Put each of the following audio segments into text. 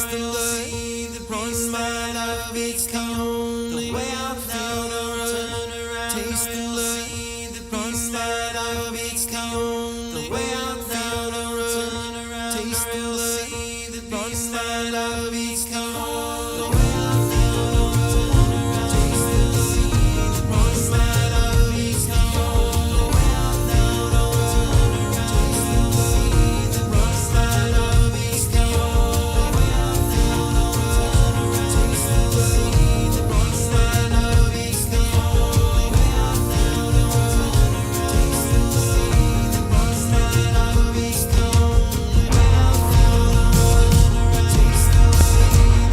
taste the love, run my love, it's the only way I feel to run. Taste the love, run my love, it's the only way I feel to run. Taste the love, run my love, it's the only way I feel to run. Taste the love, run my love, it's the only way I feel to run. Taste the love, run my love, it's the only way I feel to run. Taste the love, run my love, it's the only way I feel to run. Taste the love, run my love, it's the only way I feel to run. Taste the love.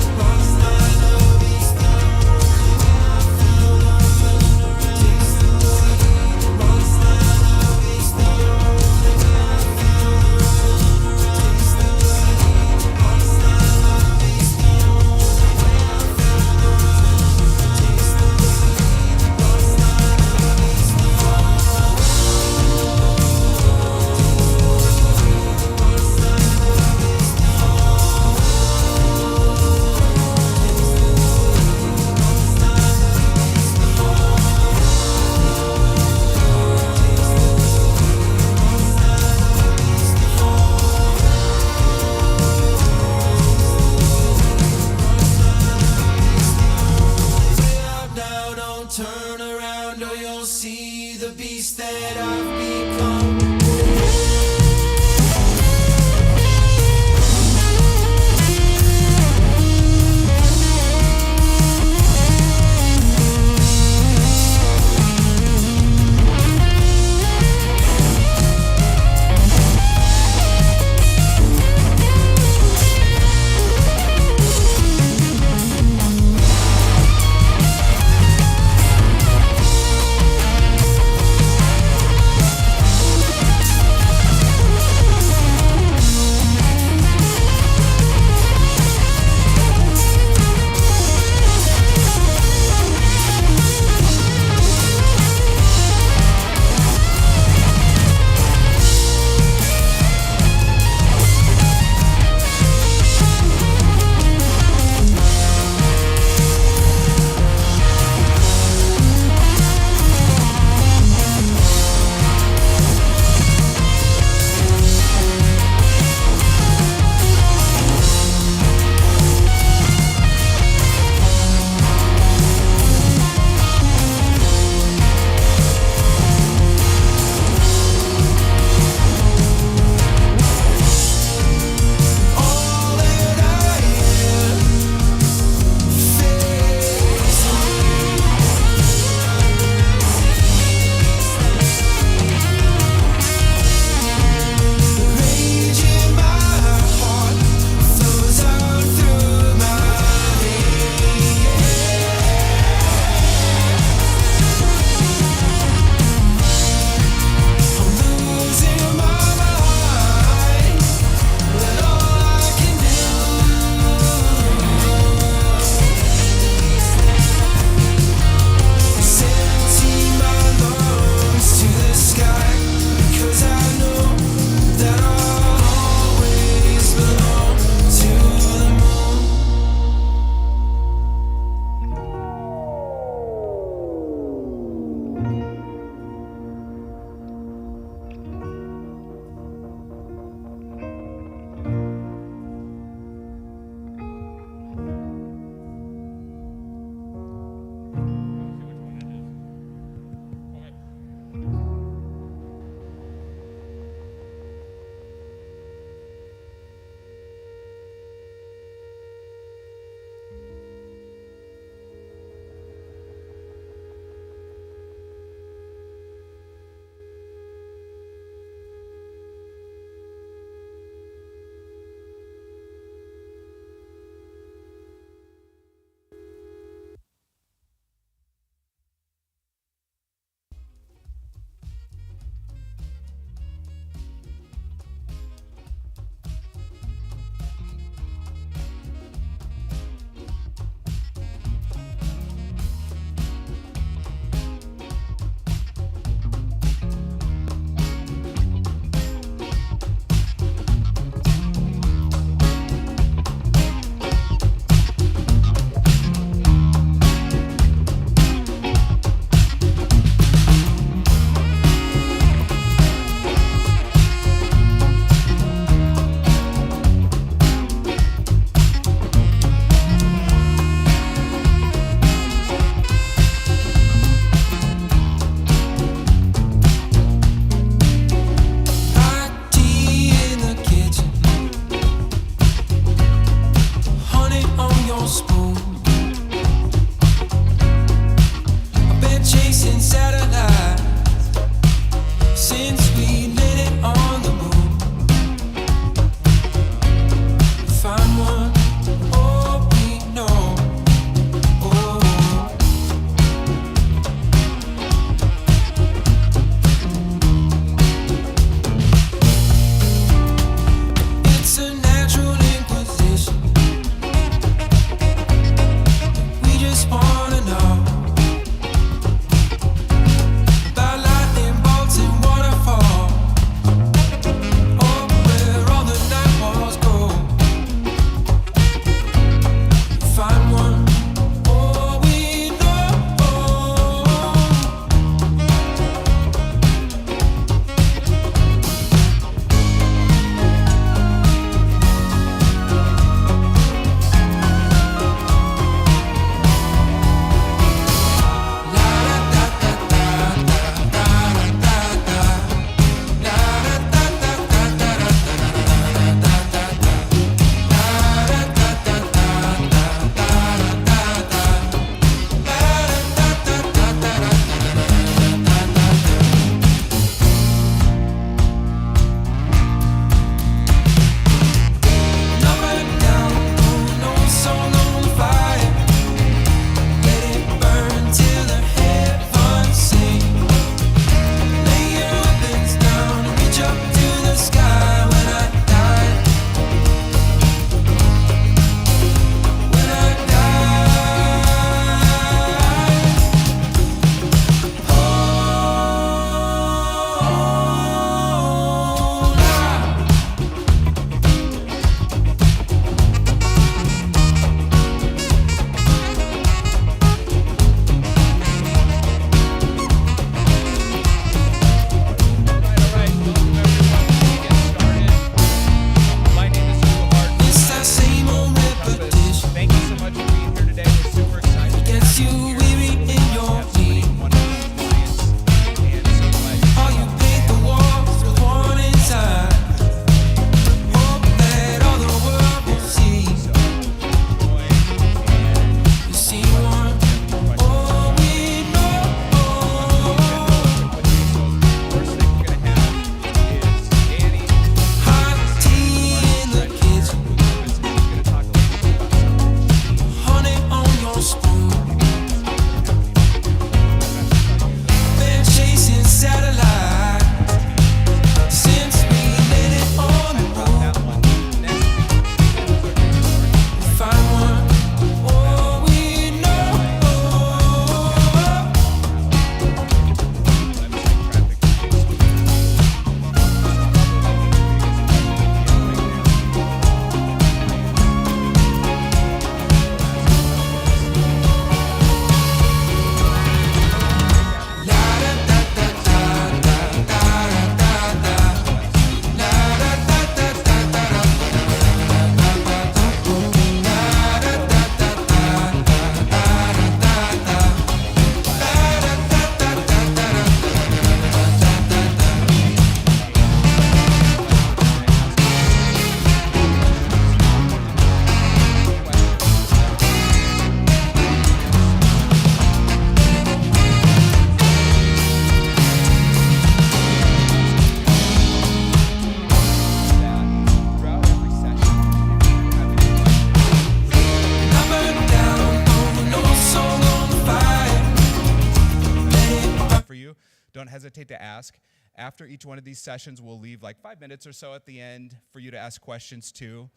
don't hesitate to ask. After each one of these sessions, we'll leave like 5 minutes or so at the end for you to ask questions too.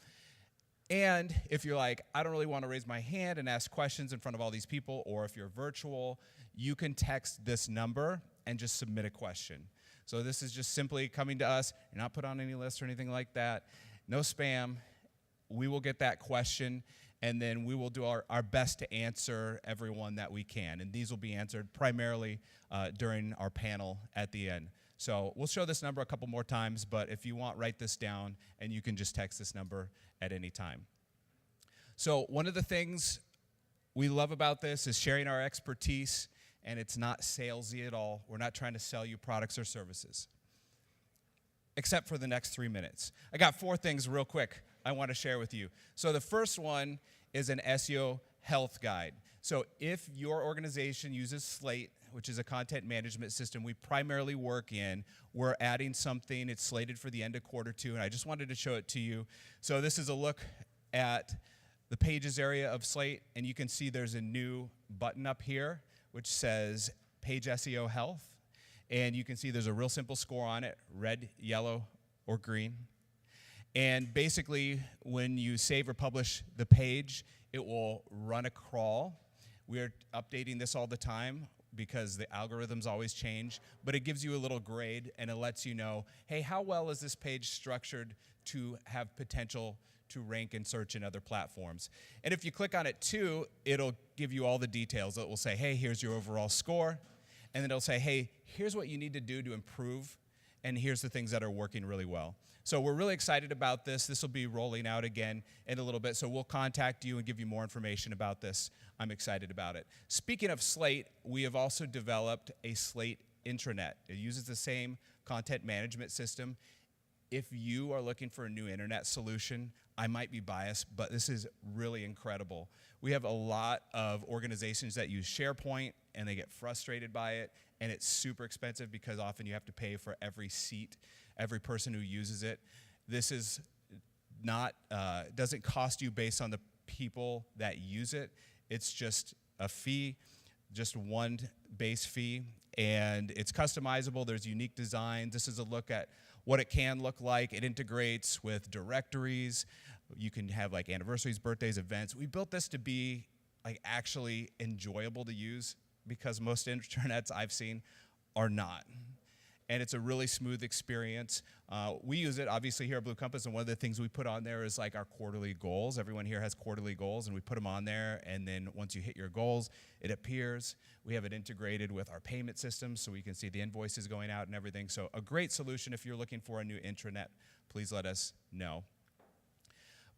And if you're like, I don't really want to raise my hand and ask questions in front of all these people, or if you're virtual, you can text this number and just submit a question. So this is just simply coming to us. You're not put on any list or anything like that. No spam. We will get that question, and then we will do our best to answer everyone that we can. And these will be answered primarily during our panel at the end. So we'll show this number a couple more times, but if you want, write this down, and you can just text this number at any time. So one of the things we love about this is sharing our expertise, and it's not salesy at all. We're not trying to sell you products or services, except for the next 3 minutes. I got 4 things real quick I want to share with you. So the first one is an SEO health guide. So if your organization uses Slate, which is a content management system we primarily work in, we're adding something. It's slated for the end of Q2, and I just wanted to show it to you. So this is a look at the pages area of Slate, and you can see there's a new button up here which says Page SEO Health, and you can see there's a real simple score on it, red, yellow, or green. And basically, when you save or publish the page, it will run a crawl. We're updating this all the time because the algorithms always change, but it gives you a little grade, and it lets you know, hey, how well is this page structured to have potential to rank and search in other platforms? And if you click on it too, it'll give you all the details. It will say, hey, here's your overall score, and then it'll say, hey, here's what you need to do to improve, and here's the things that are working really well. So we're really excited about this. This will be rolling out again in a little bit, so we'll contact you and give you more information about this. I'm excited about it. Speaking of Slate, we have also developed a Slate intranet. It uses the same content management system. If you are looking for a new internet solution, I might be biased, but this is really incredible. We have a lot of organizations that use SharePoint, and they get frustrated by it, and it's super expensive because often you have to pay for every seat, every person who uses it. This is not, doesn't cost you based on the people that use it. It's just a fee, just one base fee, and it's customizable. There's unique designs. This is a look at what it can look like. It integrates with directories. You can have like anniversaries, birthdays, events. We built this to be like actually enjoyable to use because most intranets I've seen are not. And it's a really smooth experience. We use it obviously here at Blue Compass, and one of the things we put on there is like our quarterly goals. Everyone here has quarterly goals, and we put them on there, and then once you hit your goals, it appears. We have it integrated with our payment system so we can see the invoices going out and everything. So a great solution. If you're looking for a new intranet, please let us know.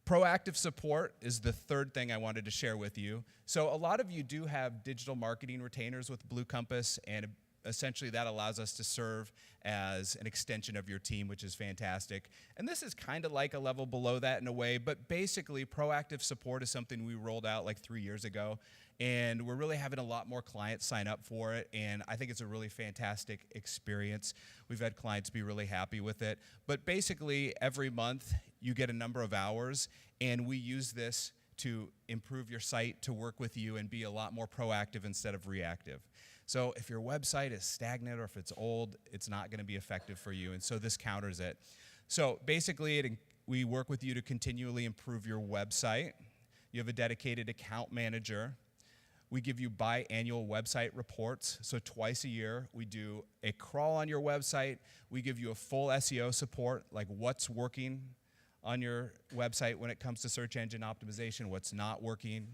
Proactive support is the third thing I wanted to share with you. So a lot of you do have digital marketing retainers with Blue Compass, and essentially that allows us to serve as an extension of your team, which is fantastic. And this is kind of like a level below that in a way, but basically proactive support is something we rolled out like 3 years ago, and we're really having a lot more clients sign up for it, and I think it's a really fantastic experience. We've had clients be really happy with it. But basically every month you get a number of hours, and we use this to improve your site, to work with you and be a lot more proactive instead of reactive. So if your website is stagnant or if it's old, it's not going to be effective for you, and so this counters it. So basically, we work with you to continually improve your website. You have a dedicated account manager. We give you biannual website reports, so twice a year we do a crawl on your website. We give you a full SEO support, like what's working on your website when it comes to search engine optimization, what's not working.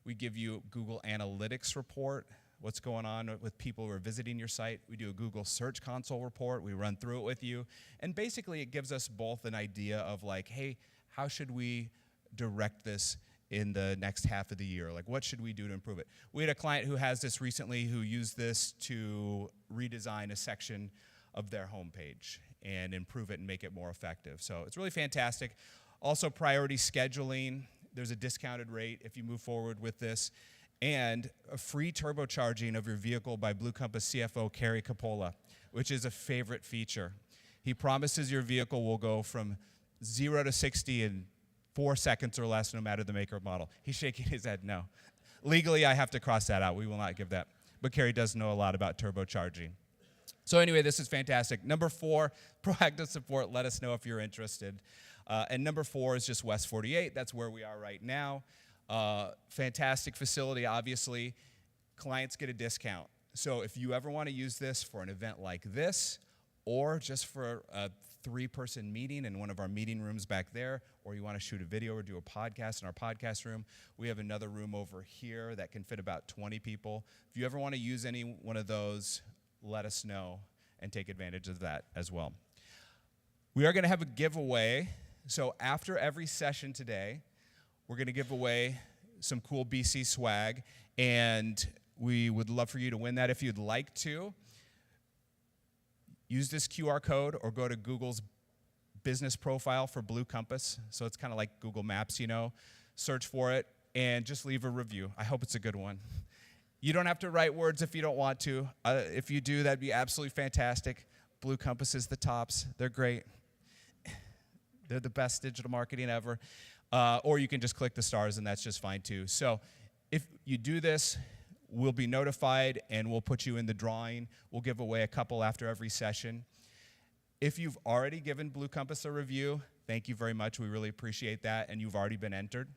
We give you Google Analytics report, what's going on with people who are visiting your site. We do a Google Search Console report. We run through it with you. And basically, it gives us both an idea of like, hey, how should we direct this in the next half of the year? Like, what should we do to improve it? We had a client who has this recently who used this to redesign a section of their homepage and improve it and make it more effective. So it's really fantastic. Also, priority scheduling. There's a discounted rate if you move forward with this. And a free turbocharging of your vehicle by Blue Compass CFO Kerry Capola, which is a favorite feature. He promises your vehicle will go from 0 to 60 in 4 seconds or less, no matter the make or model. He's shaking his head no. Legally, I have to cross that out. We will not give that. But Kerry does know a lot about turbocharging. So anyway, this is fantastic. Number 4, proactive support. Let us know if you're interested. And number 4 is just West 48. That's where we are right now. Fantastic facility, obviously. Clients get a discount. So if you ever want to use this for an event like this, or just for a 3-person meeting in one of our meeting rooms back there, or you want to shoot a video or do a podcast in our podcast room, we have another room over here that can fit about 20 people. If you ever want to use any one of those, let us know and take advantage of that as well. We are going to have a giveaway. So after every session today, we're going to give away some cool BC swag, and we would love for you to win that. If you'd like to, use this QR code or go to Google's business profile for Blue Compass. So it's kind of like Google Maps, you know. Search for it and just leave a review. I hope it's a good one. You don't have to write words if you don't want to. If you do, that'd be absolutely fantastic. Blue Compass is the tops. They're great. They're the best digital marketing ever. Or you can just click the stars, and that's just fine too. So if you do this, we'll be notified, and we'll put you in the drawing. We'll give away a couple after every session. If you've already given Blue Compass a review, thank you very much. We really appreciate that, and you've already been entered.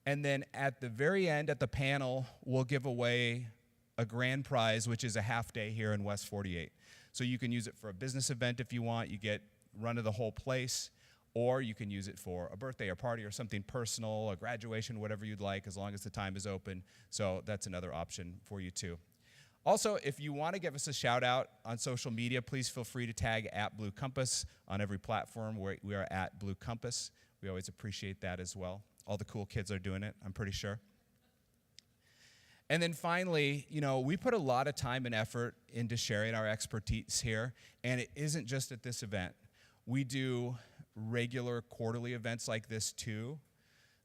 And then at the very end, at the panel, we'll give away a grand prize, which is a half day here in West 48. So you can use it for a business event if you want. You get run of the whole place. Or you can use it for a birthday or party or something personal, a graduation, whatever you'd like, as long as the time is open. So that's another option for you too. Also, if you want to give us a shout out on social media, please feel free to tag at Blue Compass on every platform where we are at Blue Compass. We always appreciate that as well. All the cool kids are doing it, I'm pretty sure. And then finally, you know, we put a lot of time and effort into sharing our expertise here, and it isn't just at this event. We do regular quarterly events like this too,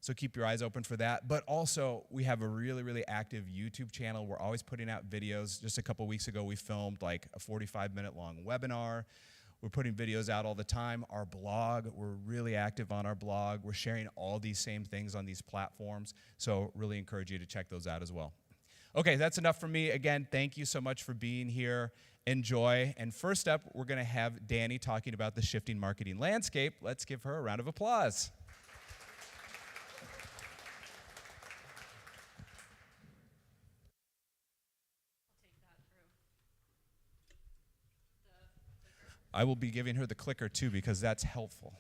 so keep your eyes open for that. But also, we have a really, really active YouTube channel. We're always putting out videos. Just a couple weeks ago, we filmed like a 45-minute long webinar. We're putting videos out all the time. Our blog, we're really active on our blog. We're sharing all these same things on these platforms, so really encourage you to check those out as well. Okay, that's enough from me. Again, thank you so much for being here. Enjoy. And first up, we're going to have Danny talking about the shifting marketing landscape. Let's give her a round of applause. I will be giving her the clicker too because that's helpful.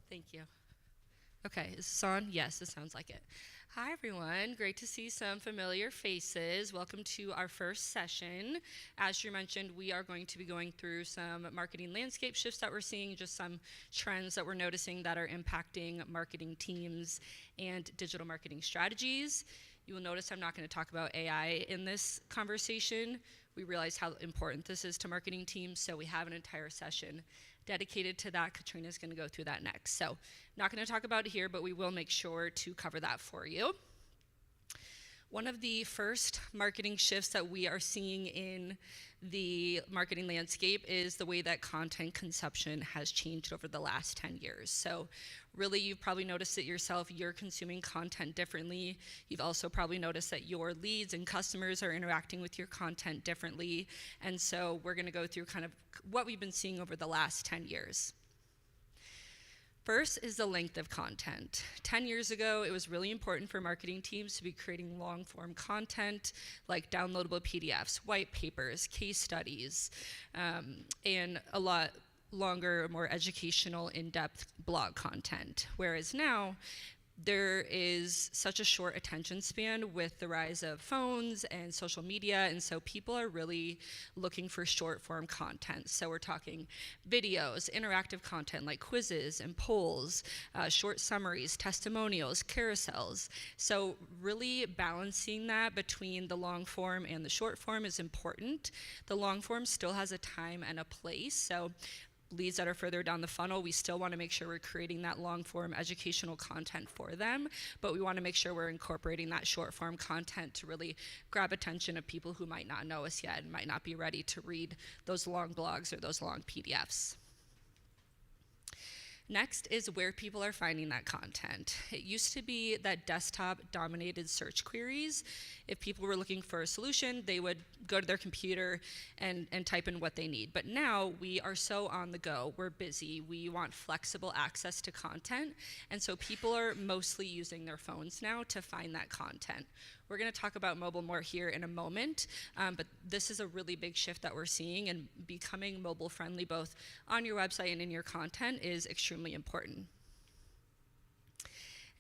Thank you. Okay, is this on? Yes, it sounds like it. Hi, everyone. Great to see some familiar faces. Welcome to our first session. As Drew mentioned, we are going to be going through some marketing landscape shifts that we're seeing, just some trends that we're noticing that are impacting marketing teams and digital marketing strategies. You will notice I'm not going to talk about AI in this conversation. We realize how important this is to marketing teams, so we have an entire session dedicated to that. Katrina's going to go through that next. So not going to talk about it here, but we will make sure to cover that for you. One of the first marketing shifts that we are seeing in the marketing landscape is the way that content consumption has changed over the last 10 years. So really, you've probably noticed it yourself, you're consuming content differently. You've also probably noticed that your leads and customers are interacting with your content differently. And so we're gonna go through kind of what we've been seeing over the last 10 years. First is the length of content. 10 years ago, it was really important for marketing teams to be creating long-form content like downloadable PDFs, white papers, case studies, and a lot longer, more educational, in-depth blog content. Whereas now, there is such a short attention span with the rise of phones and social media, and so people are really looking for short form content. So we're talking videos, interactive content like quizzes and polls, short summaries, testimonials, carousels. So really balancing that between the long form and the short form is important. The long form still has a time and a place, so leads that are further down the funnel, we still want to make sure we're creating that long form educational content for them, but we want to make sure we're incorporating that short form content to really grab attention of people who might not know us yet and might not be ready to read those long blogs or those long PDFs. Next is where people are finding that content. It used to be that desktop-dominated search queries. If people were looking for a solution, they would go to their computer and type in what they need. But now we are so on the go, we're busy, we want flexible access to content, and so people are mostly using their phones now to find that content. We're going to talk about mobile more here in a moment, but this is a really big shift that we're seeing, and becoming mobile friendly both on your website and in your content is extremely important.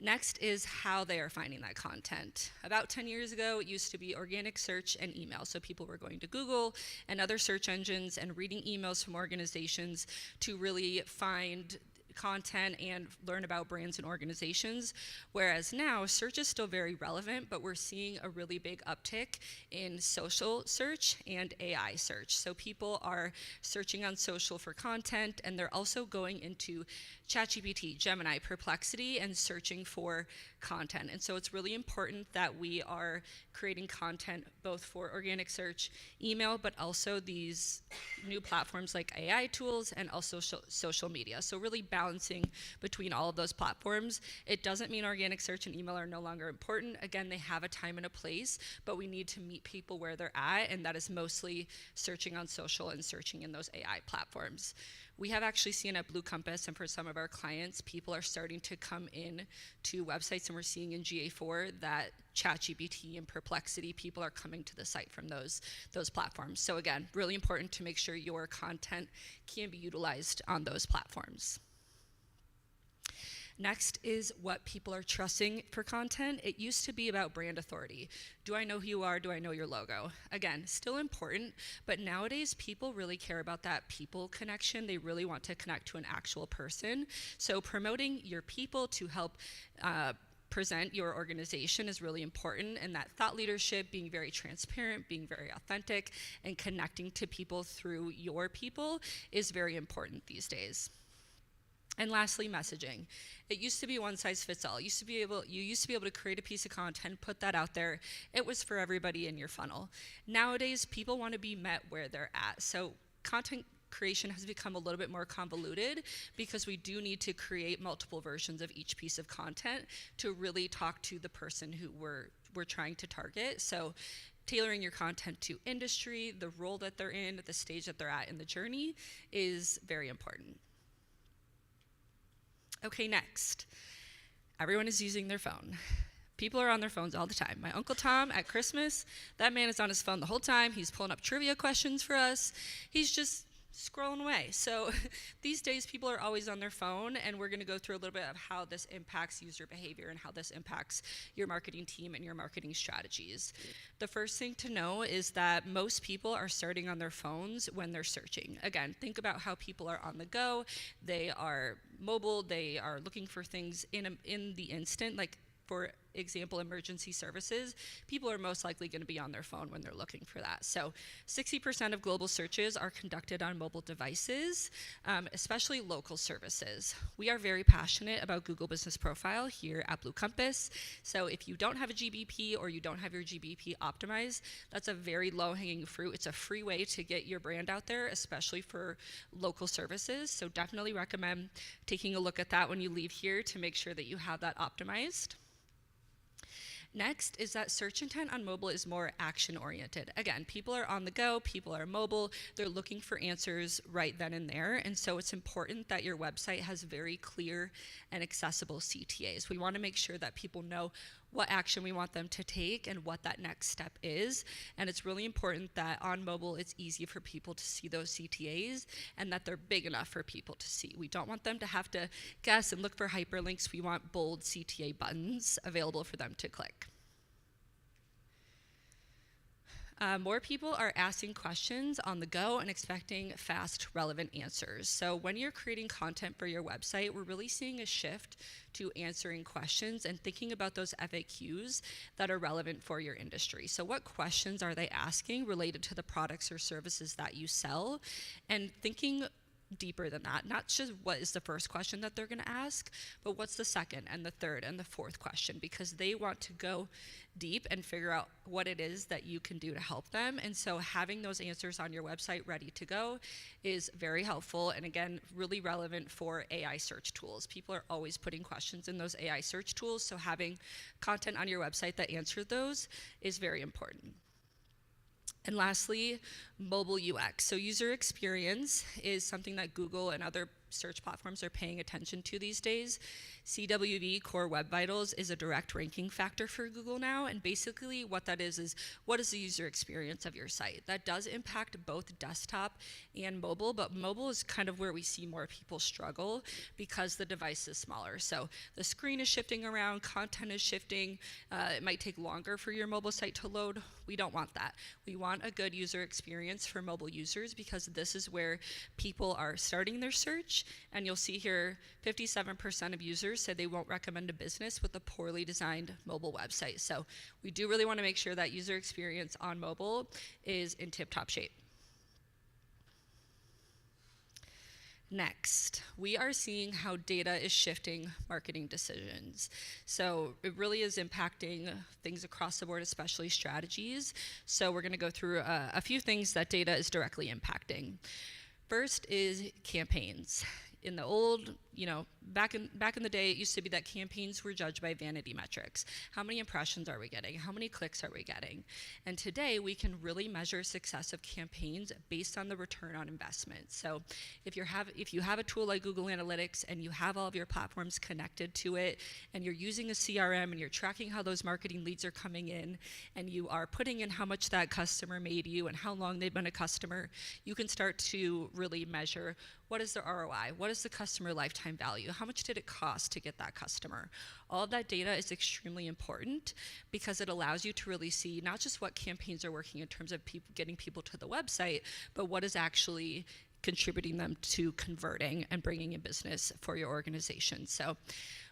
Next is how they are finding that content. About 10 years ago, it used to be organic search and email. So people were going to Google and other search engines and reading emails from organizations to really find content and learn about brands and organizations, whereas now search is still very relevant, but we're seeing a really big uptick in social search and AI search. So people are searching on social for content, and they're also going into ChatGPT, Gemini, Perplexity, and searching for content. And so it's really important that we are creating content both for organic search, email, but also these new platforms like AI tools and also social media. So really balancing between all of those platforms. It doesn't mean organic search and email are no longer important. Again, they have a time and a place, but we need to meet people where they're at, and that is mostly searching on social and searching in those AI platforms. We have actually seen at Blue Compass, and for some of our clients, people are starting to come in to websites, and we're seeing in GA4 that ChatGPT and Perplexity, people are coming to the site from those platforms. So again, really important to make sure your content can be utilized on those platforms. Next is what people are trusting for content. It used to be about brand authority. Do I know who you are? Do I know your logo? Again, still important, but nowadays people really care about that people connection. They really want to connect to an actual person. So promoting your people to help present your organization is really important, and that thought leadership, being very transparent, being very authentic, and connecting to people through your people is very important these days. And lastly, messaging. It used to be one size fits all. You used to be able to create a piece of content, put that out there. It was for everybody in your funnel. Nowadays, people want to be met where they're at. So content creation has become a little bit more convoluted because we do need to create multiple versions of each piece of content to really talk to the person who we're trying to target. So tailoring your content to industry, the role that they're in, the stage that they're at in the journey is very important. Okay, next. Everyone is using their phone. People are on their phones all the time. My Uncle Tom at Christmas, that man is on his phone the whole time. He's pulling up trivia questions for us. He's just scrolling away. So these days people are always on their phone, and we're gonna go through a little bit of how this impacts user behavior and how this impacts your marketing team and your marketing strategies. The first thing to know is that most people are starting on their phones when they're searching. Again, think about how people are on the go. They are mobile, they are looking for things in the instant, like for example, emergency services, people are most likely going to be on their phone when they're looking for that. So 60% of global searches are conducted on mobile devices, especially local services. We are very passionate about Google Business Profile here at Blue Compass. So if you don't have a GBP or you don't have your GBP optimized, that's a very low-hanging fruit. It's a free way to get your brand out there, especially for local services. So definitely recommend taking a look at that when you leave here to make sure that you have that optimized. Next is that search intent on mobile is more action-oriented. Again, people are on the go, people are mobile, they're looking for answers right then and there, and so it's important that your website has very clear and accessible CTAs. We want to make sure that people know what action we want them to take and what that next step is, and it's really important that on mobile it's easy for people to see those CTAs and that they're big enough for people to see. We don't want them to have to guess and look for hyperlinks. We want bold CTA buttons available for them to click. More people are asking questions on the go and expecting fast, relevant answers. So when you're creating content for your website, we're really seeing a shift to answering questions and thinking about those FAQs that are relevant for your industry. So what questions are they asking related to the products or services that you sell? And thinking deeper than that. Not just what is the first question that they're going to ask, but what's the second and the third and the fourth question, because they want to go deep and figure out what it is that you can do to help them. And so having those answers on your website ready to go is very helpful, and again, really relevant for AI search tools. People are always putting questions in those AI search tools, so having content on your website that answers those is very important. And lastly, mobile UX. So user experience is something that Google and other search platforms are paying attention to these days. CWV, Core Web Vitals, is a direct ranking factor for Google now, and basically what that is what is the user experience of your site? That does impact both desktop and mobile, but mobile is kind of where we see more people struggle because the device is smaller. So the screen is shifting around, content is shifting, it might take longer for your mobile site to load. We don't want that. We want a good user experience for mobile users because this is where people are starting their search, and you'll see here 57% of users said they won't recommend a business with a poorly designed mobile website. So we do really want to make sure that user experience on mobile is in tip-top shape. Next, we are seeing how data is shifting marketing decisions. So it really is impacting things across the board, especially strategies. So we're going to go through a few things that data is directly impacting. First is campaigns. In the old, back in the day, it used to be that campaigns were judged by vanity metrics. How many impressions are we getting? How many clicks are we getting? And today, we can really measure success of campaigns based on the return on investment. So if you have a tool like Google Analytics and you have all of your platforms connected to it, and you're using a CRM and you're tracking how those marketing leads are coming in, and you are putting in how much that customer made you and how long they've been a customer, you can start to really measure what is the ROI, what is the customer lifetime value, how much did it cost to get that customer. All of that data is extremely important because it allows you to really see not just what campaigns are working in terms of getting people to the website, but what is actually contributing them to converting and bringing in business for your organization. So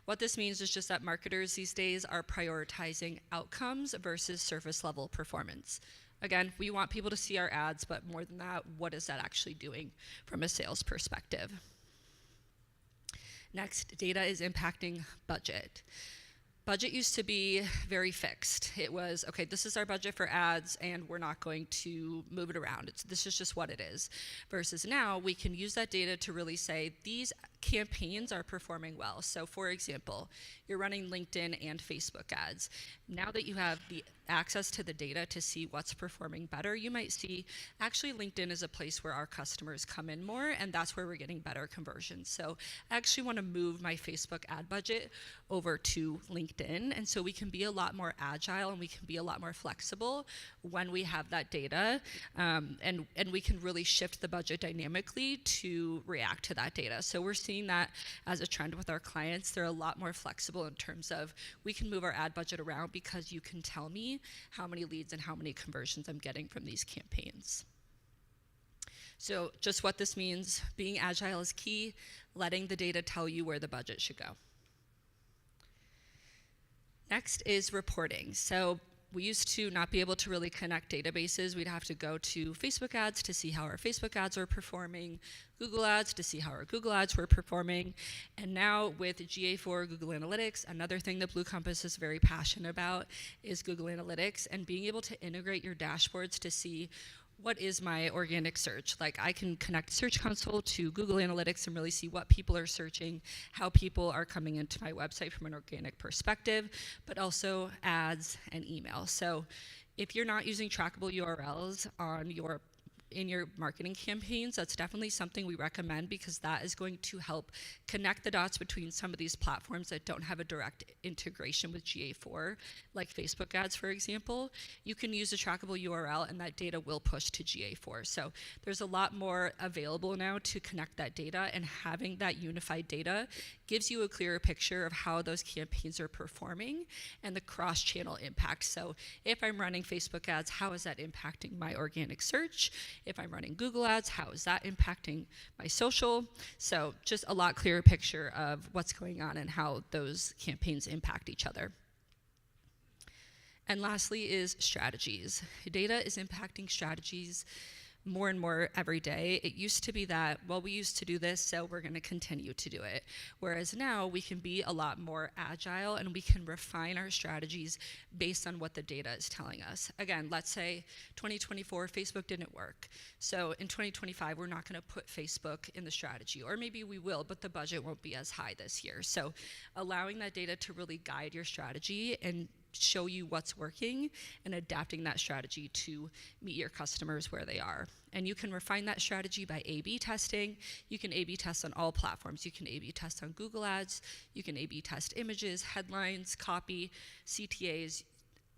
what this means is just that marketers these days are prioritizing outcomes versus surface level performance. Again, we want people to see our ads, but more than that, what is that actually doing from a sales perspective? Next, data is impacting budget. Budget used to be very fixed. It was, okay, this is our budget for ads, and we're not going to move it around. This is just what it is. Versus now, we can use that data to really say, these campaigns are performing well. So for example, you're running LinkedIn and Facebook ads. Now that you have the access to the data to see what's performing better, you might see, actually LinkedIn is a place where our customers come in more, and that's where we're getting better conversions. So I actually want to move my Facebook ad budget over to LinkedIn, and so we can be a lot more agile and we can be a lot more flexible when we have that data, and we can really shift the budget dynamically to react to that data. So we're seeing that as a trend with our clients. They're a lot more flexible in terms of, we can move our ad budget around because you can tell me how many leads and how many conversions I'm getting from these campaigns. So just what this means, being agile is key, letting the data tell you where the budget should go. Next is reporting. So we used to not be able to really connect databases. We'd have to go to Facebook ads to see how our Facebook ads were performing, Google ads to see how our Google ads were performing. And now with GA4 Google Analytics, another thing that Blue Compass is very passionate about is Google Analytics and being able to integrate your dashboards to see, what is my organic search? Like, I can connect Search Console to Google Analytics and really see what people are searching, how people are coming into my website from an organic perspective, but also ads and email. So if you're not using trackable URLs in your marketing campaigns, that's definitely something we recommend, because that is going to help connect the dots between some of these platforms that don't have a direct integration with GA4, like Facebook ads, for example. You can use a trackable URL and that data will push to GA4. So there's a lot more available now to connect that data, and having that unified data gives you a clearer picture of how those campaigns are performing and the cross-channel impact. So if I'm running Facebook ads, how is that impacting my organic search? If I'm running Google ads, how is that impacting my social? So just a lot clearer picture of what's going on and how those campaigns impact each other. And lastly is strategies. Data is impacting strategies more and more every day. It used to be that, well, we used to do this, so we're going to continue to do it. Whereas now we can be a lot more agile and we can refine our strategies based on what the data is telling us. Again, let's say 2024, Facebook didn't work. So in 2025, we're not going to put Facebook in the strategy, or maybe we will, but the budget won't be as high this year. So allowing that data to really guide your strategy and show you what's working and adapting that strategy to meet your customers where they are. And you can refine that strategy by A/B testing. You can A/B test on all platforms. You can A/B test on Google Ads. You can A/B test images, headlines, copy, CTAs.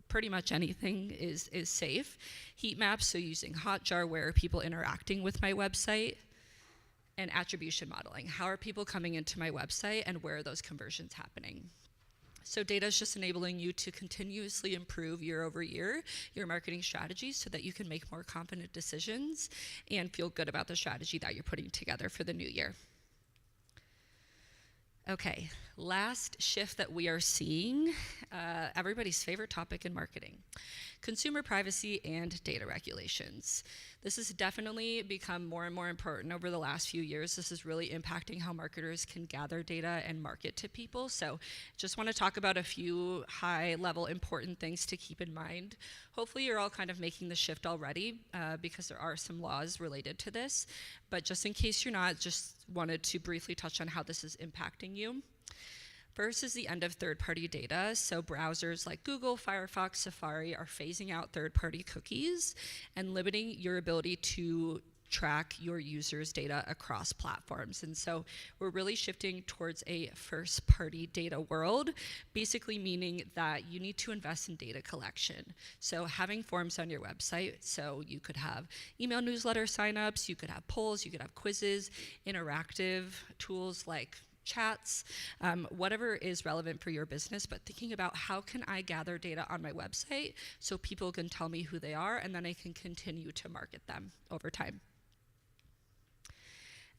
Pretty much anything is safe. Heat maps, so using Hotjar, where are people interacting with my website? And attribution modeling. How are people coming into my website and where are those conversions happening? So data is just enabling you to continuously improve year over year your marketing strategies so that you can make more confident decisions and feel good about the strategy that you're putting together for the new year. Okay, last shift that we are seeing, everybody's favorite topic in marketing, consumer privacy and data regulations. This has definitely become more and more important over the last few years. This is really impacting how marketers can gather data and market to people. So just want to talk about a few high-level important things to keep in mind. Hopefully you're all kind of making the shift already because there are some laws related to this. But just in case you're not, just wanted to briefly touch on how this is impacting you. First is the end of third-party data. So browsers like Google, Firefox, Safari are phasing out third-party cookies and limiting your ability to track your users' data across platforms. And so we're really shifting towards a first-party data world, basically meaning that you need to invest in data collection. So having forms on your website, so you could have email newsletter signups, you could have polls, you could have quizzes, interactive tools like chats, whatever is relevant for your business, but thinking about how can I gather data on my website so people can tell me who they are and then I can continue to market them over time.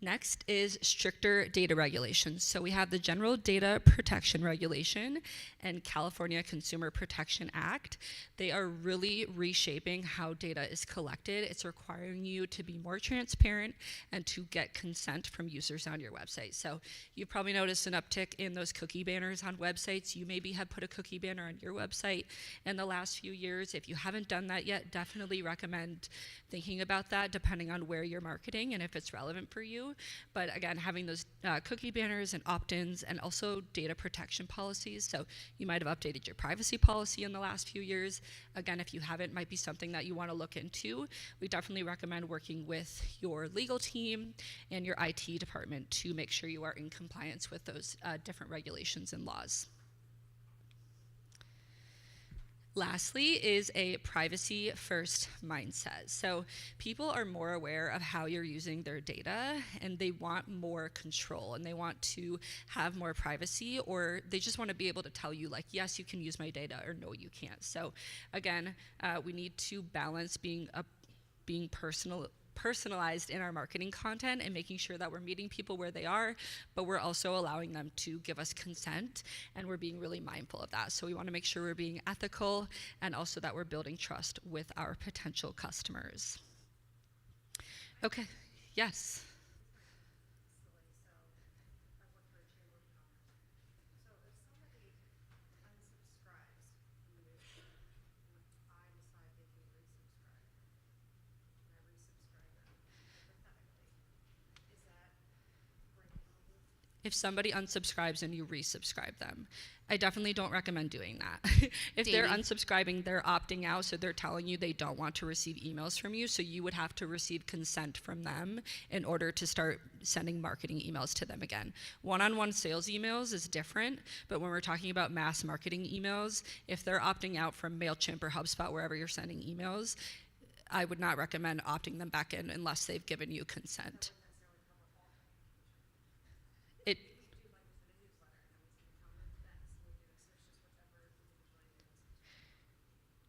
Next is stricter data regulations. So we have the General Data Protection Regulation and California Consumer Protection Act. They are really reshaping how data is collected. It's requiring you to be more transparent and to get consent from users on your website. So you've probably noticed an uptick in those cookie banners on websites. You maybe have put a cookie banner on your website in the last few years. If you haven't done that yet, definitely recommend thinking about that depending on where you're marketing and if it's relevant for you. But again, having those cookie banners and opt-ins and also data protection policies. So you might have updated your privacy policy in the last few years. Again, if you haven't, might be something that you want to look into. We definitely recommend working with your legal team and your IT department to make sure you are in compliance with those different regulations and laws. Lastly is a privacy first mindset. So people are more aware of how you're using their data and they want more control and they want to have more privacy, or they just want to be able to tell you like, yes, you can use my data, or no, you can't. So again, we need to balance being personalized in our marketing content and making sure that we're meeting people where they are, but we're also allowing them to give us consent, and we're being really mindful of that. So we want to make sure we're being ethical and also that we're building trust with our potential customers. Okay, yes. If somebody unsubscribes and you resubscribe them, I definitely don't recommend doing that. If they're unsubscribing, they're opting out, so they're telling you they don't want to receive emails from you, so you would have to receive consent from them in order to start sending marketing emails to them again. One-on-one sales emails is different, but when we're talking about mass marketing emails, if they're opting out from MailChimp or HubSpot, wherever you're sending emails, I would not recommend opting them back in unless they've given you consent.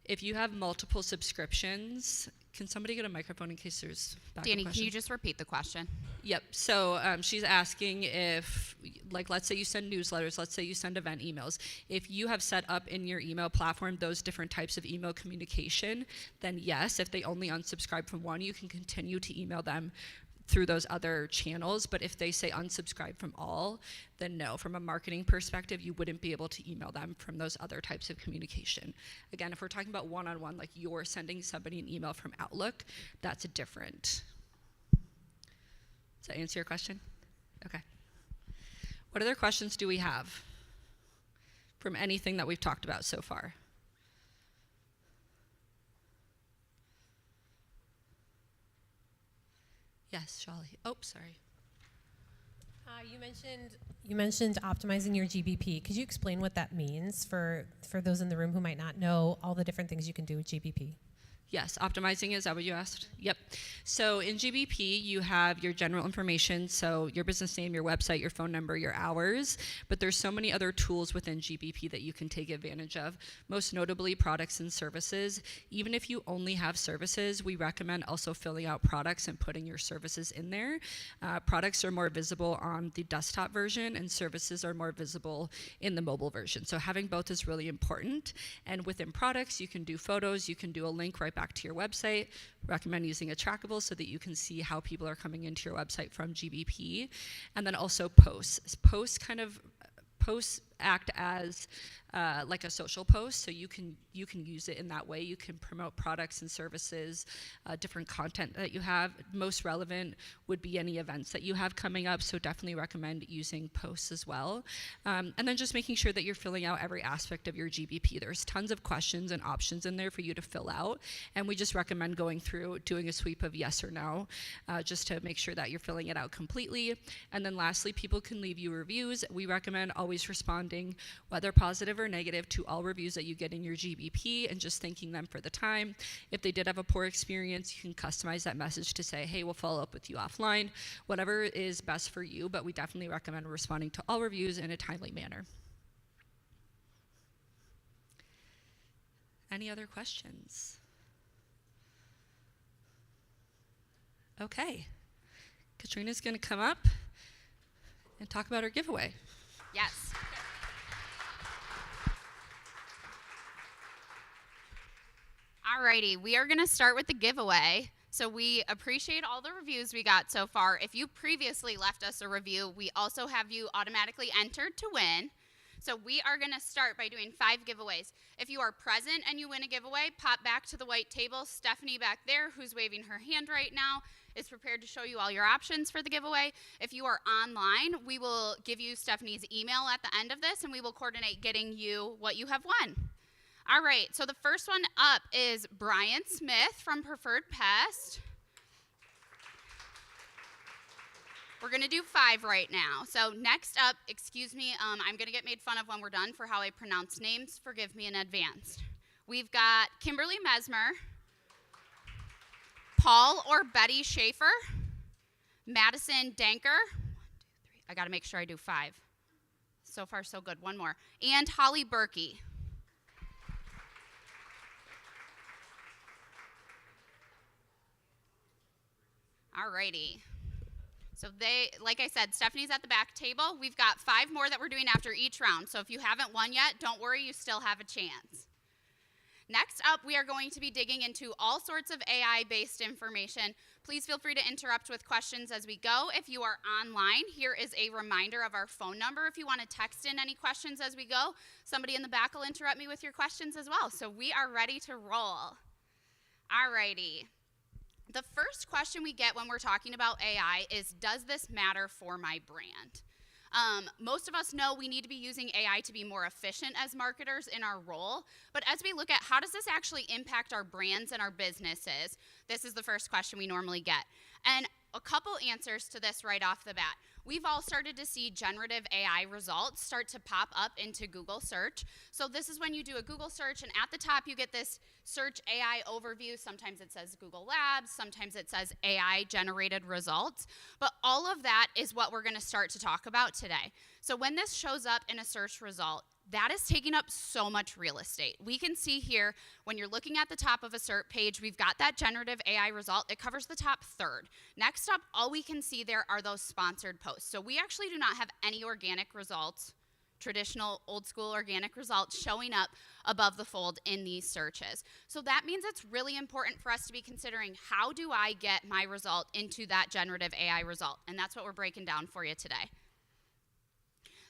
If you have multiple subscriptions, can somebody get a microphone in case there's backup Danny, question? can you just repeat the question? Yep. So she's asking if, like, let's say you send newsletters, let's say you send event emails. If you have set up in your email platform those different types of email communication, then yes, if they only unsubscribe from one, you can continue to email them through those other channels. But if they say unsubscribe from all, then no. From a marketing perspective, you wouldn't be able to email them from those other types of communication. Again, if we're talking about one-on-one, like you're sending somebody an email from Outlook, that's different. Does that answer your question? Okay. What other questions do we have from anything that we've talked about so far? Yes, Shali. Oh, sorry. You mentioned optimizing your GBP. Could you explain what that means for those in the room who might not know all the different things you can do with GBP? Yes, optimizing, is that what you asked? Yep. So in GBP, you have your general information, so your business name, your website, your phone number, your hours, but there's so many other tools within GBP that you can take advantage of, most notably products and services. Even if you only have services, we recommend also filling out products and putting your services in there. Products are more visible on the desktop version, and services are more visible in the mobile version. So having both is really important. And within products, you can do photos, you can do a link right back to your website. Recommend using a Trackable so that you can see how people are coming into your website from GBP. And then also posts. Posts act as like a social post, so you can use it in that way. You can promote products and services, different content that you have. Most relevant would be any events that you have coming up, so definitely recommend using posts as well. And then just making sure that you're filling out every aspect of your GBP. There's tons of questions and options in there for you to fill out, and we just recommend going through, doing a sweep of yes or no, just to make sure that you're filling it out completely. And then lastly, people can leave you reviews. We recommend always responding, whether positive or negative, to all reviews that you get in your GBP and just thanking them for the time. If they did have a poor experience, you can customize that message to say, hey, we'll follow up with you offline, whatever is best for you, but we definitely recommend responding to all reviews in a timely manner. Any other questions? Okay. Katrina's going to come up and talk about her giveaway. Yes. Alrighty, we are going to start with the giveaway. So we appreciate all the reviews we got so far. If you previously left us a review, we also have you automatically entered to win. So we are going to start by doing 5 giveaways. If you are present and you win a giveaway, pop back to the white table. Stephanie back there, who's waving her hand right now, is prepared to show you all your options for the giveaway. If you are online, we will give you Stephanie's email at the end of this, and we will coordinate getting you what you have won. All right, so the first one up is Brian Smith from Preferred Pest. We're going to do 5 right now. So next up, excuse me, I'm going to get made fun of when we're done for how I pronounce names. Forgive me in advance. We've got Kimberly Mesmer, Paul or Betty Schaefer, Madison Danker. 1, 2, 3. I got to make sure I do 5. So far, so good. One more. And Holly Berkey. Alrighty. So they, like I said, Stephanie's at the back table. We've got 5 more that we're doing after each round. So if you haven't won yet, don't worry, you still have a chance. Next up, we are going to be digging into all sorts of AI-based information. Please feel free to interrupt with questions as we go. If you are online, here is a reminder of our phone number. If you want to text in any questions as we go, somebody in the back will interrupt me with your questions as well. So we are ready to roll. Alrighty. The first question we get when we're talking about AI is, does this matter for my brand? Most of us know we need to be using AI to be more efficient as marketers in our role, but as we look at how does this actually impact our brands and our businesses, this is the first question we normally get. And a couple answers to this right off the bat. We've all started to see generative AI results start to pop up into Google search. So this is when you do a Google search, and at the top you get this search AI overview. Sometimes it says Google Labs, sometimes it says AI generated results. But all of that is what we're going to start to talk about today. So when this shows up in a search result, that is taking up so much real estate. We can see here, when you're looking at the top of a SERP page, we've got that generative AI result. It covers the top third. Next up, all we can see there are those sponsored posts. So we actually do not have any organic results, traditional old school organic results showing up above the fold in these searches. So that means it's really important for us to be considering, how do I get my result into that generative AI result? And that's what we're breaking down for you today.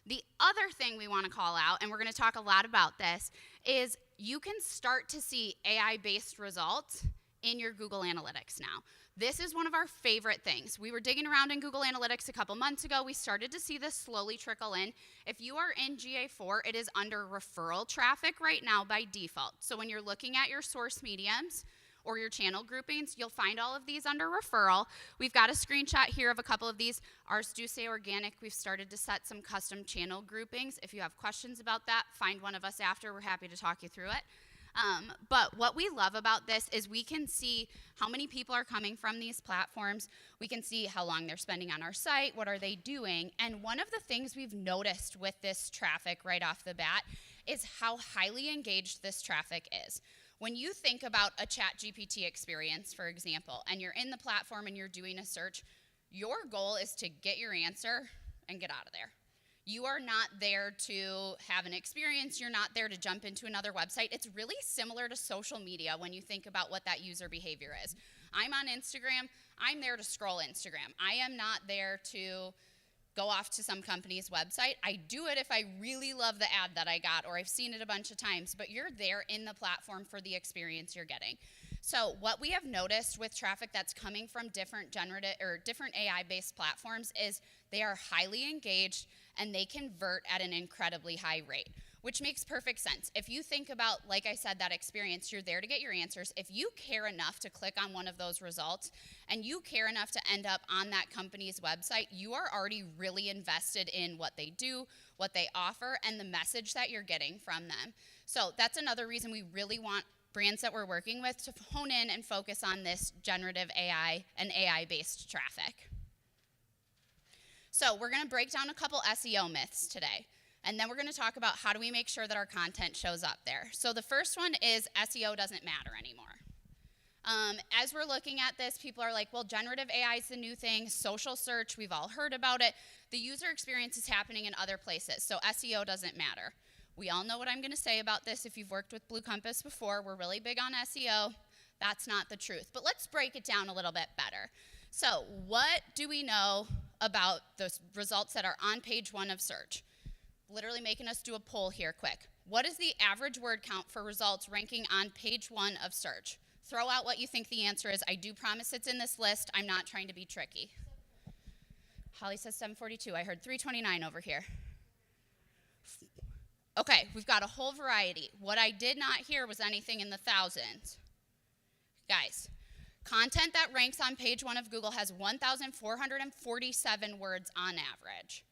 The other thing we want to call out, and we're going to talk a lot about this, is you can start to see AI-based results in your Google Analytics now. This is one of our favorite things. We were digging around in Google Analytics a couple months ago. We started to see this slowly trickle in. If you are in GA4, it is under referral traffic right now by default. So when you're looking at your source mediums or your channel groupings, you'll find all of these under referral. We've got a screenshot here of a couple of these. Ours do say organic. We've started to set some custom channel groupings. If you have questions about that, find one of us after. We're happy to talk you through it. But what we love about this is we can see how many people are coming from these platforms. We can see how long they're spending on our site, what are they doing. And one of the things we've noticed with this traffic right off the bat is how highly engaged this traffic is. When you think about a ChatGPT experience, for example, and you're in the platform and you're doing a search, your goal is to get your answer and get out of there. You are not there to have an experience. You're not there to jump into another website. It's really similar to social media when you think about what that user behavior is. I'm on Instagram. I'm there to scroll Instagram. I am not there to go off to some company's website. I do it if I really love the ad that I got, or I've seen it a bunch of times, but you're there in the platform for the experience you're getting. So what we have noticed with traffic that's coming from different AI-based platforms is they are highly engaged and they convert at an incredibly high rate, which makes perfect sense. If you think about, like I said, that experience, you're there to get your answers. If you care enough to click on one of those results and you care enough to end up on that company's website, you are already really invested in what they do, what they offer, and the message that you're getting from them. So that's another reason we really want brands that we're working with to hone in and focus on this generative AI and AI-based traffic. So we're going to break down a couple SEO myths today. And then we're going to talk about how do we make sure that our content shows up there. So the first one is SEO doesn't matter anymore. As we're looking at this, people are like, well, generative AI is the new thing. Social search, we've all heard about it. The user experience is happening in other places, so SEO doesn't matter. We all know what I'm going to say about this. If you've worked with Blue Compass before, we're really big on SEO. That's not the truth. But let's break it down a little bit better. So what do we know about those results that are on page 1 of search? Literally making us do a poll here quick. What is the average word count for results ranking on page 1 of search? Throw out what you think the answer is. I do promise it's in this list. I'm not trying to be tricky. Holly says 742. I heard 329 over here. Okay, we've got a whole variety. What I did not hear was anything in the thousands. Guys, content that ranks on page 1 of Google has 1,447 words on average.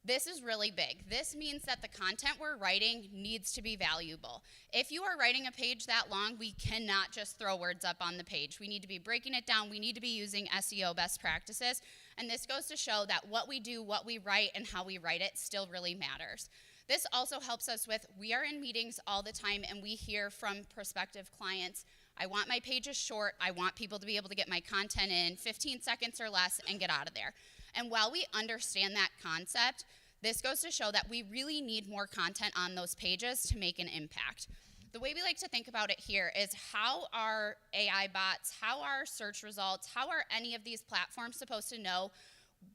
This is really big. This means that the content we're writing needs to be valuable. If you are writing a page that long, we cannot just throw words up on the page. We need to be breaking it down. We need to be using SEO best practices. And this goes to show that what we do, what we write, and how we write it still really matters. This also helps us with, we are in meetings all the time and we hear from prospective clients, I want my pages short, I want people to be able to get my content in 15 seconds or less and get out of there. And while we understand that concept, this goes to show that we really need more content on those pages to make an impact. The way we like to think about it here is how are AI bots, how are search results, how are any of these platforms supposed to know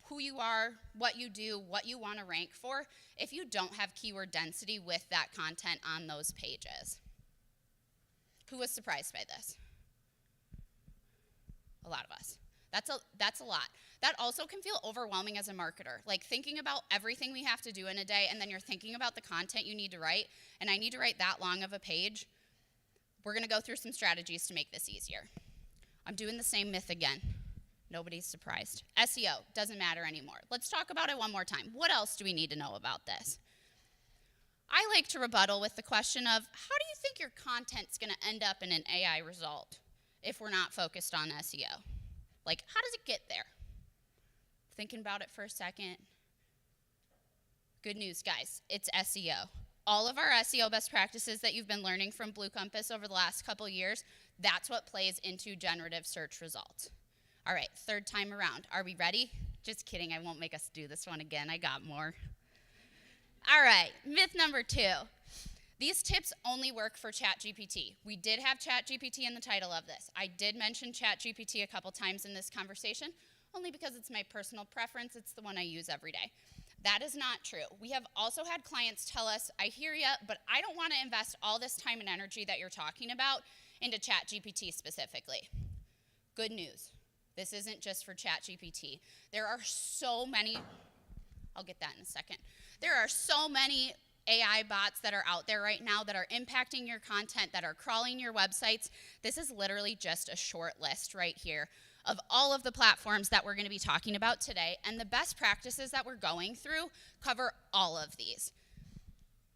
who you are, what you do, what you want to rank for, if you don't have keyword density with that content on those pages? Who was surprised by this? A lot of us. That's a lot. That also can feel overwhelming as a marketer. Like thinking about everything we have to do in a day, and then you're thinking about the content you need to write, and I need to write that long of a page. We're going to go through some strategies to make this easier. I'm doing the same myth again. Nobody's surprised. SEO doesn't matter anymore. Let's talk about it one more time. What else do we need to know about this? I like to rebuttal with the question of, how do you think your content's going to end up in an AI result if we're not focused on SEO? Like, how does it get there? Thinking about it for a second. Good news, guys. It's SEO. all of our SEO best practices that you've been learning from Blue Compass over the last couple years, that's what plays into generative search results. All right, third time around. Are we ready? Just kidding, I won't make us do this one again. I got more. All right, myth number 2. These tips only work for ChatGPT. We did have ChatGPT in the title of this. I did mention ChatGPT a couple times in this conversation, only because it's my personal preference. It's the one I use every day. That is not true. We have also had clients tell us, I hear ya, but I don't want to invest all this time and energy that you're talking about into ChatGPT specifically. Good news. This isn't just for ChatGPT. There are so many, I'll get that in a second. There are so many AI bots that are out there right now that are impacting your content, that are crawling your websites. This is literally just a short list right here of all of the platforms that we're going to be talking about today, and the best practices that we're going through cover all of these.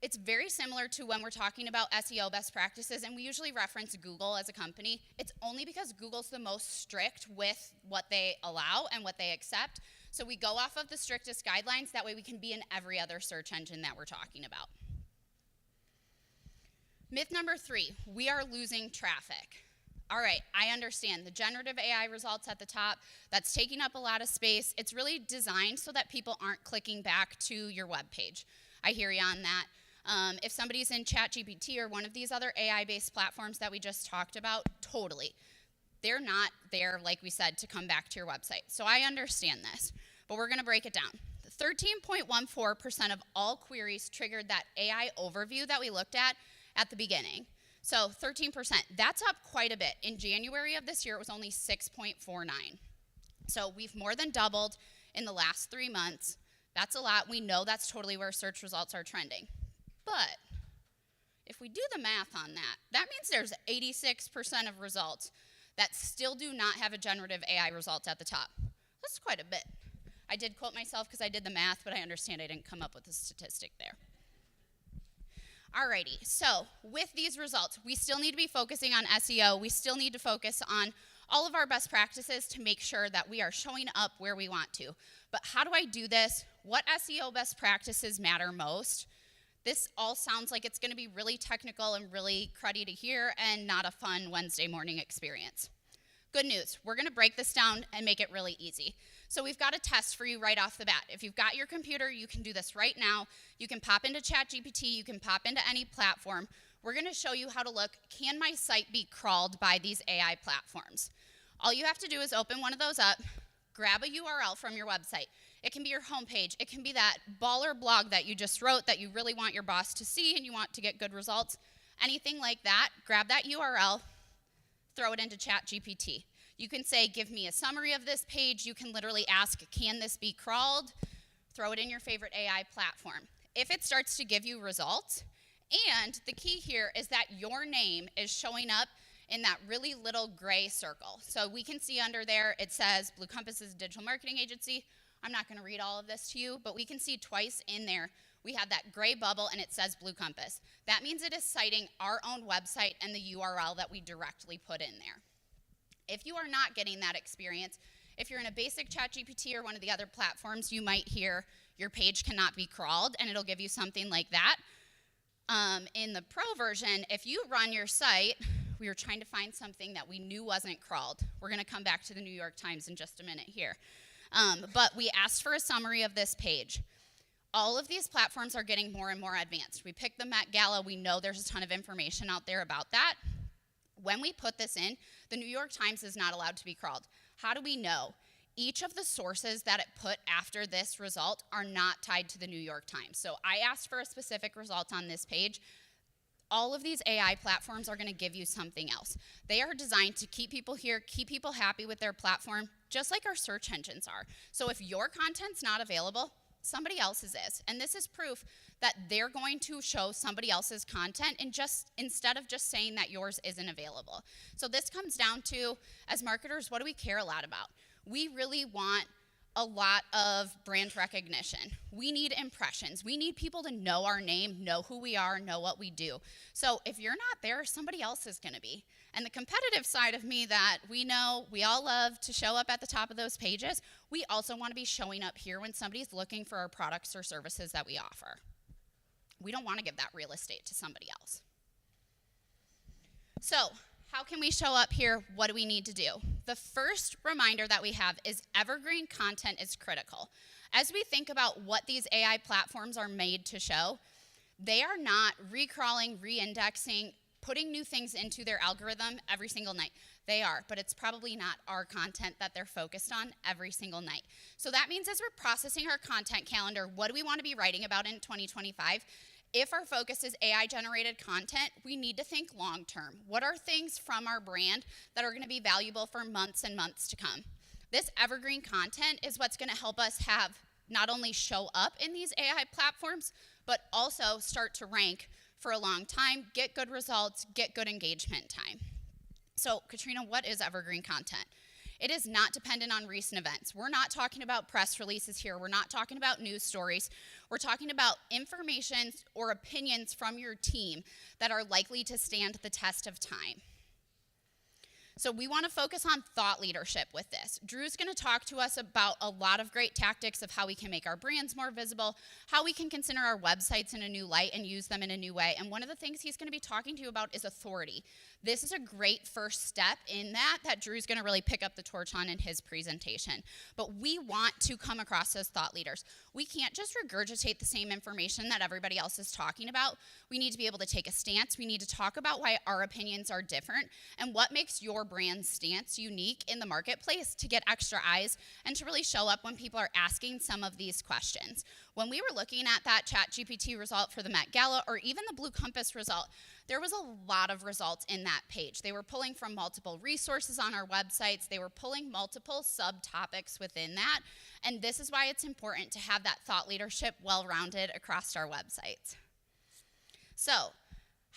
It's very similar to when we're talking about SEO best practices, and we usually reference Google as a company. It's only because Google's the most strict with what they allow and what they accept. So we go off of the strictest guidelines. That way we can be in every other search engine that we're talking about. Myth number 3, we are losing traffic. All right, I understand the generative AI results at the top, that's taking up a lot of space. It's really designed so that people aren't clicking back to your web page. I hear you on that. If somebody's in ChatGPT or one of these other AI-based platforms that we just talked about, totally. They're not there, like we said, to come back to your website. So I understand this, but we're gonna break it down. 13.14% of all queries triggered that AI overview that we looked at the beginning. So 13%, that's up quite a bit. In January of this year, it was only 6.49. So we've more than doubled in the last 3 months. That's a lot. We know that's totally where search results are trending. But if we do the math on that, that means there's 86% of results that still do not have a generative AI result at the top. That's quite a bit. I did quote myself because I did the math, but I understand I didn't come up with a statistic there. Alrighty, so with these results, we still need to be focusing on SEO. We still need to focus on all of our best practices to make sure that we are showing up where we want to. But how do I do this? What SEO best practices matter most? This all sounds like it's going to be really technical and really cruddy to hear and not a fun Wednesday morning experience. Good news, we're going to break this down and make it really easy. So we've got a test for you right off the bat. If you've got your computer, you can do this right now. You can pop into ChatGPT, you can pop into any platform. We're going to show you how to look, can my site be crawled by these AI platforms? All you have to do is open one of those up, grab a URL from your website. It can be your homepage. It can be that baller blog that you just wrote that you really want your boss to see and you want to get good results. Anything like that, grab that URL, throw it into ChatGPT. You can say, give me a summary of this page. You can literally ask, can this be crawled? Throw it in your favorite AI platform. If it starts to give you results, and the key here is that your name is showing up in that really little gray circle. So we can see under there, it says Blue Compass is a digital marketing agency. I'm not going to read all of this to you, but we can see twice in there, we have that gray bubble and it says Blue Compass. That means it is citing our own website and the URL that we directly put in there. If you are not getting that experience, if you're in a basic ChatGPT or one of the other platforms, you might hear your page cannot be crawled, and it'll give you something like that. In the pro version, if you run your site, we were trying to find something that we knew wasn't crawled. We're going to come back to the New York Times in just a minute here. But we asked for a summary of this page. All of these platforms are getting more and more advanced. We picked the Met Gala. We know there's a ton of information out there about that. When we put this in, the New York Times is not allowed to be crawled. How do we know? Each of the sources that it put after this result are not tied to the New York Times. So I asked for a specific result on this page. All of these AI platforms are going to give you something else. They are designed to keep people here, keep people happy with their platform, just like our search engines are. So if your content's not available, somebody else's is. And this is proof that they're going to show somebody else's content and instead of just saying that yours isn't available. So this comes down to, as marketers, what do we care a lot about? We really want a lot of brand recognition. We need impressions. We need people to know our name, know who we are, know what we do. So if you're not there, somebody else is going to be. And the competitive side of me that we know we all love to show up at the top of those pages, we also want to be showing up here when somebody's looking for our products or services that we offer. We don't want to give that real estate to somebody else. So, how can we show up here? What do we need to do? The first reminder that we have is evergreen content is critical. As we think about what these AI platforms are made to show, they are not recrawling, re-indexing, putting new things into their algorithm every single night. They are, but it's probably not our content that they're focused on every single night. So that means as we're processing our content calendar, what do we want to be writing about in 2025? If our focus is AI-generated content, we need to think long-term. What are things from our brand that are going to be valuable for months and months to come? This evergreen content is what's going to help us have not only show up in these AI platforms, but also start to rank for a long time, get good results, get good engagement time. So, Katrina, what is evergreen content? It is not dependent on recent events. We're not talking about press releases here. We're not talking about news stories. We're talking about information or opinions from your team that are likely to stand the test of time. So we want to focus on thought leadership with this. Drew's going to talk to us about a lot of great tactics of how we can make our brands more visible, how we can consider our websites in a new light and use them in a new way. And one of the things he's going to be talking to you about is authority. This is a great first step in that Drew's going to really pick up the torch on in his presentation. But we want to come across as thought leaders. We can't just regurgitate the same information that everybody else is talking about. We need to be able to take a stance. We need to talk about why our opinions are different and what makes your brand stance unique in the marketplace to get extra eyes and to really show up when people are asking some of these questions. When we were looking at that ChatGPT result for the Met Gala or even the Blue Compass result, there was a lot of results in that page. They were pulling from multiple resources on our websites. They were pulling multiple subtopics within that. And this is why it's important to have that thought leadership well-rounded across our websites. So,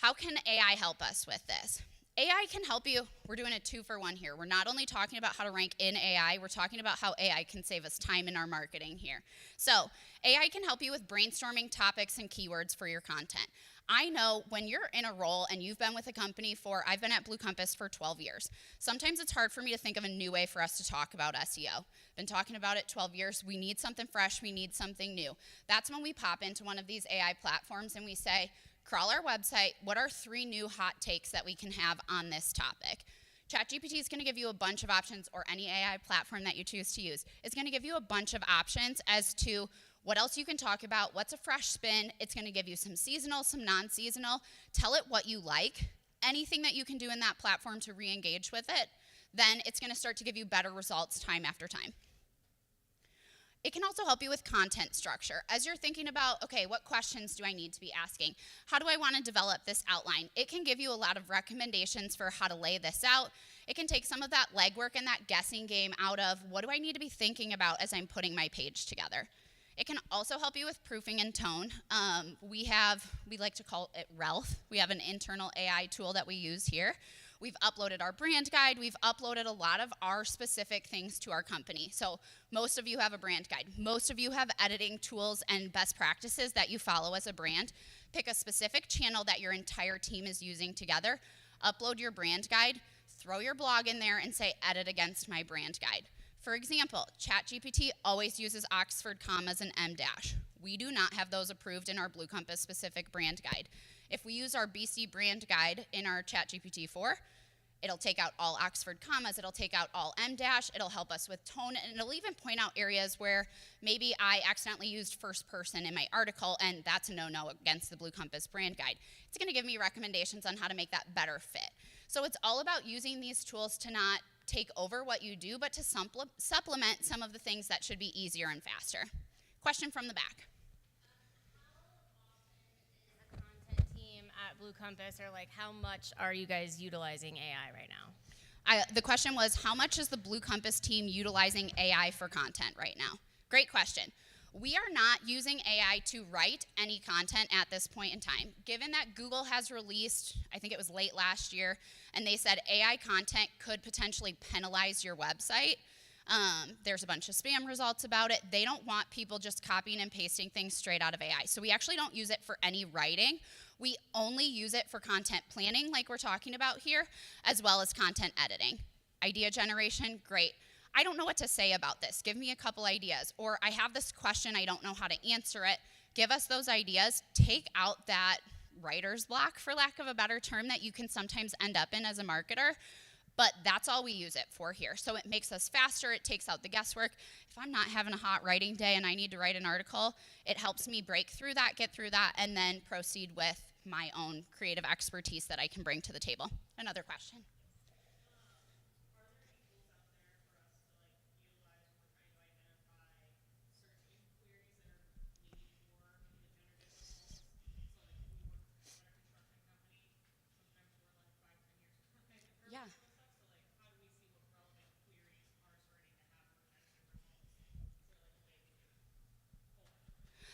how can AI help us with this? AI can help you. We're doing a 2-for-1 here. We're not only talking about how to rank in AI, we're talking about how AI can save us time in our marketing here. So, AI can help you with brainstorming topics and keywords for your content. I know when you're in a role and you've been with a company I've been at Blue Compass for 12 years. Sometimes it's hard for me to think of a new way for us to talk about SEO. Been talking about it 12 years. We need something fresh. We need something new. That's when we pop into one of these AI platforms and we say, crawl our website. What are 3 new hot takes that we can have on this topic? ChatGPT is going to give you a bunch of options, or any AI platform that you choose to use. It's going to give you a bunch of options as to what else you can talk about, what's a fresh spin. It's going to give you some seasonal, some non-seasonal. Tell it what you like, anything that you can do in that platform to re-engage with it. Then it's going to start to give you better results time after time. It can also help you with content structure. As you're thinking about, okay, what questions do I need to be asking? How do I want to develop this outline? It can give you a lot of recommendations for how to lay this out. It can take some of that legwork and that guessing game out of what do I need to be thinking about as I'm putting my page together. It can also help you with proofing and tone. We like to call it RELF. We have an internal AI tool that we use here. We've uploaded our brand guide. We've uploaded a lot of our specific things to our company. So most of you have a brand guide. Most of you have editing tools and best practices that you follow as a brand. Pick a specific channel that your entire team is using together. Upload your brand guide. Throw your blog in there and say, edit against my brand guide. For example, ChatGPT always uses Oxford commas and em dash. We do not have those approved in our Blue Compass specific brand guide. If we use our BC brand guide in our ChatGPT 4, it'll take out all Oxford commas, it'll take out all em dash, it'll help us with tone, and it'll even point out areas where maybe I accidentally used first person in my article, and that's a no-no against the Blue Compass brand guide. It's gonna give me recommendations on how to make that better fit. So it's all about using these tools to not take over what you do, but to supplement some of the things that should be easier and faster. Question from the back. At Blue Compass, or like how much are you guys utilizing AI right now? The question was, how much is the Blue Compass team utilizing AI for content right now? Great question. We are not using AI to write any content at this point in time. Given that Google has released, I think it was late last year, and they said AI content could potentially penalize your website. There's a bunch of spam results about it. They don't want people just copying and pasting things straight out of AI. So we actually don't use it for any writing. We only use it for content planning, like we're talking about here, as well as content editing. Idea generation, great. I don't know what to say about this. Give me a couple ideas. Or I have this question, I don't know how to answer it. give us those ideas, take out that writer's block, for lack of a better term, that you can sometimes end up in as a marketer. But that's all we use it for here. So it makes us faster, it takes out the guesswork. If I'm not having a hot writing day and I need to write an article, it helps me break through that, get through that, and then proceed with my own creative expertise that I can bring to the table. Another question. Yeah.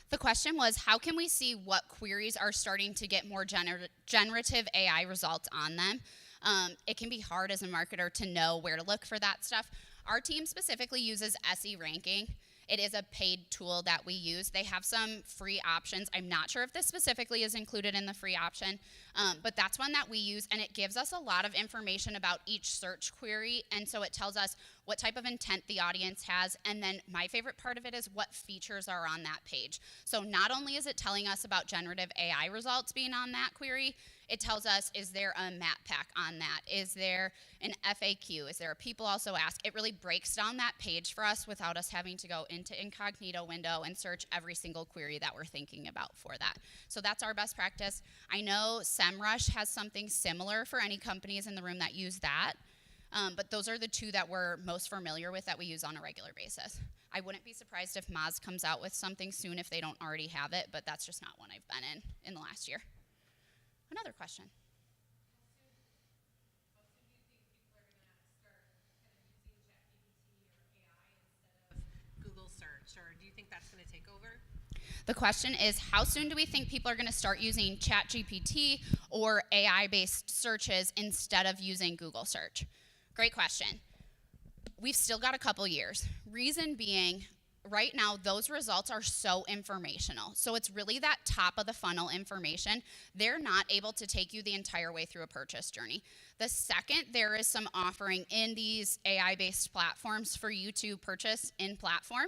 The question was, how can we see what queries are starting to get more generative AI results on them? It can be hard as a marketer to know where to look for that stuff. Our team specifically uses SE Ranking. It is a paid tool that we use. They have some free options. I'm not sure if this specifically is included in the free option, but that's one that we use, and it gives us a lot of information about each search query, and so it tells us what type of intent the audience has, and then my favorite part of it is what features are on that page. So not only is it telling us about generative AI results being on that query, it tells us, is there a map pack on that? Is there an FAQ? Is there a people also ask? It really breaks down that page for us without us having to go into incognito window and search every single query that we're thinking about for that. So that's our best practice. I know SEMrush has something similar for any companies in the room that use that, but those are the two that we're most familiar with that we use on a regular basis. I wouldn't be surprised if Moz comes out with something soon if they don't already have it, but that's just not one I've been in the last year. Another question. Google search, or do you think that's going to take over? The question is, how soon do we think people are going to start using ChatGPT or AI-based searches instead of using Google search? Great question. We've still got a couple years. Reason being, right now, those results are so informational. So it's really that top of the funnel information. They're not able to take you the entire way through a purchase journey. The second there is some offering in these AI-based platforms for you to purchase in platform,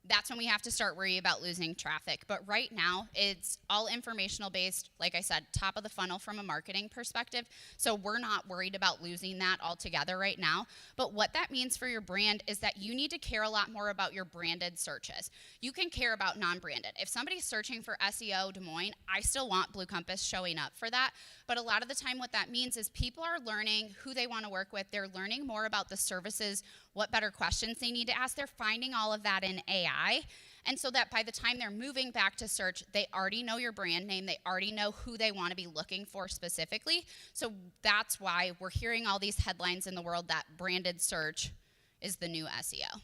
that's when we have to start worrying about losing traffic. But right now, it's all informational based, like I said, top of the funnel from a marketing perspective. So we're not worried about losing that altogether right now. But what that means for your brand is that you need to care a lot more about your branded searches. You can care about non-branded. If somebody's searching for SEO Des Moines, I still want Blue Compass showing up for that. But a lot of the time what that means is people are learning who they want to work with. They're learning more about the services, what better questions they need to ask. They're finding all of that in AI. And so that by the time they're moving back to search, they already know your brand name. They already know who they want to be looking for specifically. So that's why we're hearing all these headlines in the world that branded search is the new SEO.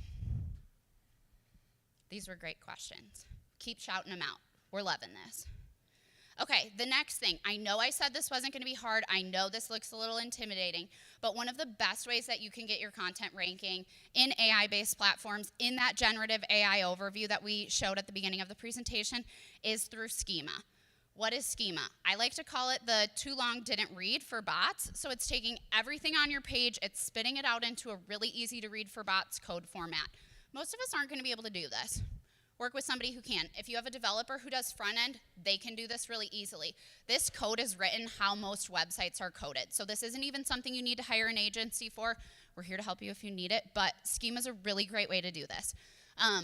These were great questions. Keep shouting them out. We're loving this. Okay, the next thing. I know I said this wasn't going to be hard. I know this looks a little intimidating, but one of the best ways that you can get your content ranking in AI-based platforms, in that generative AI overview that we showed at the beginning of the presentation, is through schema. What is schema? I like to call it the too long didn't read for bots. So it's taking everything on your page, it's spitting it out into a really easy to read for bots code format. Most of us aren't going to be able to do this. Work with somebody who can. If you have a developer who does front end, they can do this really easily. This code is written how most websites are coded. So this isn't even something you need to hire an agency for. We're here to help you if you need it, but schema is a really great way to do this.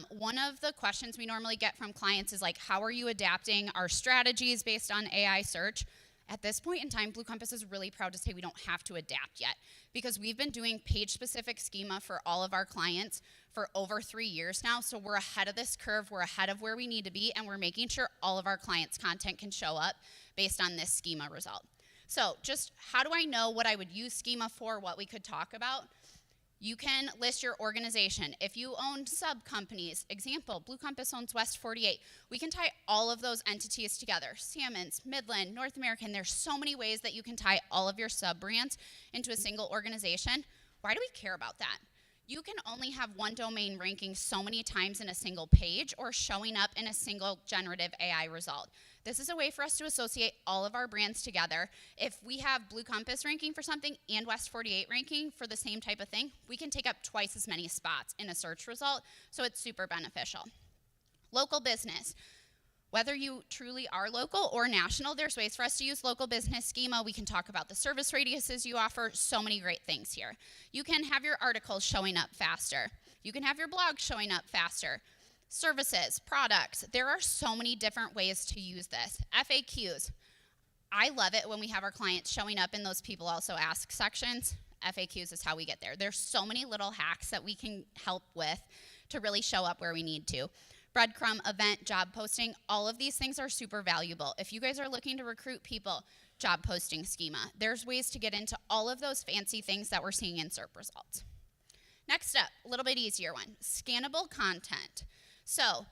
One of the questions we normally get from clients is like, how are you adapting our strategies based on AI search? At this point in time, Blue Compass is really proud to say we don't have to adapt yet because we've been doing page-specific schema for all of our clients for over 3 years now. So we're ahead of this curve, we're ahead of where we need to be, and we're making sure all of our clients' content can show up based on this schema result. So just how do I know what I would use schema for, what we could talk about? You can list your organization. If you own sub-companies, example, Blue Compass owns West 48. We can tie all of those entities together. Salmons, Midland, North American. There's so many ways that you can tie all of your sub-brands into a single organization. Why do we care about that? You can only have one domain ranking so many times in a single page or showing up in a single generative AI result. This is a way for us to associate all of our brands together. If we have Blue Compass ranking for something and West 48 ranking for the same type of thing, we can take up twice as many spots in a search result, so it's super beneficial. Local business. Whether you truly are local or national, there's ways for us to use local business schema. We can talk about the service radiuses you offer, so many great things here. You can have your articles showing up faster. You can have your blog showing up faster. Services, products, there are so many different ways to use this. FAQs. I love it when we have our clients showing up in those people also ask sections. FAQs is how we get there. There's so many little hacks that we can help with to really show up where we need to. Breadcrumb, event, job posting, all of these things are super valuable. If you guys are looking to recruit people, job posting schema. There's ways to get into all of those fancy things that we're seeing in SERP results. Next up, a little bit easier one, scannable content. So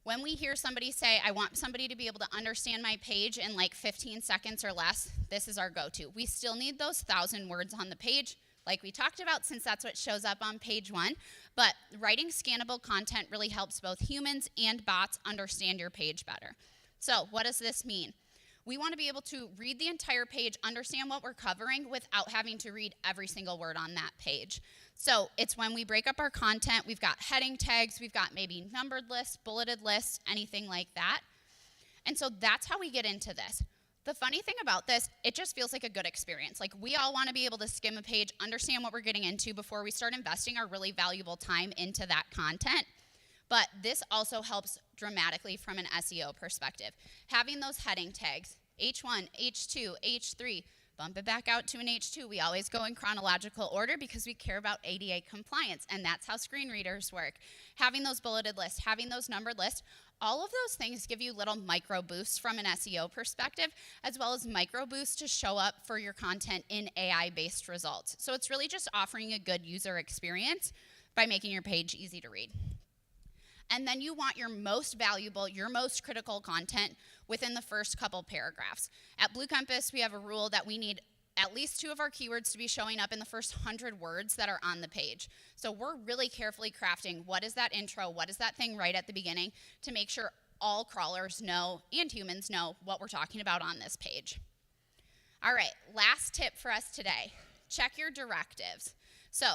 when we hear somebody say, I want somebody to be able to understand my page in like 15 seconds or less, this is our go-to. We still need those 1,000 words on the page, like we talked about, since that's what shows up on page 1. But writing scannable content really helps both humans and bots understand your page better. So what does this mean? We want to be able to read the entire page, understand what we're covering without having to read every single word on that page. So it's when we break up our content, we've got heading tags, we've got maybe numbered lists, bulleted lists, anything like that. And so that's how we get into this. The funny thing about this, it just feels like a good experience. Like, we all want to be able to skim a page, understand what we're getting into before we start investing our really valuable time into that content. But this also helps dramatically from an SEO perspective. Having those heading tags, H1, H2, H3, bump it back out to an H2. We always go in chronological order because we care about ADA compliance, and that's how screen readers work. Having those bulleted lists, having those numbered lists, all of those things give you little micro boosts from an SEO perspective, as well as micro boosts to show up for your content in AI-based results. So it's really just offering a good user experience by making your page easy to read. And then you want your most valuable, your most critical content within the first couple paragraphs. At Blue Compass, we have a rule that we need at least 2 of our keywords to be showing up in the first 100 words that are on the page. So we're really carefully crafting what is that intro, what is that thing right at the beginning to make sure all crawlers know and humans know what we're talking about on this page. All right, last tip for us today. Check your directives. So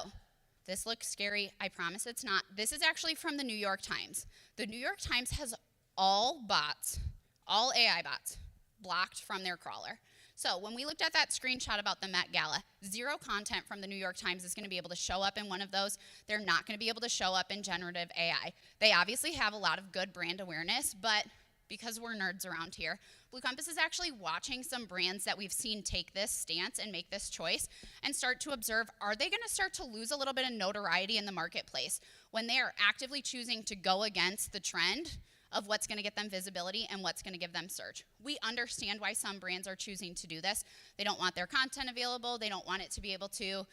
this looks scary. I promise it's not. This is actually from the New York Times. The New York Times has all bots, all AI bots, blocked from their crawler. So when we looked at that screenshot about the Met Gala, 0 content from the New York Times is going to be able to show up in one of those. They're not going to be able to show up in generative AI. They obviously have a lot of good brand awareness, but because we're nerds around here, Blue Compass is actually watching some brands that we've seen take this stance and make this choice and start to observe, are they going to start to lose a little bit of notoriety in the marketplace when they are actively choosing to go against the trend of what's going to get them visibility and what's going to give them search. We understand why some brands are choosing to do this. They don't want their content available. They don't want it to be able to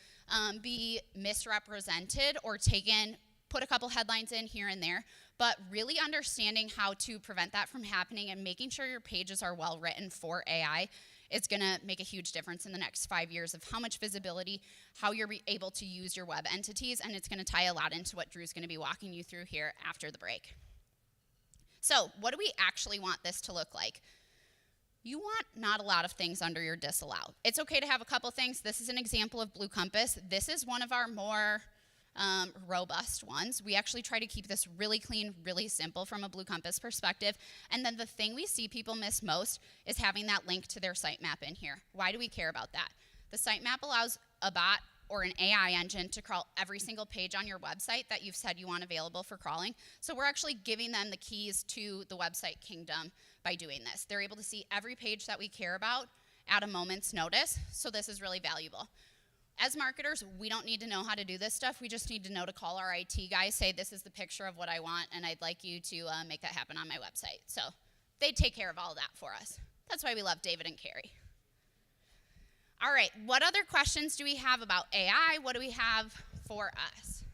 be misrepresented or taken, put a couple headlines in here and there. But really understanding how to prevent that from happening and making sure your pages are well written for AI is going to make a huge difference in the next 5 years of how much visibility, how you're able to use your web entities, and it's going to tie a lot into what Drew's going to be walking you through here after the break. So what do we actually want this to look like? You want not a lot of things under your disallow. It's okay to have a couple things. This is an example of Blue Compass. This is one of our more robust ones. We actually try to keep this really clean, really simple from a Blue Compass perspective. And then the thing we see people miss most is having that link to their sitemap in here. Why do we care about that? The sitemap allows a bot or an AI engine to crawl every single page on your website that you've said you want available for crawling. So we're actually giving them the keys to the website kingdom by doing this. They're able to see every page that we care about at a moment's notice, so this is really valuable. As marketers, we don't need to know how to do this stuff. We just need to know to call our IT guy, say this is the picture of what I want, and I'd like you to make that happen on my website. So they take care of all that for us. That's why we love David and Carrie. All right, what other questions do we have about AI? What do we have for us?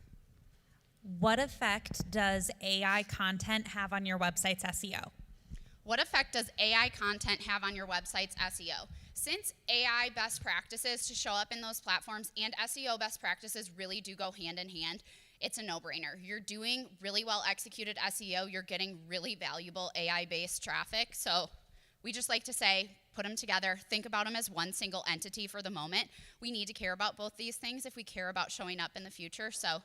What effect does AI content have on your website's SEO? What effect does AI content have on your website's SEO? Since AI best practices to show up in those platforms and SEO best practices really do go hand in hand, it's a no-brainer. You're doing really well executed SEO, you're getting really valuable AI-based traffic, so we just like to say, put them together, think about them as one single entity for the moment. We need to care about both these things if we care about showing up in the future, so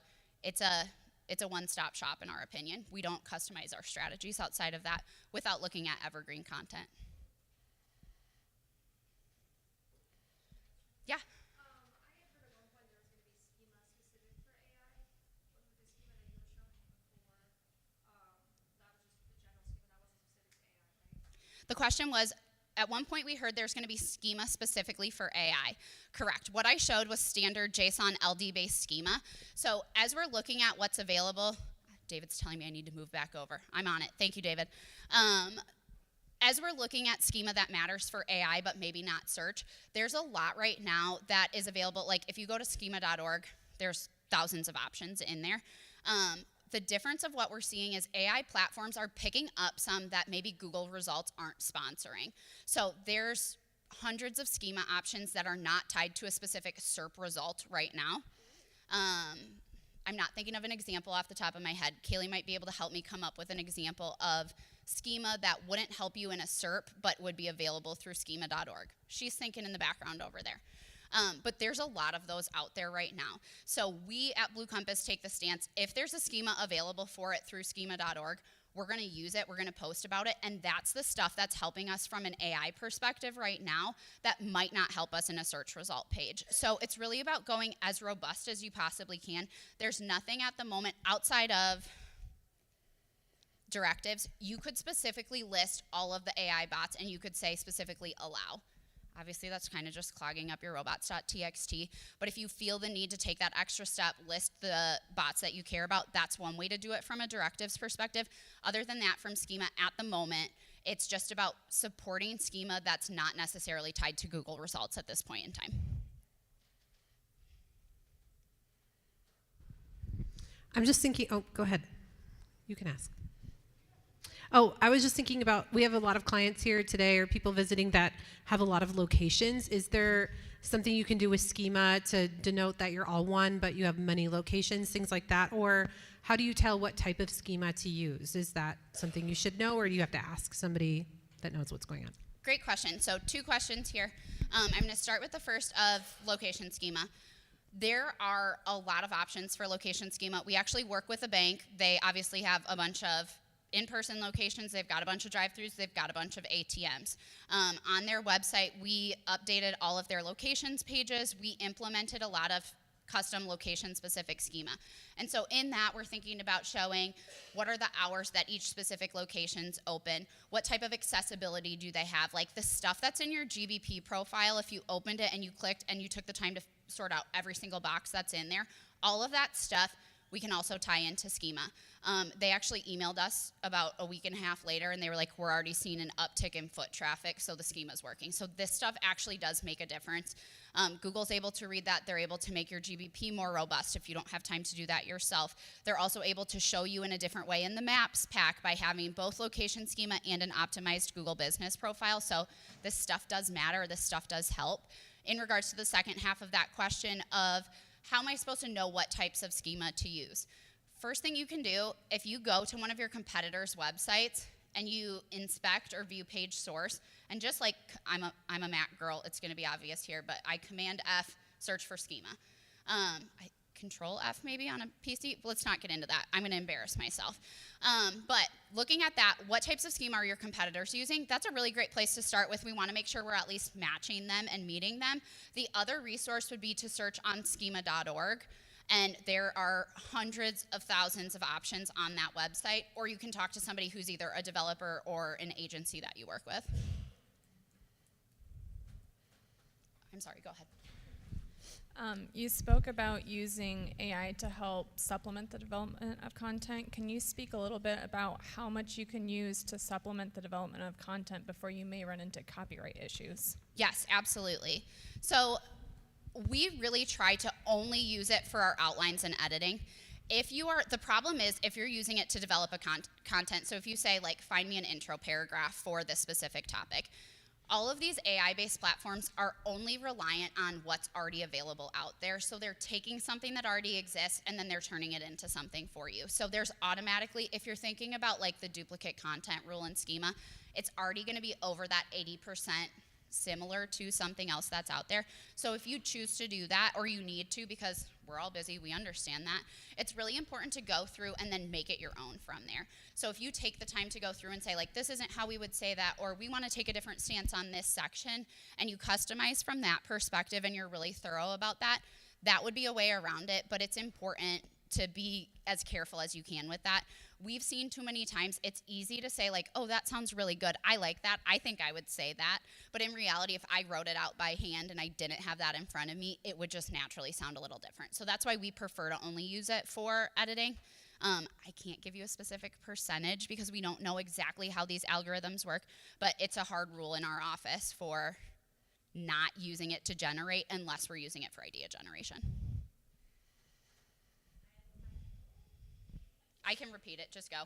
it's a it's a one-stop shop in our opinion. We don't customize our strategies outside of that without looking at evergreen content. Yeah. The question was, at one point we heard there's going to be schema specifically for AI. Correct. What I showed was standard JSON LD-based schema. So as we're looking at what's available, David's telling me I need to move back over. I'm on it. Thank you, David. As we're looking at schema that matters for AI, but maybe not search, there's a lot right now that is available. Like if you go to schema.org, there's thousands of options in there. The difference of what we're seeing is AI platforms are picking up some that maybe Google results aren't sponsoring. So there's hundreds of schema options that are not tied to a specific SERP result right now. I'm not thinking of an example off the top of my head. Kaylee might be able to help me come up with an example of schema that wouldn't help you in a SERP but would be available through schema.org. She's thinking in the background over there. But there's a lot of those out there right now. So we at Blue Compass take the stance, if there's a schema available for it through schema.org, we're going to use it, we're going to post about it, and that's the stuff that's helping us from an AI perspective right now that might not help us in a search result page. So it's really about going as robust as you possibly can. There's nothing at the moment outside of directives. You could specifically list all of the AI bots, and you could say specifically allow. Obviously, that's kind of just clogging up your robots.txt. But if you feel the need to take that extra step, list the bots that you care about, that's one way to do it from a directives perspective. Other than that, from schema at the moment, it's just about supporting schema that's not necessarily tied to Google results at this point in time. I'm just thinking, oh, go ahead. You can ask. Oh, I was just thinking about, we have a lot of clients here today or people visiting that have a lot of locations. Is there something you can do with schema to denote that you're all one, but you have many locations, things like that? Or how do you tell what type of schema to use? Is that something you should know, or do you have to ask somebody that knows what's going on? Great question. So 2 questions here. I'm going to start with the first of location schema. There are a lot of options for location schema. We actually work with a bank. They obviously have a bunch of in-person locations, they've got a bunch of drive-thrus, they've got a bunch of ATMs. On their website, we updated all of their locations pages. We implemented a lot of custom location-specific schema. And so in that, we're thinking about showing what are the hours that each specific location's open, what type of accessibility do they have, like the stuff that's in your GBP profile, if you opened it and you clicked and you took the time to sort out every single box that's in there, all of that stuff we can also tie into schema. They actually emailed us about a week and a half later, and they were like, we're already seeing an uptick in foot traffic, so the schema's working. So this stuff actually does make a difference. Google's able to read that. They're able to make your GBP more robust if you don't have time to do that yourself. They're also able to show you in a different way in the Maps pack by having both location schema and an optimized Google business profile. So this stuff does matter. This stuff does help. In regards to the second half of that question of how am I supposed to know what types of schema to use? First thing you can do, if you go to one of your competitors' websites and you inspect or view page source, and just like I'm a Mac girl, it's going to be obvious here, but I Command F, search for schema. Control F maybe on a PC. Let's not get into that. I'm going to embarrass myself. But looking at that, what types of schema are your competitors using? That's a really great place to start with. We want to make sure we're at least matching them and meeting them. The other resource would be to search on schema.org. And there are hundreds of thousands of options on that website, or you can talk to somebody who's either a developer or an agency that you work with. I'm sorry, go ahead. You spoke about using AI to help supplement the development of content. Can you speak a little bit about how much you can use to supplement the development of content before you may run into copyright issues? Yes, absolutely. So we really try to only use it for our outlines and editing. The problem is if you're using it to develop a content, so if you say like, find me an intro paragraph for this specific topic, all of these AI-based platforms are only reliant on what's already available out there. So they're taking something that already exists and then they're turning it into something for you. So there's automatically, if you're thinking about like the duplicate content rule and schema, it's already gonna be over that 80% similar to something else that's out there. So if you choose to do that, or you need to, because we're all busy, we understand that, it's really important to go through and then make it your own from there. So if you take the time to go through and say, like, this isn't how we would say that, or we want to take a different stance on this section, and you customize from that perspective and you're really thorough about that, that would be a way around it. But it's important to be as careful as you can with that. We've seen too many times it's easy to say, like, oh, that sounds really good. I like that. I think I would say that. But in reality, if I wrote it out by hand and I didn't have that in front of me, it would just naturally sound a little different. So that's why we prefer to only use it for editing. I can't give you a specific percentage because we don't know exactly how these algorithms work, but it's a hard rule in our office for not using it to generate unless we're using it for idea generation. I can repeat it, just go.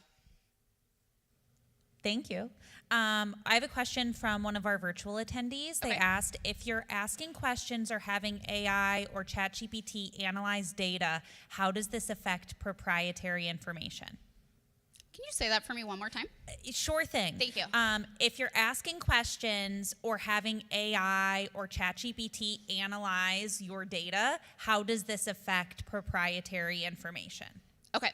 Thank you. I have a question from one of our virtual attendees. They Okay. asked, if you're asking questions or having AI or ChatGPT analyze data, how does this affect proprietary information? Can you say that for me one more time? Sure thing. Thank you. If you're asking questions or having AI or ChatGPT analyze your data, how does this affect proprietary information? Okay.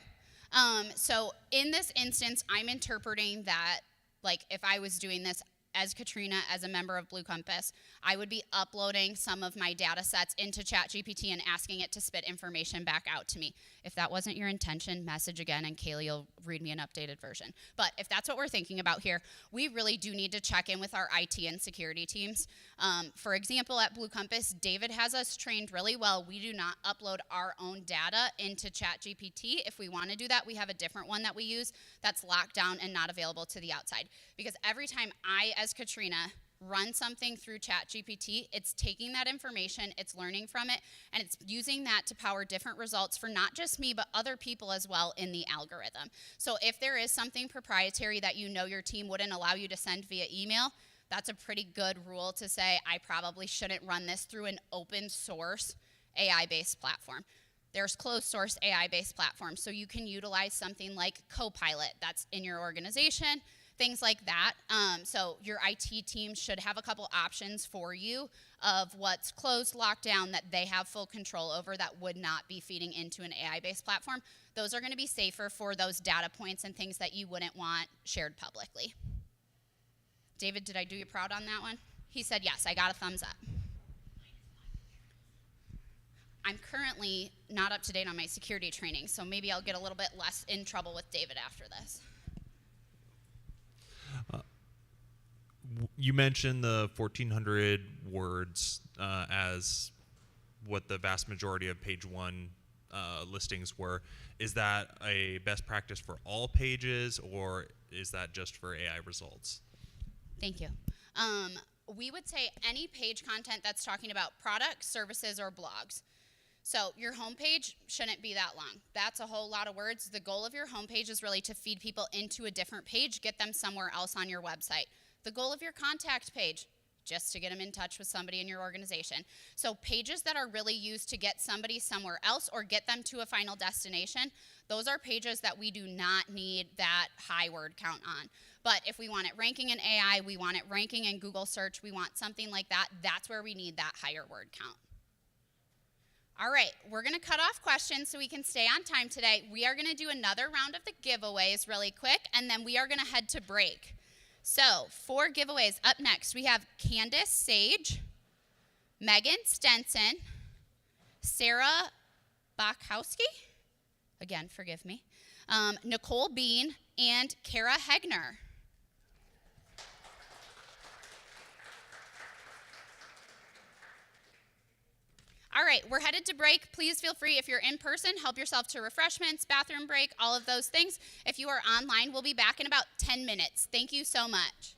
So in this instance, I'm interpreting that, like, if I was doing this as Katrina, as a member of Blue Compass, I would be uploading some of my data sets into ChatGPT and asking it to spit information back out to me. If that wasn't your intention, message again and Kaylee will read me an updated version. But if that's what we're thinking about here, we really do need to check in with our IT and security teams. For example, at Blue Compass, David has us trained really well. We do not upload our own data into ChatGPT. If we want to do that, we have a different one that we use that's locked down and not available to the outside. Because every time I, as Katrina, run something through ChatGPT, it's taking that information, it's learning from it, and it's using that to power different results for not just me, but other people as well in the algorithm. So if there is something proprietary that you know your team wouldn't allow you to send via email, that's a pretty good rule to say, I probably shouldn't run this through an open source AI-based platform. There's closed source AI-based platforms, so you can utilize something like Copilot that's in your organization, things like that. So your IT team should have a couple options for you of what's closed, locked down, that they have full control over that would not be feeding into an AI-based platform. Those are going to be safer for those data points and things that you wouldn't want shared publicly. David, did I do you proud on that one? He said yes, I got a thumbs up. I'm currently not up to date on my security training, so maybe I'll get a little bit less in trouble with David after this. You mentioned the 1,400 words as what the vast majority of page one listings were. Is that a best practice for all pages, or is that just for AI results? Thank you. We would say any page content that's talking about products, services, or blogs. So your homepage shouldn't be that long. That's a whole lot of words. The goal of your homepage is really to feed people into a different page, get them somewhere else on your website. The goal of your contact page, just to get them in touch with somebody in your organization. So pages that are really used to get somebody somewhere else or get them to a final destination, those are pages that we do not need that high word count on. But if we want it ranking in AI, we want it ranking in Google search, we want something like that, that's where we need that higher word count. All right, we're gonna cut off questions so we can stay on time today. We are gonna do another round of the giveaways really quick, and then we are gonna head to break. So, for giveaways, up next, we have Candace Sage, Megan Stenson, Sarah Bachowski, again, forgive me, Nicole Bean, and Kara Hegner. All right, we're headed to break. Please feel free, if you're in person, help yourself to refreshments, bathroom break, all of those things. If you are online, we'll be back in about 10 minutes. Thank you so much.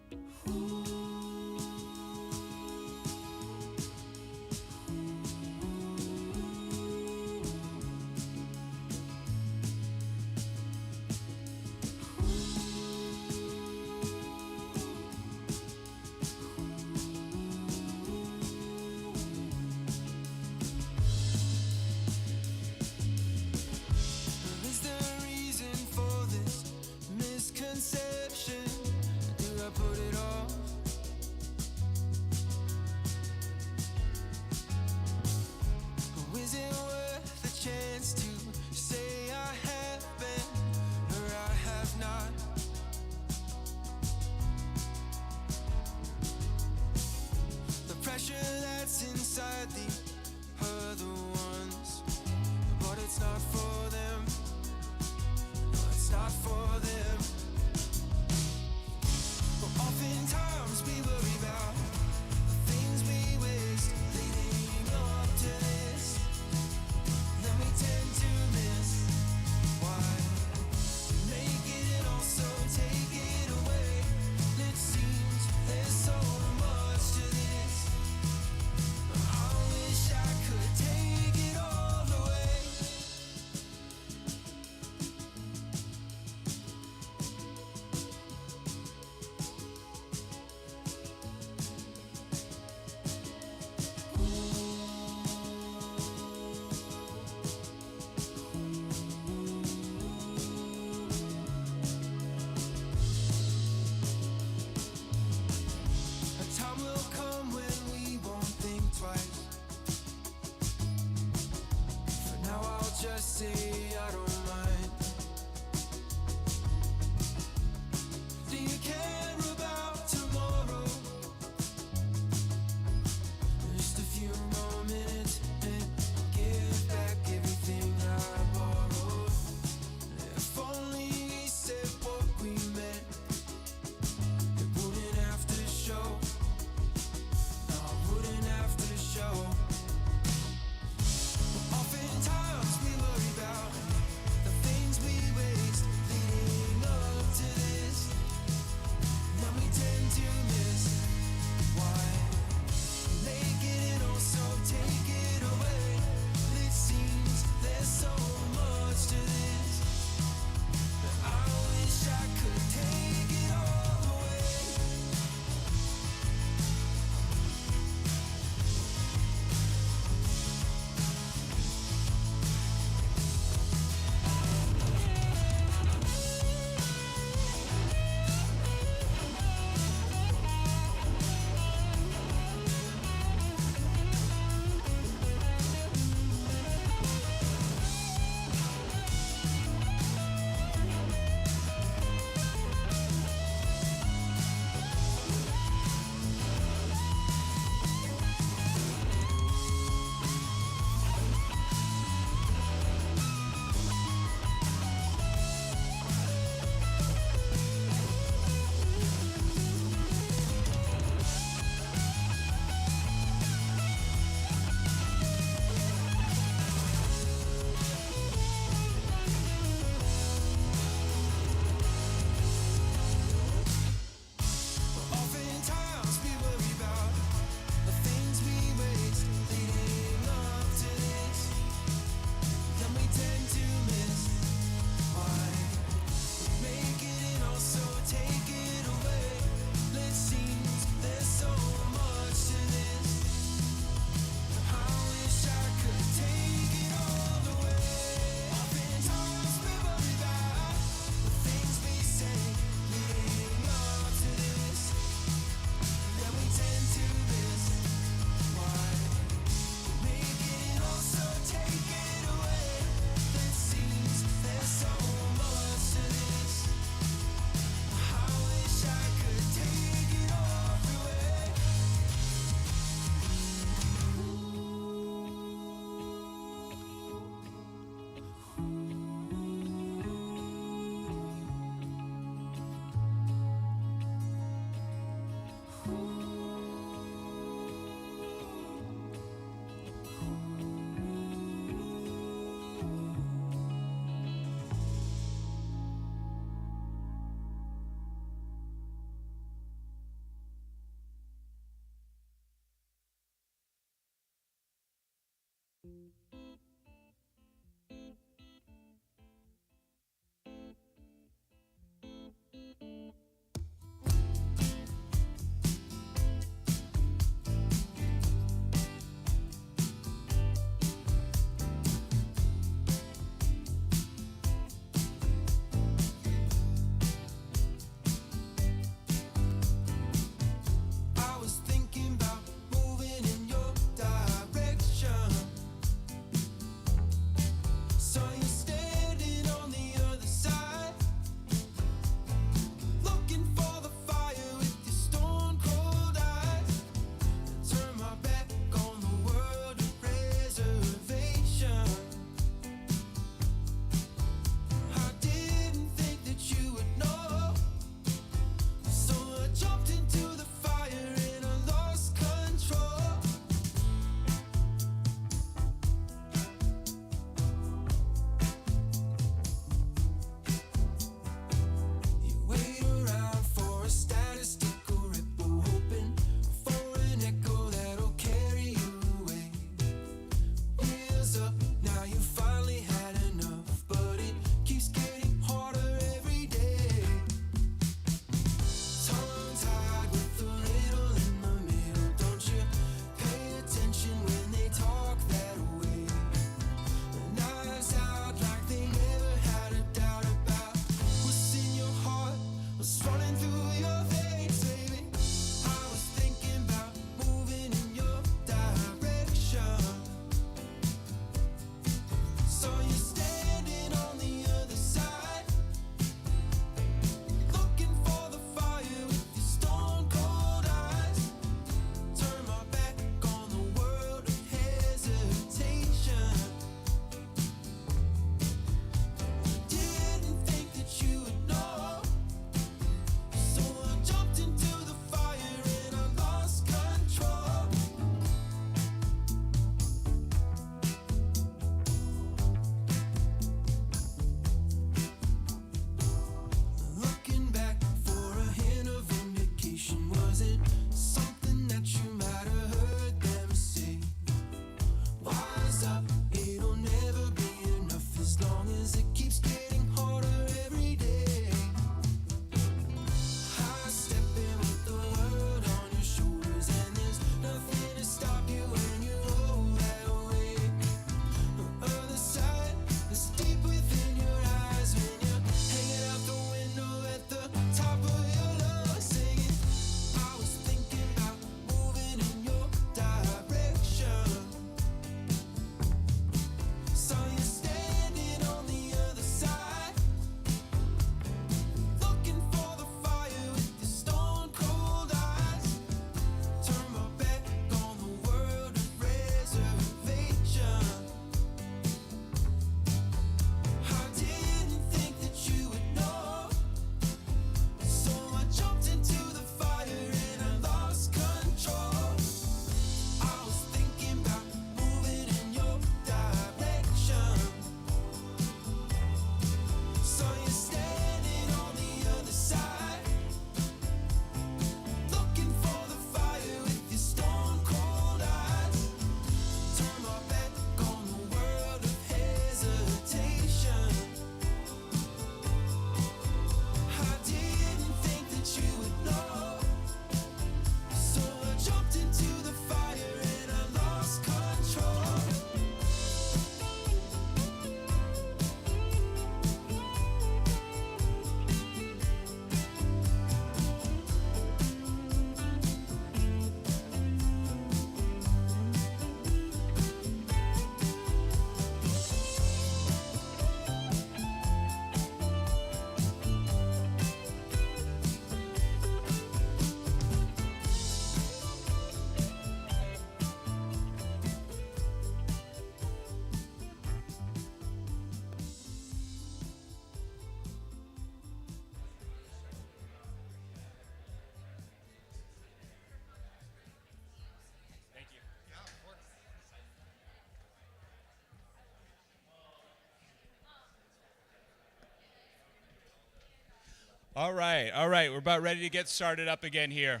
All right. We're about ready to get started up again here.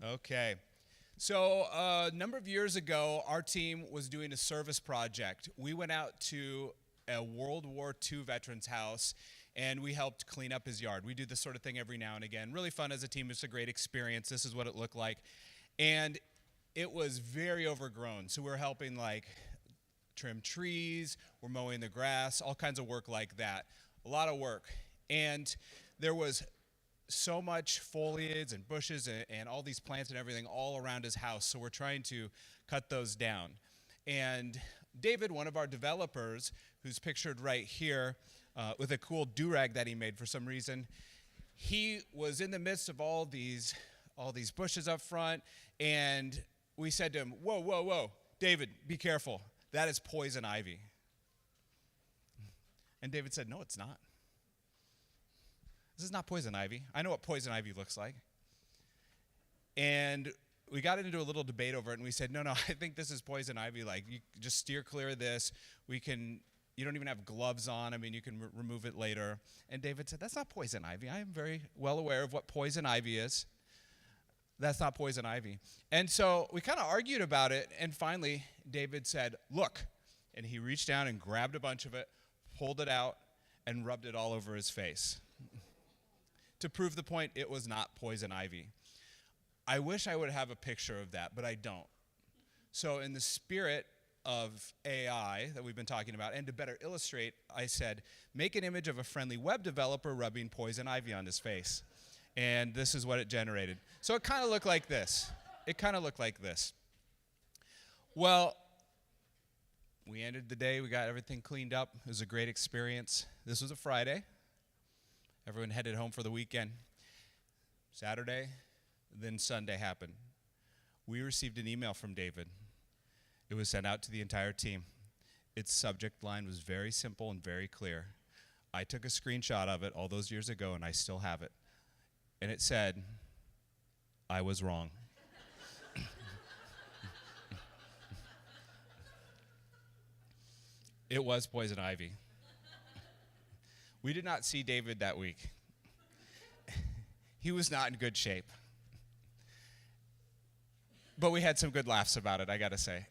Okay. So a number of years ago, our team was doing a service project. We went out to a World War II veteran's house, and we helped clean up his yard. We do this sort of thing every now and again. Really fun as a team. It's a great experience. This is what it looked like. And it was very overgrown. So we're helping like trim trees, we're mowing the grass, all kinds of work like that. A lot of work. And there was so much foliage and bushes and all these plants and everything all around his house. So we're trying to cut those down. And David, one of our developers, who's pictured right here with a cool do-rag that he made for some reason, he was in the midst of all these bushes up front, and we said to him, whoa, David, be careful. That is poison ivy. And David said, no, it's not. This is not poison ivy. I know what poison ivy looks like. And we got into a little debate over it, and we said, no, I think this is poison ivy. Like, you just steer clear of this. You don't even have gloves on. I mean, you can remove it later. And David said, that's not poison ivy. I am very well aware of what poison ivy is. That's not poison ivy. And so we kind of argued about it, and finally David said, look. And he reached down and grabbed a bunch of it, pulled it out, and rubbed it all over his face. To prove the point, it was not poison ivy. I wish I would have a picture of that, but I don't. So in the spirit of AI that we've been talking about, and to better illustrate, I said, make an image of a friendly web developer rubbing poison ivy on his face. And this is what it generated. So it kind of looked like this. Well, we ended the day. We got everything cleaned up. It was a great experience. This was a Friday. Everyone headed home for the weekend. Saturday, then Sunday happened. We received an email from David. It was sent out to the entire team. Its subject line was very simple and very clear. I took a screenshot of it all those years ago, and I still have it. And it said, I was wrong. It was poison ivy. We did not see David that week. He was not in good shape. But we had some good laughs about it, I gotta say.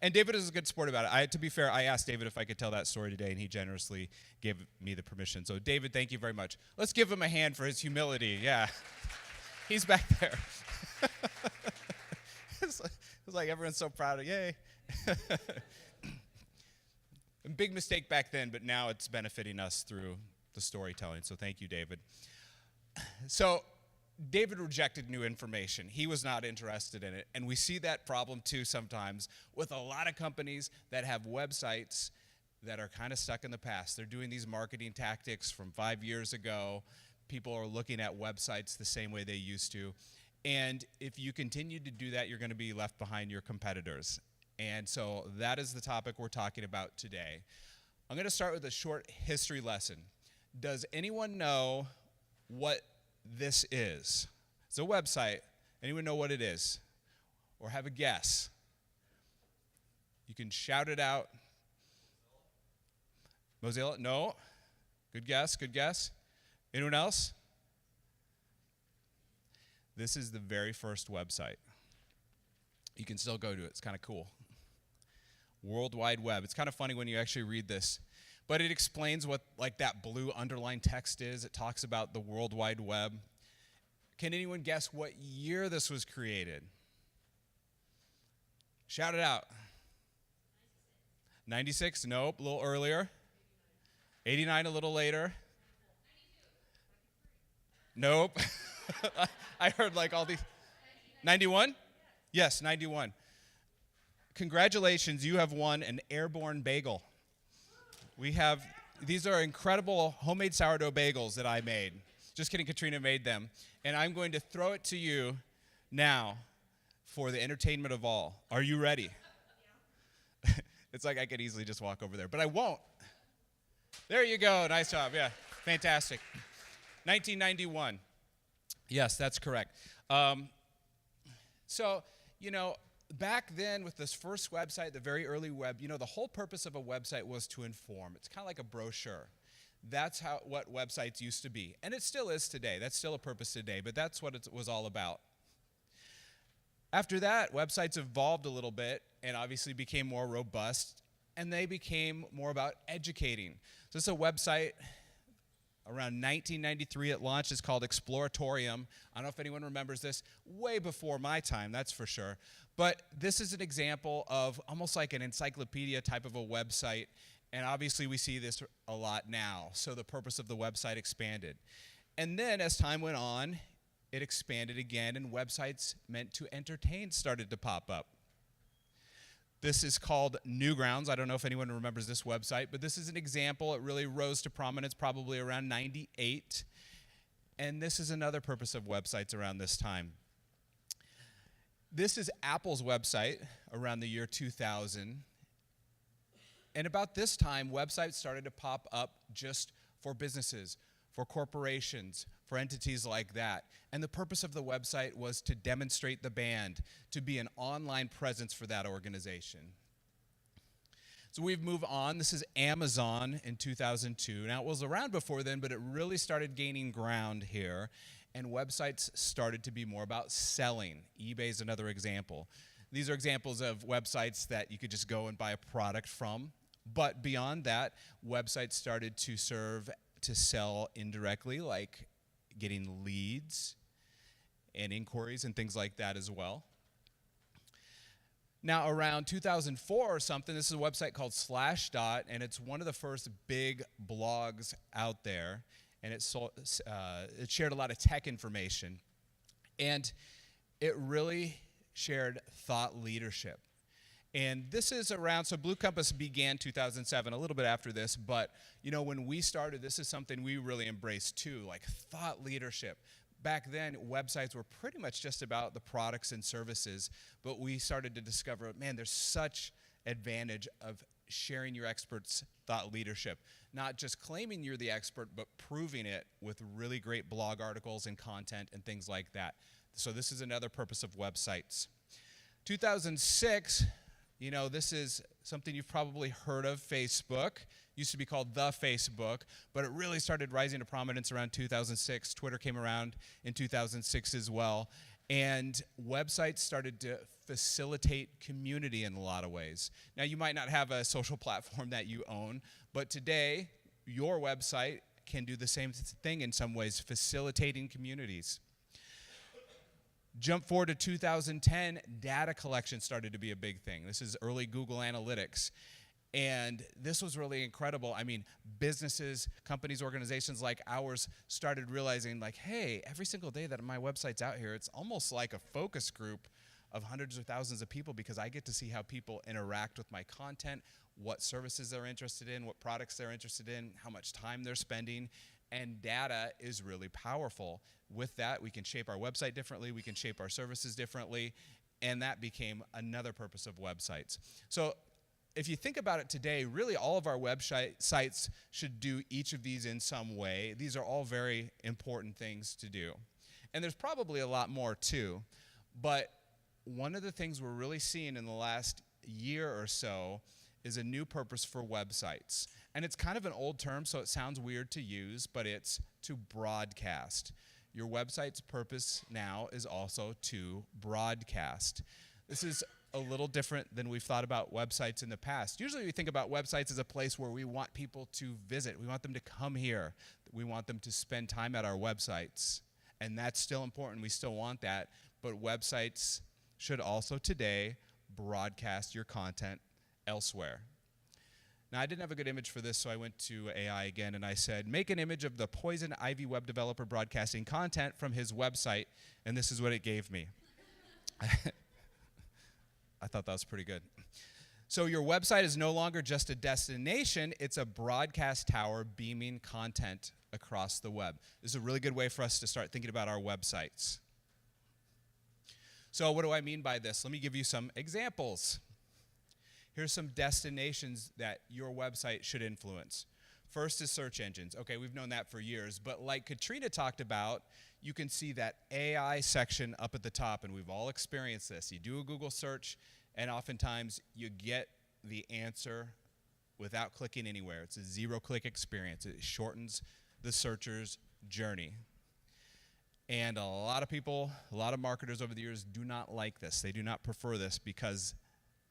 And David is a good sport about it. To be fair, I asked David if I could tell that story today, and he generously gave me the permission. So David, thank you very much. Let's give him a hand for his humility. Yeah. He's back there. It's like everyone's so proud of, yay. A big mistake back then, but now it's benefiting us through the storytelling. So thank you, David. So David rejected new information. He was not interested in it. And we see that problem too sometimes with a lot of companies that have websites that are kind of stuck in the past. They're doing these marketing tactics from 5 years ago. People are looking at websites the same way they used to. And if you continue to do that, you're going to be left behind your competitors. And so that is the topic we're talking about today. I'm going to start with a short history lesson. Does anyone know what this is? It's a website. Anyone know what it is? Or have a guess? You can shout it out. Mozilla? No. Good guess. Anyone else? This is the very first website. You can still go to it. It's kind of cool. World Wide Web. It's kind of funny when you actually read this, but it explains what like that blue underlined text is. It talks about the World Wide Web. Can anyone guess what year this was created? Shout it out. 96? Nope, a little earlier. 89, a little later. Nope. I heard like all these. 91? Yes, 91. Congratulations, you have won an airborne bagel. These are incredible homemade sourdough bagels that I made. Just kidding, Katrina made them. And I'm going to throw it to you now for the entertainment of all. Are you ready? It's like I could easily just walk over there, but I won't. There you go, nice job, yeah, fantastic. 1991. Yes, that's correct. So, back then with this first website, the very early web, the whole purpose of a website was to inform. It's kind of like a brochure. That's what websites used to be. And it still is today. That's still a purpose today, but that's what it was all about. After that, websites evolved a little bit and obviously became more robust, and they became more about educating. So this is a website around 1993 it launched. It's called Exploratorium. I don't know if anyone remembers this. Way before my time, that's for sure. But this is an example of almost like an encyclopedia type of a website. And obviously we see this a lot now. So the purpose of the website expanded. And then as time went on, it expanded again, and websites meant to entertain started to pop up. This is called Newgrounds. I don't know if anyone remembers this website, but this is an example. It really rose to prominence probably around 98. And this is another purpose of websites around this time. This is Apple's website around the year 2000. And about this time, websites started to pop up just for businesses, for corporations, for entities like that. And the purpose of the website was to demonstrate the band, to be an online presence for that organization. So we've moved on. This is Amazon in 2002. Now, it was around before then, but it really started gaining ground here. And websites started to be more about selling. eBay is another example. These are examples of websites that you could just go and buy a product from. But beyond that, websites started to serve to sell indirectly, like getting leads and inquiries and things like that as well. Now, around 2004 or something, this is a website called Slashdot, and it's one of the first big blogs out there, and it shared a lot of tech information, and it really shared thought leadership. And this is around, so Blue Compass began 2007, a little bit after this, but when we started, this is something we really embraced too, like thought leadership. Back then, websites were pretty much just about the products and services, but we started to discover, man, there's such advantage of sharing your expert's thought leadership. Not just claiming you're the expert, but proving it with really great blog articles and content and things like that. So this is another purpose of websites. 2006, this is something you've probably heard of, Facebook. Used to be called The Facebook, but it really started rising to prominence around 2006. Twitter came around in 2006 as well. And websites started to facilitate community in a lot of ways. Now, you might not have a social platform that you own, but today, your website can do the same thing in some ways, facilitating communities. Jump forward to 2010, data collection started to be a big thing. This is early Google Analytics. And this was really incredible. I mean, businesses, companies, organizations like ours started realizing like, hey, every single day that my website's out here, it's almost like a focus group of hundreds or thousands of people because I get to see how people interact with my content, what services they're interested in, what products they're interested in, how much time they're spending. And data is really powerful. With that, we can shape our website differently, we can shape our services differently, and that became another purpose of websites. So if you think about it today, really all of our websites should do each of these in some way. These are all very important things to do. And there's probably a lot more too, but one of the things we're really seeing in the last year or so is a new purpose for websites. And it's kind of an old term, so it sounds weird to use, but it's to broadcast. Your website's purpose now is also to broadcast. This is a little different than we've thought about websites in the past. Usually we think about websites as a place where we want people to visit. We want them to come here. We want them to spend time at our websites. And that's still important. We still want that. But websites should also today broadcast your content elsewhere. Now, I didn't have a good image for this, so I went to AI again, and I said, make an image of the Poison Ivy web developer broadcasting content from his website, and this is what it gave me. I thought that was pretty good. So your website is no longer just a destination, it's a broadcast tower beaming content across the web. This is a really good way for us to start thinking about our websites. So what do I mean by this? Let me give you some examples. Here's some destinations that your website should influence. First is search engines. Okay, we've known that for years, but like Katrina talked about, you can see that AI section up at the top, and we've all experienced this. You do a Google search, and oftentimes you get the answer without clicking anywhere. It's a zero-click experience. It shortens the searcher's journey. And a lot of people, a lot of marketers over the years do not like this. They do not prefer this because,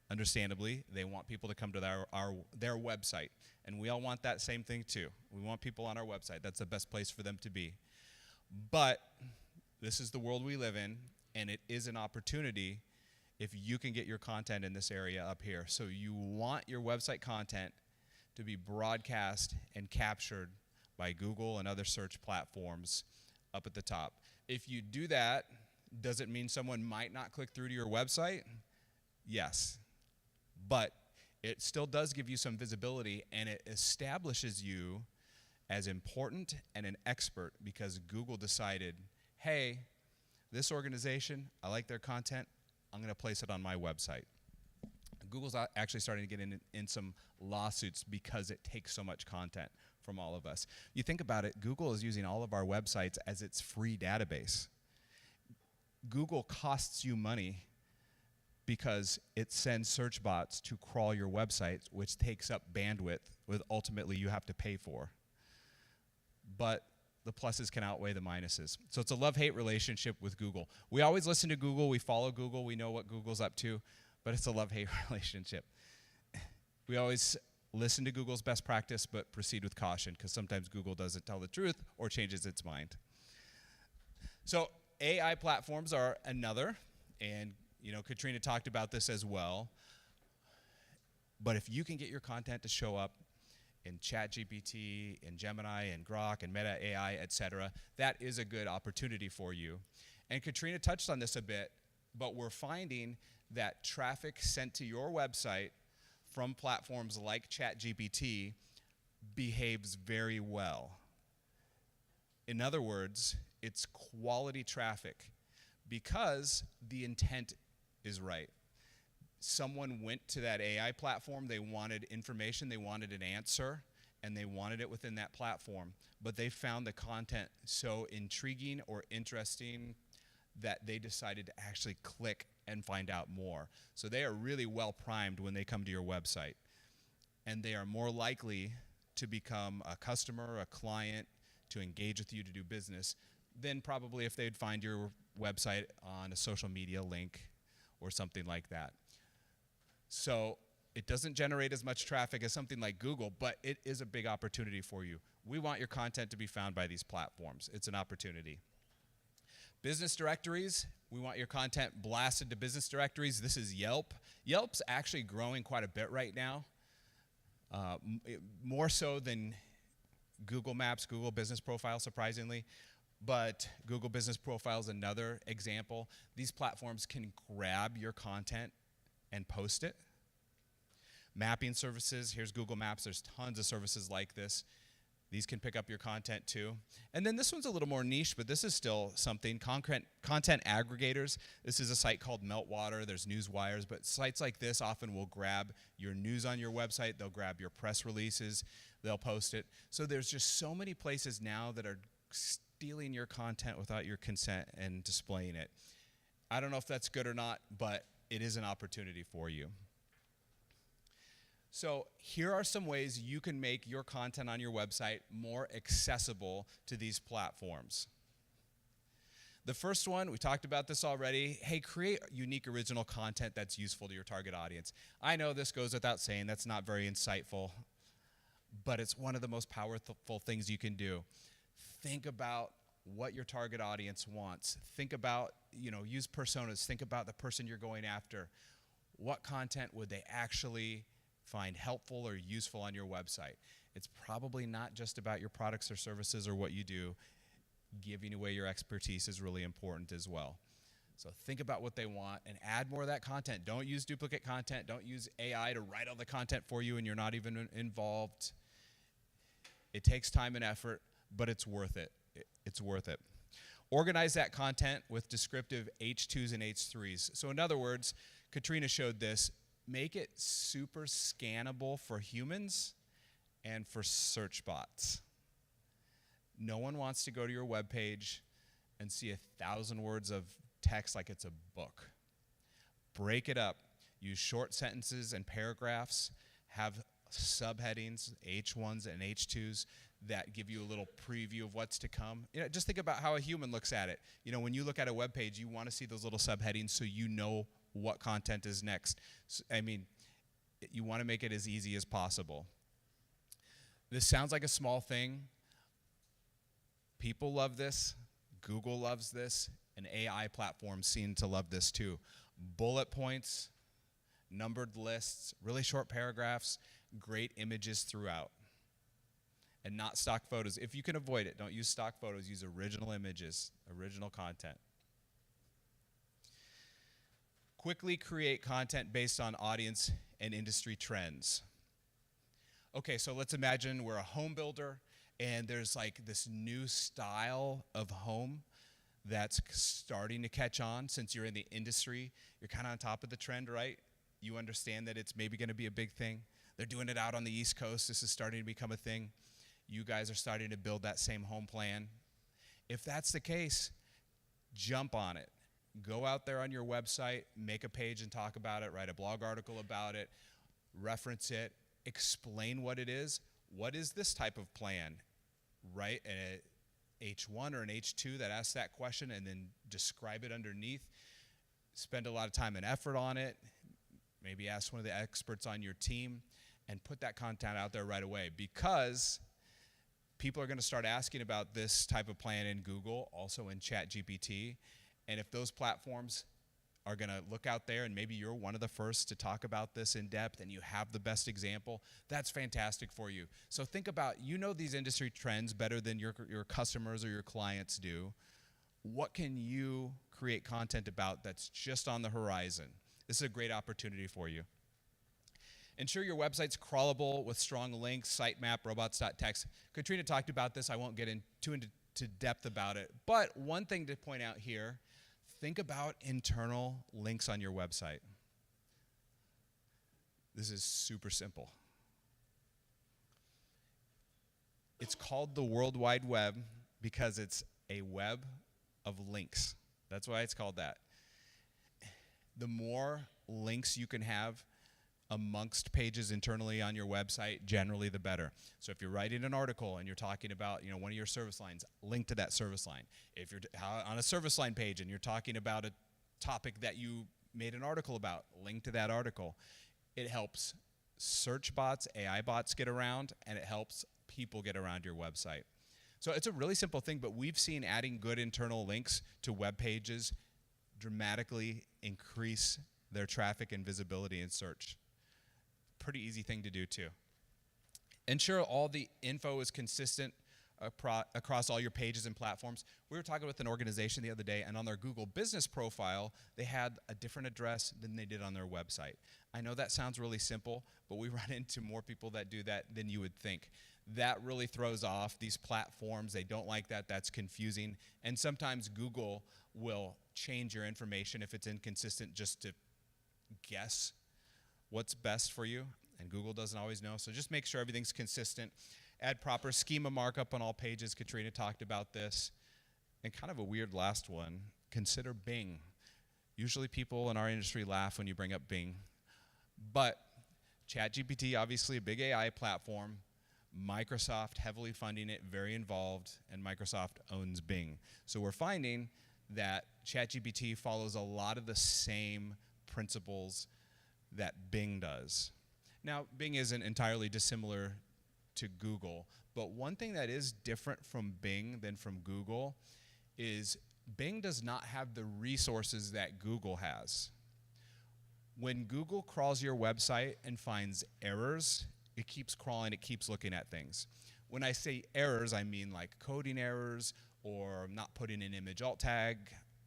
understandably, they want people to come to their website. And we all want that same thing too. We want people on our website. That's the best place for them to be. But this is the world we live in, and it is an opportunity if you can get your content in this area up here. So you want your website content to be broadcast and captured by Google and other search platforms up at the top. If you do that, does it mean someone might not click through to your website? Yes. But it still does give you some visibility, and it establishes you as important and an expert because Google decided, hey, this organization, I like their content, I'm going to place it on my website. Google's actually starting to get in some lawsuits because it takes so much content from all of us. You think about it, Google is using all of our websites as its free database. Google costs you money because it sends search bots to crawl your website, which takes up bandwidth, which ultimately you have to pay for. But the pluses can outweigh the minuses. So it's a love-hate relationship with Google. We always listen to Google, we follow Google, we know what Google's up to, but it's a love-hate relationship. We always listen to Google's best practice, but proceed with caution, because sometimes Google doesn't tell the truth or changes its mind. So AI platforms are another, and Katrina talked about this as well. But if you can get your content to show up in ChatGPT, in Gemini, in Grok, and Meta AI, etc., that is a good opportunity for you. And Katrina touched on this a bit, but we're finding that traffic sent to your website from platforms like ChatGPT behaves very well. In other words, it's quality traffic because the intent is right. Someone went to that AI platform, they wanted information, they wanted an answer, and they wanted it within that platform. But they found the content so intriguing or interesting that they decided to actually click and find out more. So they are really well primed when they come to your website. And they are more likely to become a customer, a client, to engage with you to do business than probably if they'd find your website on a social media link or something like that. So it doesn't generate as much traffic as something like Google, but it is a big opportunity for you. We want your content to be found by these platforms. It's an opportunity. Business directories, we want your content blasted to business directories. This is Yelp. Yelp's actually growing quite a bit right now, more so than Google Maps, Google Business Profile, surprisingly. But Google Business Profile is another example. These platforms can grab your content and post it. Mapping services, here's Google Maps. There's tons of services like this. These can pick up your content too. And then this one's a little more niche, but this is still something. Content aggregators. This is a site called Meltwater. There's Newswires, but sites like this often will grab your news on your website. They'll grab your press releases. They'll post it. So there's just so many places now that are stealing your content without your consent and displaying it. I don't know if that's good or not, but it is an opportunity for you. So here are some ways you can make your content on your website more accessible to these platforms. The first one, we talked about this already. Hey, create unique original content that's useful to your target audience. I know this goes without saying, that's not very insightful, but it's one of the most powerful things you can do. Think about what your target audience wants. Think about, use personas. Think about the person you're going after. What content would they actually find helpful or useful on your website? It's probably not just about your products or services or what you do. Giving away your expertise is really important as well. So think about what they want and add more of that content. Don't use duplicate content. Don't use AI to write all the content for you and you're not even involved. It takes time and effort, but it's worth it. It's worth it. Organize that content with descriptive H2s and H3s. So in other words, Katrina showed this. Make it super scannable for humans and for search bots. No one wants to go to your webpage and see 1,000 words of text like it's a book. Break it up. Use short sentences and paragraphs. Have subheadings, H1s and H2s, that give you a little preview of what's to come. Just think about how a human looks at it. When you look at a web page, you want to see those little subheadings so you know what content is next. You want to make it as easy as possible. This sounds like a small thing. People love this. Google loves this. And AI platforms seem to love this too. Bullet points, numbered lists, really short paragraphs, great images throughout. And not stock photos. If you can avoid it, don't use stock photos. Use original images, original content. Quickly create content based on audience and industry trends. Okay, so let's imagine we're a home builder and there's like this new style of home that's starting to catch on. Since you're in the industry, you're kind of on top of the trend, right? You understand that it's maybe gonna be a big thing. They're doing it out on the East Coast. This is starting to become a thing. You guys are starting to build that same home plan. If that's the case, jump on it. Go out there on your website, make a page and talk about it, write a blog article about it, reference it, explain what it is. What is this type of plan? Write an H1 or an H2 that asks that question and then describe it underneath. Spend a lot of time and effort on it. Maybe ask one of the experts on your team and put that content out there right away, because people are going to start asking about this type of plan in Google, also in ChatGPT. And if those platforms are going to look out there and maybe you're one of the first to talk about this in depth and you have the best example, that's fantastic for you. So think about, these industry trends better than your customers or your clients do. What can you create content about that's just on the horizon? This is a great opportunity for you. Ensure your website's crawlable with strong links, sitemap, robots.txt. Katrina talked about this. I won't get into depth about it. But one thing to point out here, think about internal links on your website. This is super simple. It's called the World Wide Web because it's a web of links. That's why it's called that. The more links you can have amongst pages internally on your website, generally the better. So if you're writing an article and you're talking about one of your service lines, link to that service line. If you're on a service line page and you're talking about a topic that you made an article about, link to that article. It helps search bots, AI bots get around, and it helps people get around your website. So it's a really simple thing, but we've seen adding good internal links to web pages dramatically increase their traffic and visibility in search. Pretty easy thing to do too. Ensure all the info is consistent across all your pages and platforms. We were talking with an organization the other day, and on their Google business profile, they had a different address than they did on their website. I know that sounds really simple, but we run into more people that do that than you would think. That really throws off these platforms. They don't like that. That's confusing. And sometimes Google will change your information if it's inconsistent just to guess what's best for you, and Google doesn't always know. So just make sure everything's consistent. Add proper schema markup on all pages. Katrina talked about this. And kind of a weird last one, consider Bing. Usually people in our industry laugh when you bring up Bing. But ChatGPT, obviously a big AI platform. Microsoft heavily funding it, very involved, and Microsoft owns Bing. So we're finding that ChatGPT follows a lot of the same principles that Bing does. Now, Bing isn't entirely dissimilar to Google, but one thing that is different from Bing than from Google is Bing does not have the resources that Google has. When Google crawls your website and finds errors, it keeps crawling, it keeps looking at things. When I say errors, I mean like coding errors, or not putting an image alt tag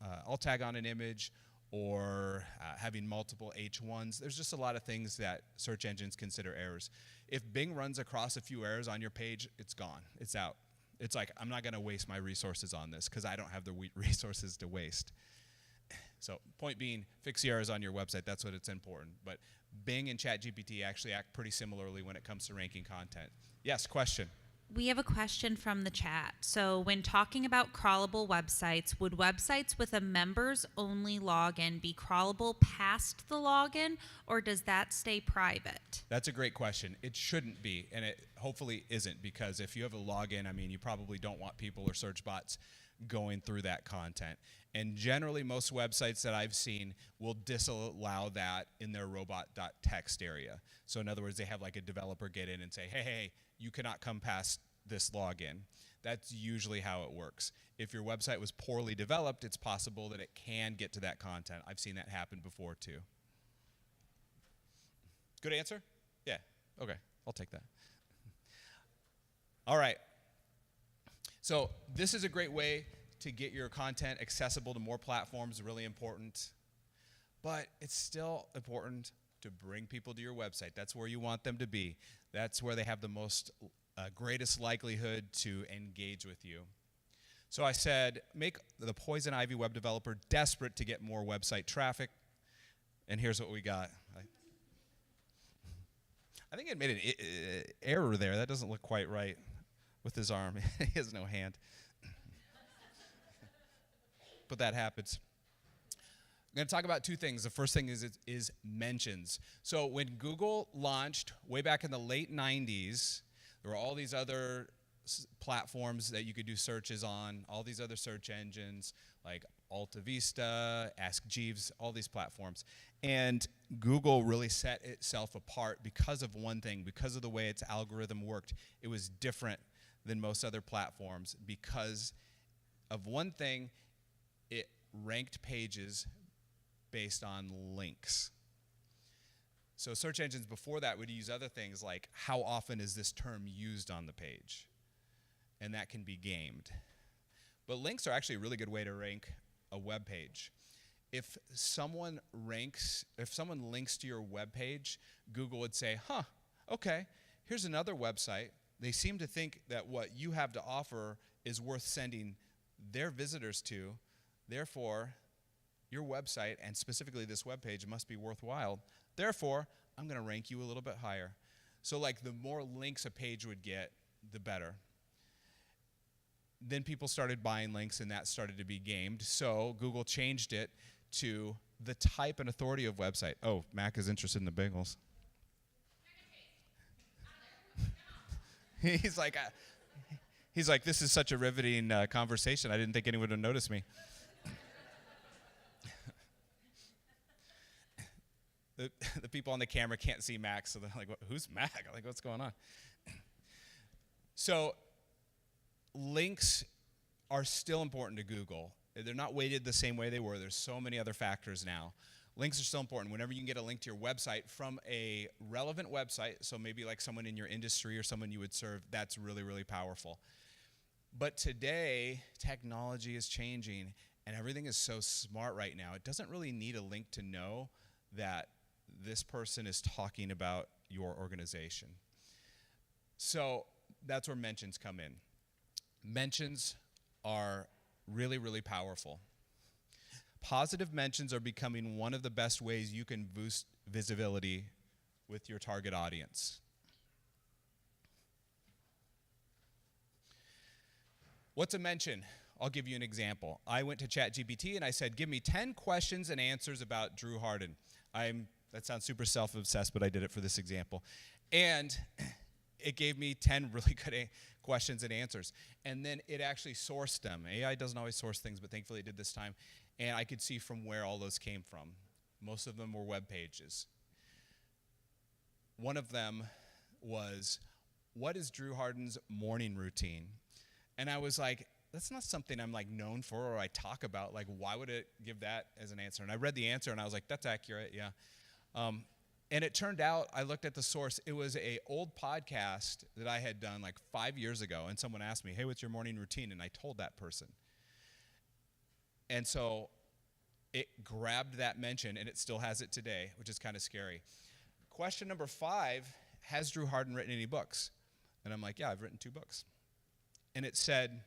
on an image, or having multiple H1s. There's just a lot of things that search engines consider errors. If Bing runs across a few errors on your page, it's gone, it's out. It's like, I'm not gonna waste my resources on this because I don't have the resources to waste. So point being, fix the errors on your website, that's what it's important. But Bing and ChatGPT actually act pretty similarly when it comes to ranking content. Yes, question. We have a question from the chat. So when talking about crawlable websites, would websites with a members only login be crawlable past the login, or does that stay private? That's a great question. It shouldn't be, and it hopefully isn't, because if you have a login, I mean, you probably don't want people or search bots going through that content. And generally, most websites that I've seen will disallow that in their robot.txt area. So in other words, they have like a developer get in and say, hey, you cannot come past this login. That's usually how it works. If your website was poorly developed, it's possible that it can get to that content. I've seen that happen before too. Good answer? Yeah, okay, I'll take that. All right, so this is a great way to get your content accessible to more platforms, really important. But it's still important to bring people to your website. That's where you want them to be. That's where they have the most greatest likelihood to engage with you. So I said, make the Poison Ivy web developer desperate to get more website traffic. And here's what we got. I think it made an error there. That doesn't look quite right with his arm. He has no hand. But that happens. I'm going to talk about two things. The first thing is mentions. So when Google launched way back in the late 90s, there were all these other platforms that you could do searches on, all these other search engines like Alta Vista, Ask Jeeves, all these platforms. And Google really set itself apart because of one thing, because of the way its algorithm worked. It was different than most other platforms because of one thing. It ranked pages based on links. So search engines before that would use other things like how often is this term used on the page? And that can be gamed. But links are actually a really good way to rank a web page. If someone links to your web page, Google would say, okay, here's another website. They seem to think that what you have to offer is worth sending their visitors to. Therefore, your website, and specifically this web page, must be worthwhile. Therefore, I'm going to rank you a little bit higher. So like the more links a page would get, the better. Then people started buying links, and that started to be gamed. So Google changed it to the type and authority of website. Oh, Mac is interested in the Bengals. He's like, this is such a riveting conversation. I didn't think anyone would notice me. The people on the camera can't see Mac, so they're like, who's Mac? I'm like, what's going on? So links are still important to Google. They're not weighted the same way they were. There's so many other factors now. Links are still important. Whenever you can get a link to your website from a relevant website, so maybe like someone in your industry or someone you would serve, that's really, really powerful. But today, technology is changing, and everything is so smart right now. It doesn't really need a link to know that this person is talking about your organization. So that's where mentions come in. Mentions are really, really powerful. Positive mentions are becoming one of the best ways you can boost visibility with your target audience. What's a mention? I'll give you an example. I went to ChatGPT and I said, give me 10 questions and answers about Drew Harden. That sounds super self-obsessed, but I did it for this example. And it gave me 10 really good questions and answers. And then it actually sourced them. AI doesn't always source things, but thankfully it did this time. And I could see from where all those came from. Most of them were web pages. One of them was, what is Drew Harden's morning routine? And I was like, that's not something I'm like known for or I talk about. Like, why would it give that as an answer? And I read the answer and I was like, that's accurate, yeah. And it turned out, I looked at the source, it was an old podcast that I had done like 5 years ago, and someone asked me, hey, what's your morning routine? And I told that person. And so it grabbed that mention, and it still has it today, which is kind of scary. Question number 5, has Drew Harden written any books? And I'm like, yeah, I've written 2 books. And it said,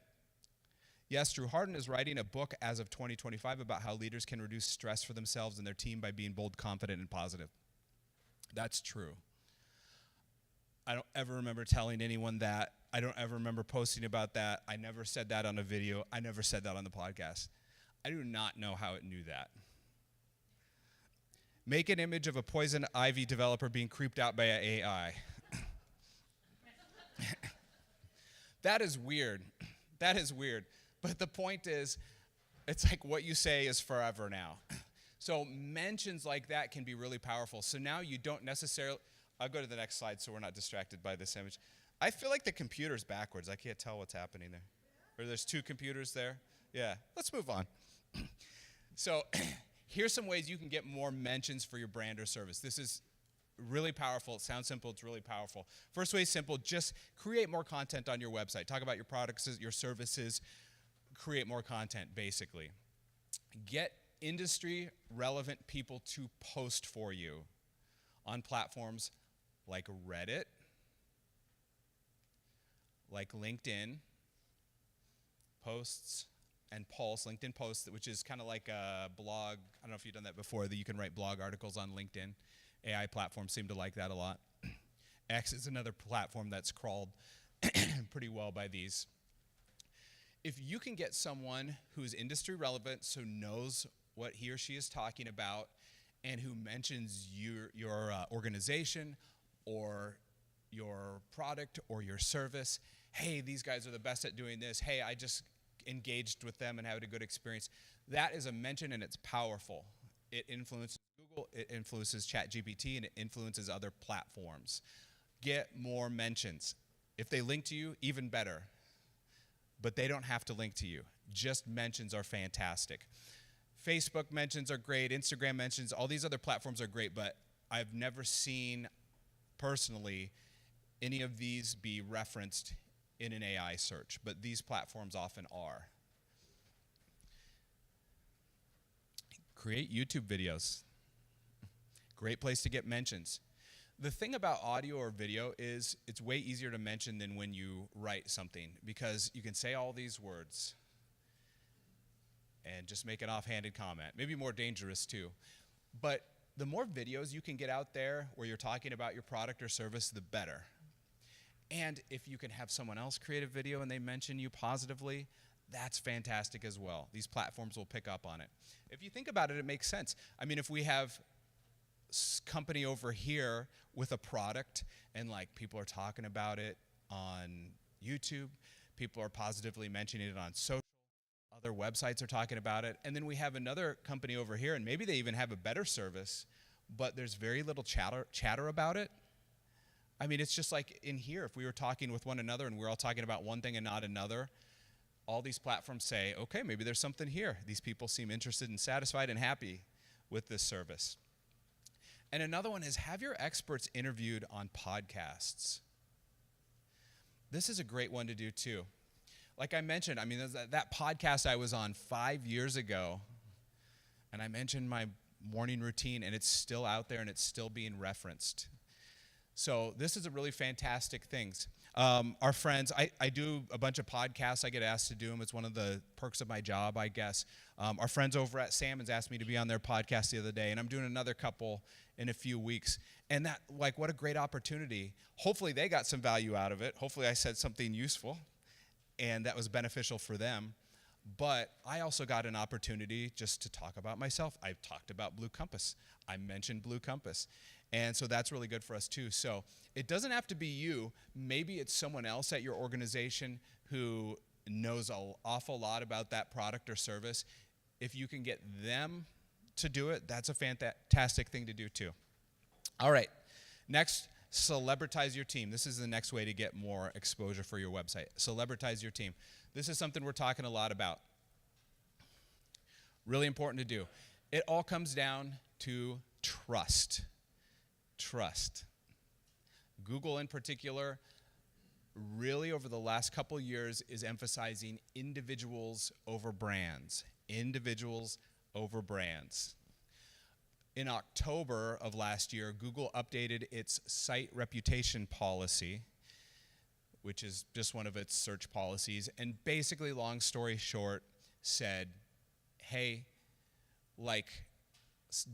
yes, Drew Harden is writing a book as of 2025 about how leaders can reduce stress for themselves and their team by being bold, confident, and positive. That's true. I don't ever remember telling anyone that. I don't ever remember posting about that. I never said that on a video. I never said that on the podcast. I do not know how it knew that. Make an image of a poison ivy developer being creeped out by an AI. That is weird. That is weird. But the point is, it's like what you say is forever now. So mentions like that can be really powerful. So now you don't necessarily, I'll go to the next slide so we're not distracted by this image. I feel like the computer's backwards. I can't tell what's happening there. Or there's two computers there. Yeah, let's move on. So here's some ways you can get more mentions for your brand or service. This is really powerful. It sounds simple. It's really powerful. First way is simple. Just create more content on your website. Talk about your products, your services. Create more content, basically. Get industry relevant people to post for you on platforms like Reddit, like LinkedIn posts, and Pulse, LinkedIn Posts, which is kind of like a blog. I don't know if you've done that before, that you can write blog articles on LinkedIn. AI platforms seem to like that a lot. X is another platform that's crawled pretty well by these. If you can get someone who's industry relevant, so knows what he or she is talking about, and who mentions your organization or your product or your service, hey, these guys are the best at doing this. Hey, I just engaged with them and had a good experience. That is a mention, and it's powerful. It influences Google, it influences ChatGPT, and it influences other platforms. Get more mentions. If they link to you, even better. But they don't have to link to you. Just mentions are fantastic. Facebook mentions are great, Instagram mentions, all these other platforms are great, but I've never seen personally any of these be referenced in an AI search, but these platforms often are. Create YouTube videos. Great place to get mentions. The thing about audio or video is it's way easier to mention than when you write something, because you can say all these words and just make an offhanded comment. Maybe more dangerous too. But the more videos you can get out there where you're talking about your product or service, the better. And if you can have someone else create a video and they mention you positively, that's fantastic as well. These platforms will pick up on it. If you think about it, it makes sense. I mean, if we have company over here with a product and like people are talking about it on YouTube, people are positively mentioning it on social, other websites are talking about it, and then we have another company over here and maybe they even have a better service, but there's very little chatter about it. I mean, it's just like in here, if we were talking with one another and we're all talking about one thing and not another, all these platforms say, okay, maybe there's something here. These people seem interested and satisfied and happy with this service. And another one is have your experts interviewed on podcasts. This is a great one to do too. Like I mentioned, I mean, that podcast I was on 5 years ago, and I mentioned my morning routine, and it's still out there and it's still being referenced. So this is a really fantastic thing. Our friends, I do a bunch of podcasts. I get asked to do them. It's one of the perks of my job, I guess. Our friends over at Salmon's asked me to be on their podcast the other day, and I'm doing another couple in a few weeks. And that, like, what a great opportunity. Hopefully they got some value out of it. Hopefully I said something useful, and that was beneficial for them. But I also got an opportunity just to talk about myself. I talked about Blue Compass. I mentioned Blue Compass. And so that's really good for us too. So it doesn't have to be you. Maybe it's someone else at your organization who knows an awful lot about that product or service. If you can get them to do it, that's a fantastic thing to do too. All right, next, celebritize your team. This is the next way to get more exposure for your website. Celebritize your team. This is something we're talking a lot about. Really important to do. It all comes down to trust. Trust. Google in particular, really over the last couple years is emphasizing individuals over brands. Individuals over brands. In October of last year, Google updated its site reputation policy, which is just one of its search policies, and basically, long story short, said, hey, like,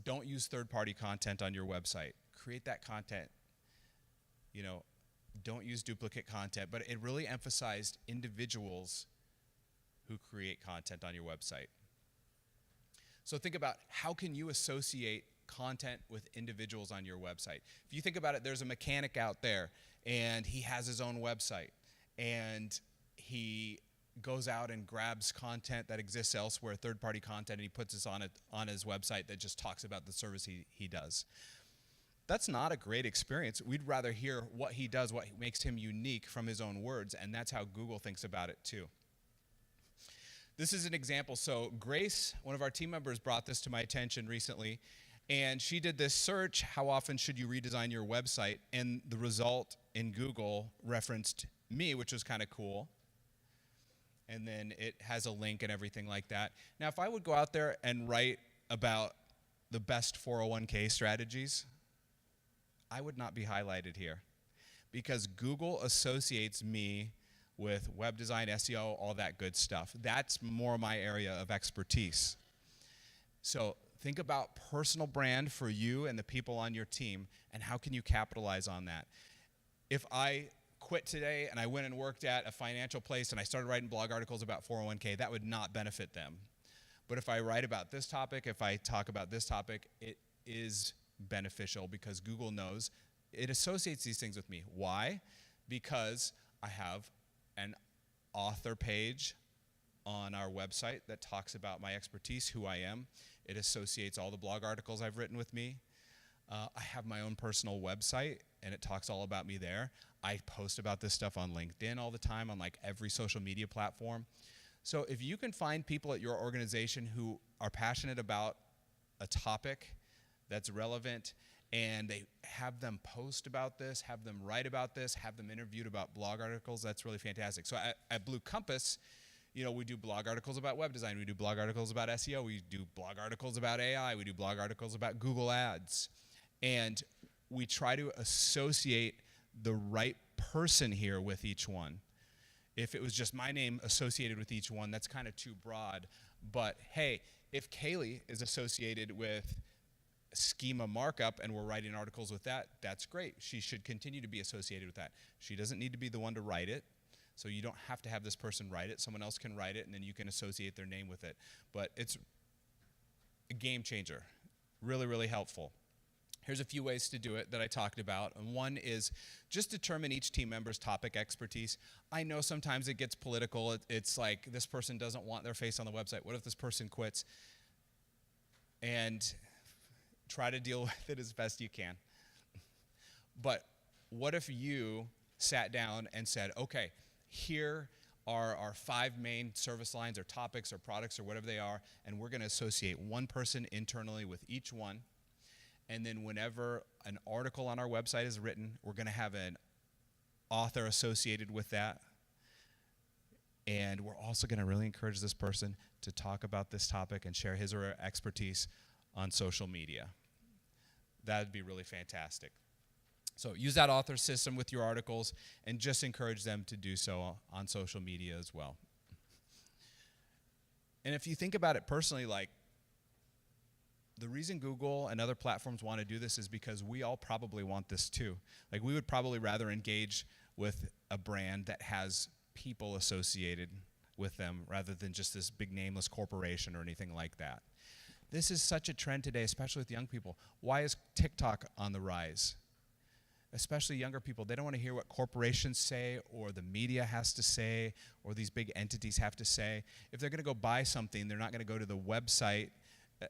don't use third-party content on your website. create that content. Don't use duplicate content, but it really emphasized individuals who create content on your website. So think about how can you associate content with individuals on your website. If you think about it, there's a mechanic out there and he has his own website and he goes out and grabs content that exists elsewhere, third-party content, and he puts this on his website that just talks about the service he does. That's not a great experience. We'd rather hear what he does, what makes him unique from his own words, and that's how Google thinks about it too. This is an example. So Grace, one of our team members, brought this to my attention recently, and she did this search, how often should you redesign your website? And the result in Google referenced me, which was kind of cool. And then it has a link and everything like that. Now, if I would go out there and write about the best 401k strategies, I would not be highlighted here because Google associates me with web design, SEO, all that good stuff. That's more my area of expertise. So think about personal brand for you and the people on your team, and how can you capitalize on that? If I quit today and I went and worked at a financial place and I started writing blog articles about 401k, that would not benefit them. But if I write about this topic, if I talk about this topic, it is beneficial because Google knows it associates these things with me. Why? Because I have an author page on our website that talks about my expertise, who I am. It associates all the blog articles I've written with me. I have my own personal website, and it talks all about me there. I post about this stuff on LinkedIn all the time, on like every social media platform. So if you can find people at your organization who are passionate about a topic that's relevant, and they have them post about this, have them write about this, have them interviewed about blog articles, that's really fantastic. So at Blue Compass, we do blog articles about web design, we do blog articles about SEO, we do blog articles about AI, we do blog articles about Google Ads. And we try to associate the right person here with each one. If it was just my name associated with each one, that's kind of too broad. But hey, if Kaylee is associated with schema markup and we're writing articles with that, that's great. She should continue to be associated with that. She doesn't need to be the one to write it. So you don't have to have this person write it. Someone else can write it, and then you can associate their name with it. But it's a game changer. Really, really helpful. Here's a few ways to do it that I talked about. And one is just determine each team member's topic expertise. I know sometimes it gets political. It's like this person doesn't want their face on the website. What if this person quits? And try to deal with it as best you can. But what if you sat down and said, okay, here are our 5 main service lines or topics or products or whatever they are, and we're going to associate one person internally with each one. And then whenever an article on our website is written, we're going to have an author associated with that. And we're also going to really encourage this person to talk about this topic and share his or her expertise on social media. That would be really fantastic. So use that author system with your articles and just encourage them to do so on social media as well. And if you think about it personally, like, the reason Google and other platforms want to do this is because we all probably want this too. Like, we would probably rather engage with a brand that has people associated with them rather than just this big nameless corporation or anything like that. This is such a trend today, especially with young people. Why is TikTok on the rise? Especially younger people, they don't want to hear what corporations say or the media has to say or these big entities have to say. If they're going to go buy something, they're not going to go to the website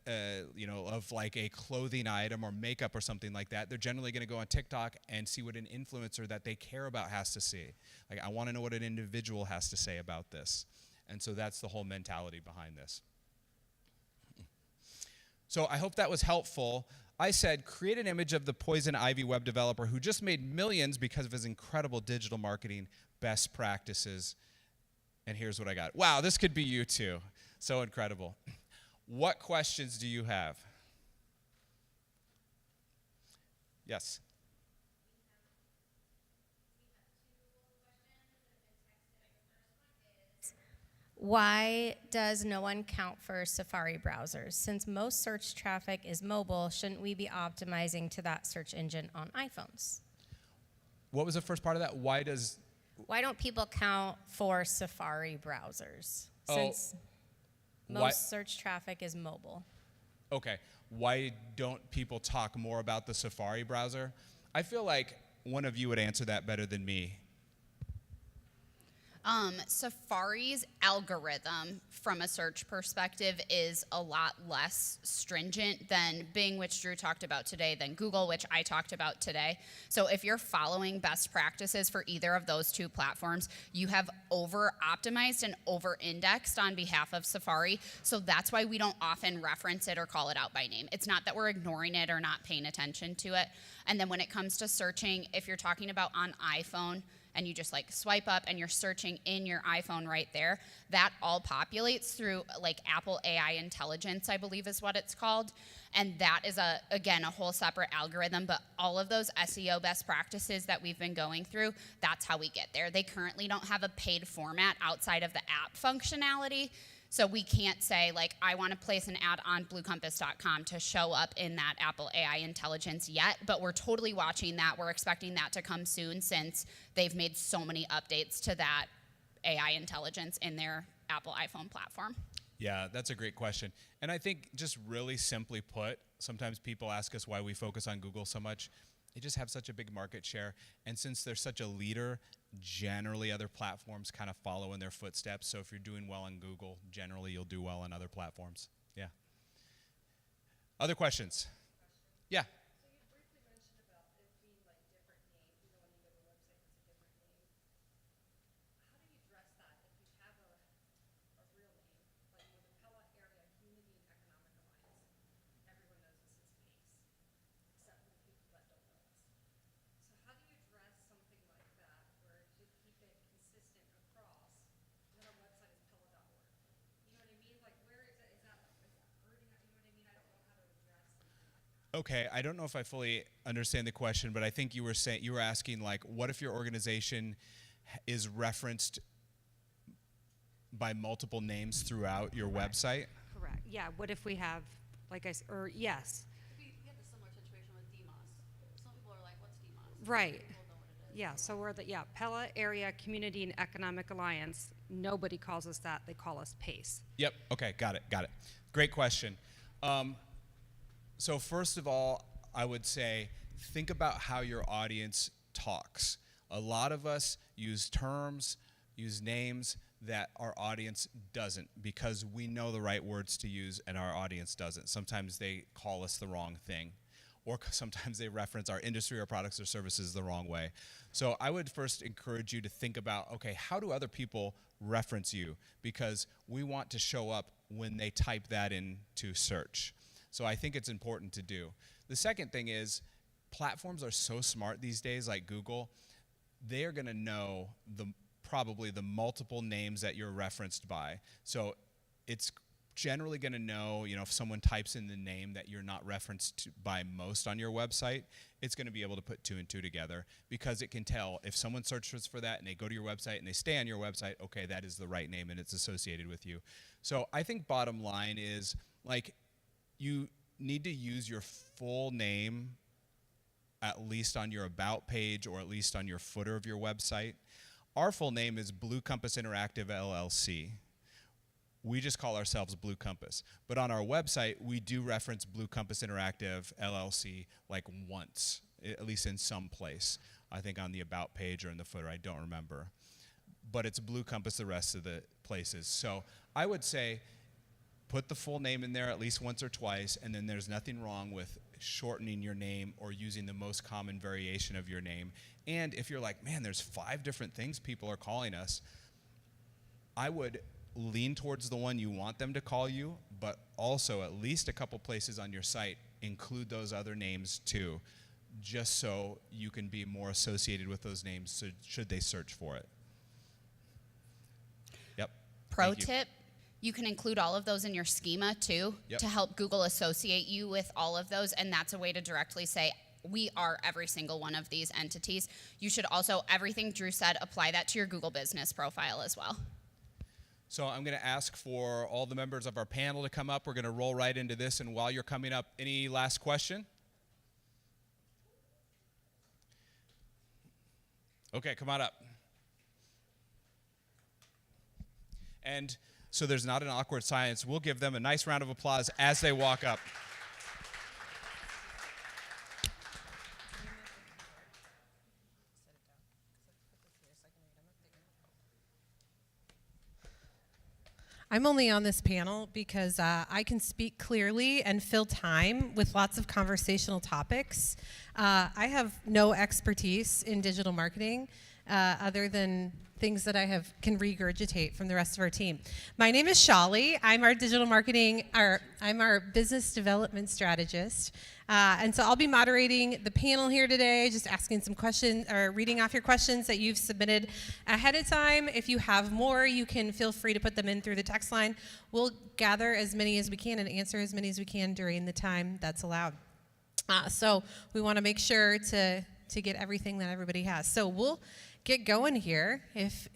of like a clothing item or makeup or something like that. They're generally going to go on TikTok and see what an influencer that they care about has to say. Like, I want to know what an individual has to say about this. And so that's the whole mentality behind this. So I hope that was helpful. I said, create an image of the Poison Ivy web developer who just made millions because of his incredible digital marketing best practices. And here's what I got. Wow, this could be you too. So incredible. What questions do you have? Yes. Why does no one count for Safari browsers? Since most search traffic is mobile, shouldn't we be optimizing to that search engine on iPhones? What was the first part of that? Why Why don't people count for Safari browsers? Oh, Since why- most search traffic is mobile. Okay, why don't people talk more about the Safari browser? I feel like one of you would answer that better than me. Safari's algorithm from a search perspective is a lot less stringent than Bing, which Drew talked about today, than Google, which I talked about today. So if you're following best practices for either of those two platforms, you have over-optimized and over-indexed on behalf of Safari. So that's why we don't often reference it or call it out by name. It's not that we're ignoring it or not paying attention to it. And then when it comes to searching, if you're talking about on iPhone, and you just like swipe up and you're searching in your iPhone right there, that all populates through like Apple AI Intelligence, I believe is what it's called. And that is again, a whole separate algorithm, but all of those SEO best practices that we've been going through, that's how we get there. They currently don't have a paid format outside of the app functionality. So we can't say, like, I want to place an ad on bluecompass.com to show up in that Apple AI Intelligence yet, but we're totally watching that. We're expecting that to come soon since they've made so many updates to that AI Intelligence in their Apple iPhone platform. Yeah, that's a great question. And I think just really simply put, sometimes people ask us why we focus on Google so much. They just have such a big market share. And since they're such a leader, generally other platforms kind of follow in their footsteps. So if you're doing well on Google, generally you'll do well on other platforms. Yeah. Other questions? Yeah. Okay, I don't know if I fully understand the question, but I think you were asking like, what if your organization is referenced by multiple names throughout your website? Correct. Yeah. What if we have, like I said, or yes. We have a similar situation with DEMOS. Some people are like, what's DEMOS? Right. People know what it is. Yeah. So we're Pella Area Community and Economic Alliance. Nobody calls us that. They call us PACE. Yep. Okay. Got it. Great question. So first of all, I would say think about how your audience talks. A lot of us use terms, use names that our audience doesn't because we know the right words to use and our audience doesn't. Sometimes they call us the wrong thing, or sometimes they reference our industry or products or services the wrong way. So I would first encourage you to think about, okay, how do other people reference you? Because we want to show up when they type that into search. So I think it's important to do. The second thing is platforms are so smart these days, like Google, they are going to know probably the multiple names that you're referenced by. So it's generally going to know, if someone types in the name that you're not referenced by most on your website, it's going to be able to put two and two together because it can tell if someone searches for that and they go to your website and they stay on your website, okay, that is the right name and it's associated with you. So I think bottom line is like, you need to use your full name at least on your about page or at least on your footer of your website. Our full name is Blue Compass Interactive LLC. We just call ourselves Blue Compass. But on our website, we do reference Blue Compass Interactive LLC like once, at least in some place. I think on the about page or in the footer, I don't remember. But it's Blue Compass the rest of the places. So I would say, put the full name in there at least once or twice, and then there's nothing wrong with shortening your name or using the most common variation of your name. And if you're like, man, there's 5 different things people are calling us, I would lean towards the one you want them to call you, but also at least a couple places on your site include those other names too, just so you can be more associated with those names so should they search for it. Yep. Pro tip. You can include all of those in your schema too to help Google associate you with all of those, and that's a way to directly say, we are every single one of these entities. You should also, everything Drew said, apply that to your Google business profile as well. So I'm going to ask for all the members of our panel to come up. We're going to roll right into this, and while you're coming up, any last question? Okay, come on up. And so there's not an awkward silence. We'll give them a nice round of applause as they walk up. I'm only on this panel because I can speak clearly and fill time with lots of conversational topics. I have no expertise in digital marketing other than things that I can regurgitate from the rest of our team. My name is Shali. I'm our digital marketing, I'm our business development strategist. And so I'll be moderating the panel here today, just asking some questions or reading off your questions that you've submitted ahead of time. If you have more, you can feel free to put them in through the text line. We'll gather as many as we can and answer as many as we can during the time that's allowed. So we want to make sure to get everything that everybody has. So we'll get going here. If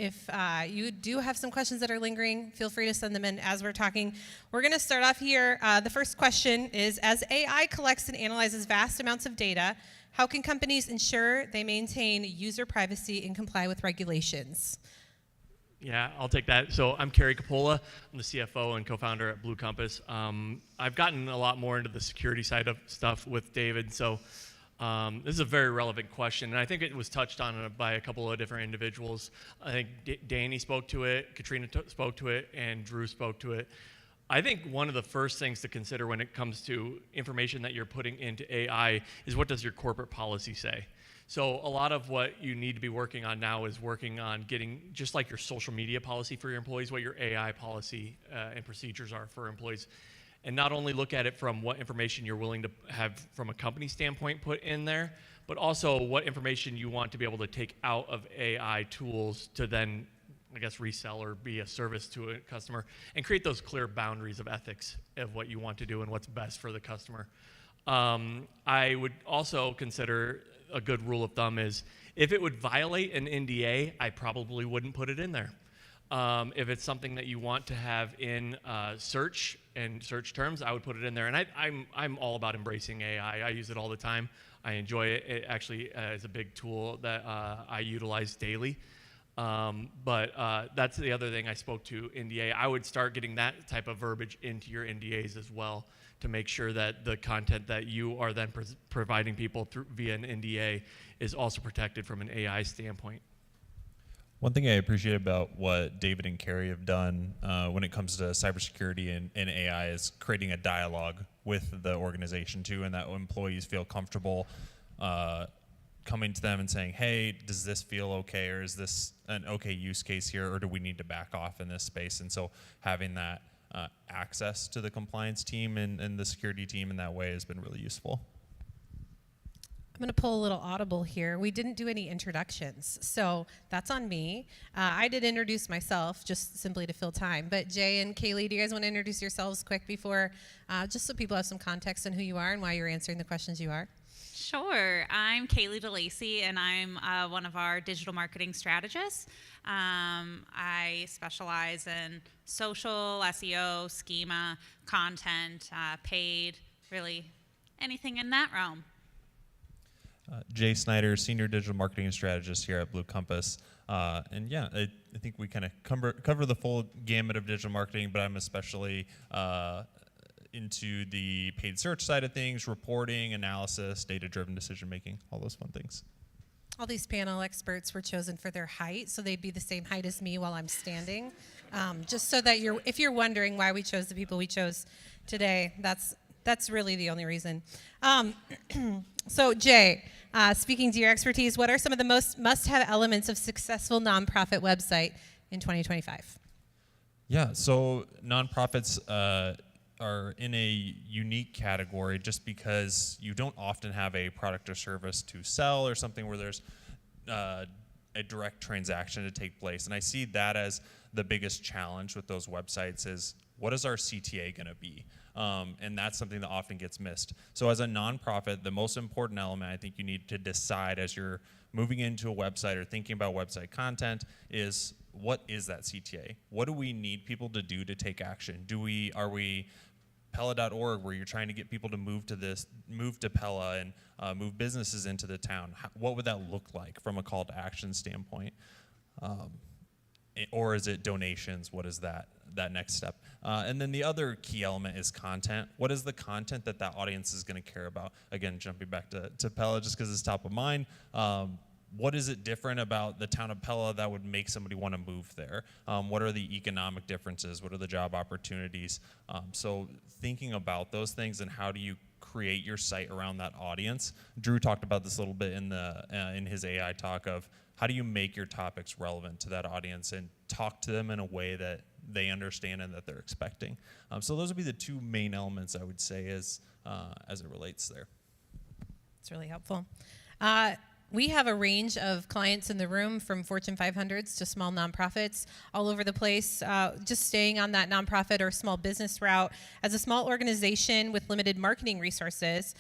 you do have some questions that are lingering, feel free to send them in as we're talking. We're going to start off here. The first question is, as AI collects and analyzes vast amounts of data, how can companies ensure they maintain user privacy and comply with regulations? Yeah, I'll take that. So I'm Kerry Capola. I'm the CFO and co-founder at Blue Compass. I've gotten a lot more into the security side of stuff with David, so this is a very relevant question, and I think it was touched on by a couple of different individuals. I think Danny spoke to it, Katrina spoke to it, and Drew spoke to it. I think one of the first things to consider when it comes to information that you're putting into AI is, what does your corporate policy say? So a lot of what you need to be working on now is working on getting, just like your social media policy for your employees, what your AI policy and procedures are for employees. And not only look at it from what information you're willing to have from a company standpoint put in there, but also what information you want to be able to take out of AI tools to then, I guess, resell or be a service to a customer, and create those clear boundaries of ethics of what you want to do and what's best for the customer. I would also consider a good rule of thumb is, if it would violate an NDA, I probably wouldn't put it in there. If it's something that you want to have in search and search terms, I would put it in there. And I'm all about embracing AI. I use it all the time. I enjoy it. It actually is a big tool that I utilize daily. But that's the other thing I spoke to NDA. I would start getting that type of verbiage into your NDAs as well, to make sure that the content that you are then providing people via an NDA is also protected from an AI standpoint. One thing I appreciate about what David and Kerry have done when it comes to cybersecurity and AI is creating a dialogue with the organization too, and that employees feel comfortable coming to them and saying, hey, does this feel okay, or is this an okay use case here, or do we need to back off in this space? And so having that access to the compliance team and the security team in that way has been really useful. I'm going to pull a little audible here. We didn't do any introductions, so that's on me. I did introduce myself just simply to fill time. But Jay and Kaylee, do you guys want to introduce yourselves quick before, just so people have some context on who you are and why you're answering the questions you are? Sure. I'm Kaylee DeLacy, and I'm one of our digital marketing strategists. I specialize in social, SEO, schema, content, paid, really anything in that realm. Jay Snyder, Senior Digital Marketing Strategist here at Blue Compass. And yeah, I think we kind of cover the full gamut of digital marketing, but I'm especially into the paid search side of things, reporting, analysis, data-driven decision-making, all those fun things. All these panel experts were chosen for their height, so they'd be the same height as me while I'm standing. Just so that if you're wondering why we chose the people we chose today, that's really the only reason. So Jay, speaking to your expertise, what are some of the most must-have elements of successful nonprofit website in 2025? Yeah, so nonprofits are in a unique category just because you don't often have a product or service to sell or something where there's a direct transaction to take place. And I see that as the biggest challenge with those websites is, what is our CTA going to be? And that's something that often gets missed. So as a nonprofit, the most important element I think you need to decide as you're moving into a website or thinking about website content is, what is that CTA? What do we need people to do to take action? Are we Pella.org, where you're trying to get people to move to Pella and move businesses into the town? What would that look like from a call to action standpoint? Or is it donations? What is that next step? And then the other key element is content. What is the content that audience is going to care about? Again, jumping back to Pella just because it's top of mind. What is it different about the town of Pella that would make somebody want to move there? What are the economic differences? What are the job opportunities? So thinking about those things and how do you create your site around that audience. Drew talked about this a little bit in his AI talk of how do you make your topics relevant to that audience and talk to them in a way that they understand and that they're expecting. So those would be the two main elements I would say as it relates there. It's really helpful. We have a range of clients in the room, from Fortune 500s to small nonprofits all over the place. Just staying on that nonprofit or small business route, as a small organization with limited marketing resources,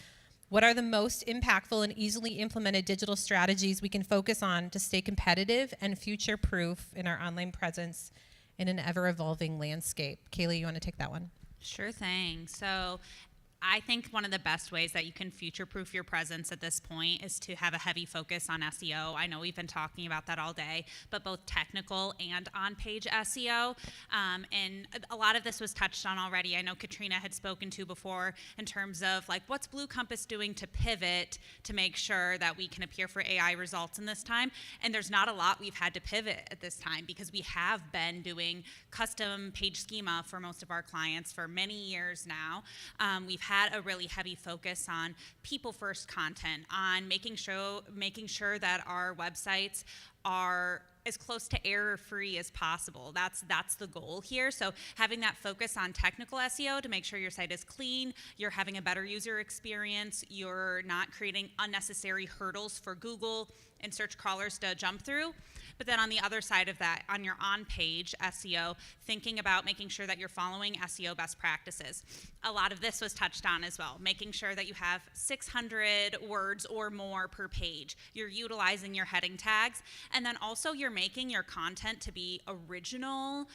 what are the most impactful and easily implemented digital strategies we can focus on to stay competitive and future-proof in our online presence in an ever-evolving landscape? Kaylee, you want to take that one? Sure thing. So I think one of the best ways that you can future-proof your presence at this point is to have a heavy focus on SEO. I know we've been talking about that all day, but both technical and on-page SEO. And a lot of this was touched on already. I know Katrina had spoken to before in terms of like, what's Blue Compass doing to pivot to make sure that we can appear for AI results in this time? And there's not a lot we've had to pivot at this time because we have been doing custom page schema for most of our clients for many years now. We've had a really heavy focus on people first content, on making sure that our websites are as close to error-free as possible. That's the goal here. So having that focus on technical SEO to make sure your site is clean, you're having a better user experience, you're not creating unnecessary hurdles for Google and search crawlers to jump through. But then on the other side of that, on your on-page SEO, thinking about making sure that you're following SEO best practices. A lot of this was touched on as well, making sure that you have 600 words or more per page. You're utilizing your heading tags, and then also you're making your content to be original,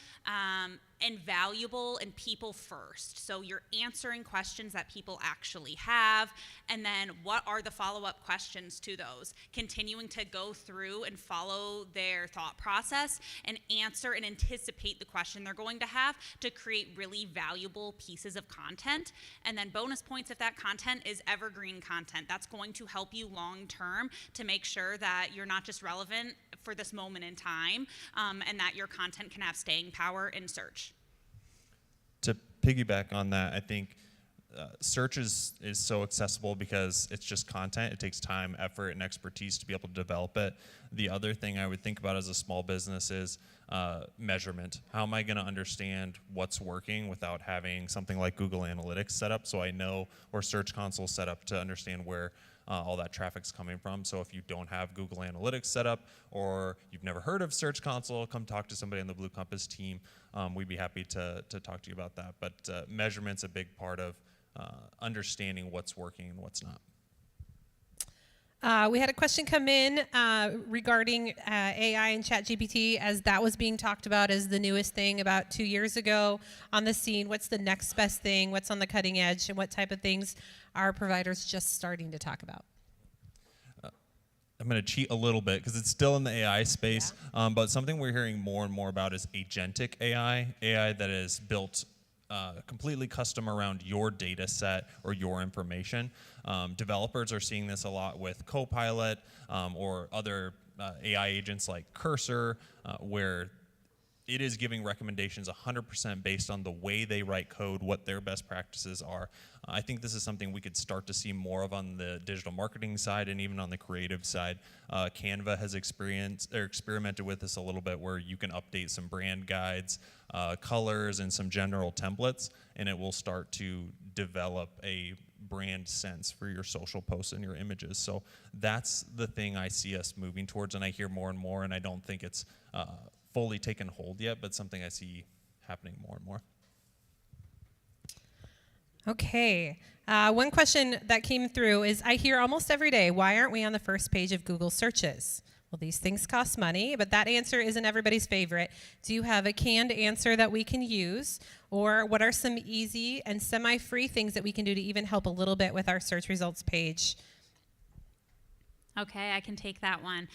and valuable and people first. So you're answering questions that people actually have, and then what are the follow-up questions to those? Continuing to go through and follow their thought process and answer and anticipate the question they're going to have to create really valuable pieces of content. And then bonus points if that content is evergreen content. That's going to help you long-term to make sure that you're not just relevant for this moment in time, and that your content can have staying power in search. To piggyback on that, I think search is so accessible because it's just content. It takes time, effort, and expertise to be able to develop it. The other thing I would think about as a small business is measurement. How am I going to understand what's working without having something like Google Analytics set up so I know, or Search Console set up to understand where all that traffic's coming from? So if you don't have Google Analytics set up, or you've never heard of Search Console, come talk to somebody on the Blue Compass team. We'd be happy to talk to you about that. But measurement's a big part of understanding what's working and what's not. We had a question come in regarding AI and ChatGPT, as that was being talked about as the newest thing about 2 years ago on the scene. What's the next best thing? What's on the cutting edge? And what type of things are providers just starting to talk about? I'm going to cheat a little bit because it's still in the AI space, but something we're hearing more and more about is agentic AI that is built completely custom around your data set or your information. Developers are seeing this a lot with Copilot or other AI agents like Cursor, where it is giving recommendations 100% based on the way they write code, what their best practices are. I think this is something we could start to see more of on the digital marketing side and even on the creative side. Canva has experimented with this a little bit, where you can update some brand guides, colors, and some general templates, and it will start to develop a brand sense for your social posts and your images. So that's the thing I see us moving towards, and I hear more and more, and I don't think it's fully taken hold yet, but something I see happening more and more. Okay. One question that came through is, I hear almost every day, why aren't we on the first page of Google searches? Well, these things cost money, but that answer isn't everybody's favorite. Do you have a canned answer that we can use? Or what are some easy and semi-free things that we can do to even help a little bit with our search results page? Okay, I can take that one.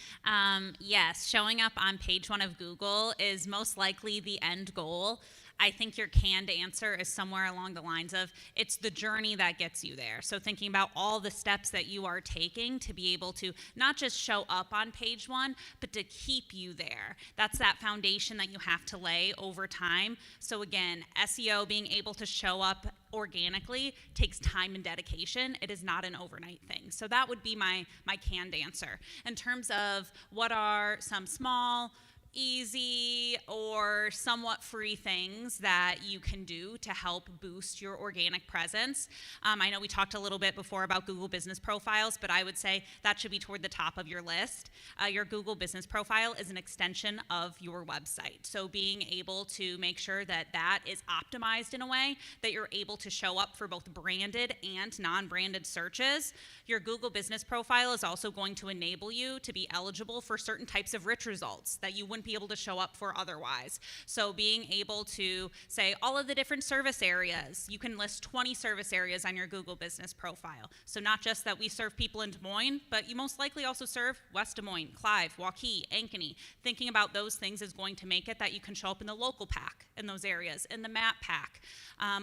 Yes, showing up on page 1 of Google is most likely the end goal. I think your canned answer is somewhere along the lines of it's the journey that gets you there. So thinking about all the steps that you are taking to be able to not just show up on page 1, but to keep you there. That's that foundation that you have to lay over time. So again, SEO being able to show up organically takes time and dedication. It is not an overnight thing. So that would be my canned answer. In terms of what are some small, easy or somewhat free things that you can do to help boost your organic presence. I know we talked a little bit before about Google Business Profiles, but I would say that should be toward the top of your list. Your Google Business Profile is an extension of your website. So being able to make sure that that is optimized in a way that you're able to show up for both branded and non-branded searches. Your Google Business Profile is also going to enable you to be eligible for certain types of rich results that you wouldn't be able to show up for otherwise. So being able to say all of the different service areas, you can list 20 service areas on your Google Business Profile. So not just that we serve people in Des Moines, but you most likely also serve West Des Moines, Clive, Waukee, Ankeny. Thinking about those things is going to make it that you can show up in the local pack in those areas, in the map pack.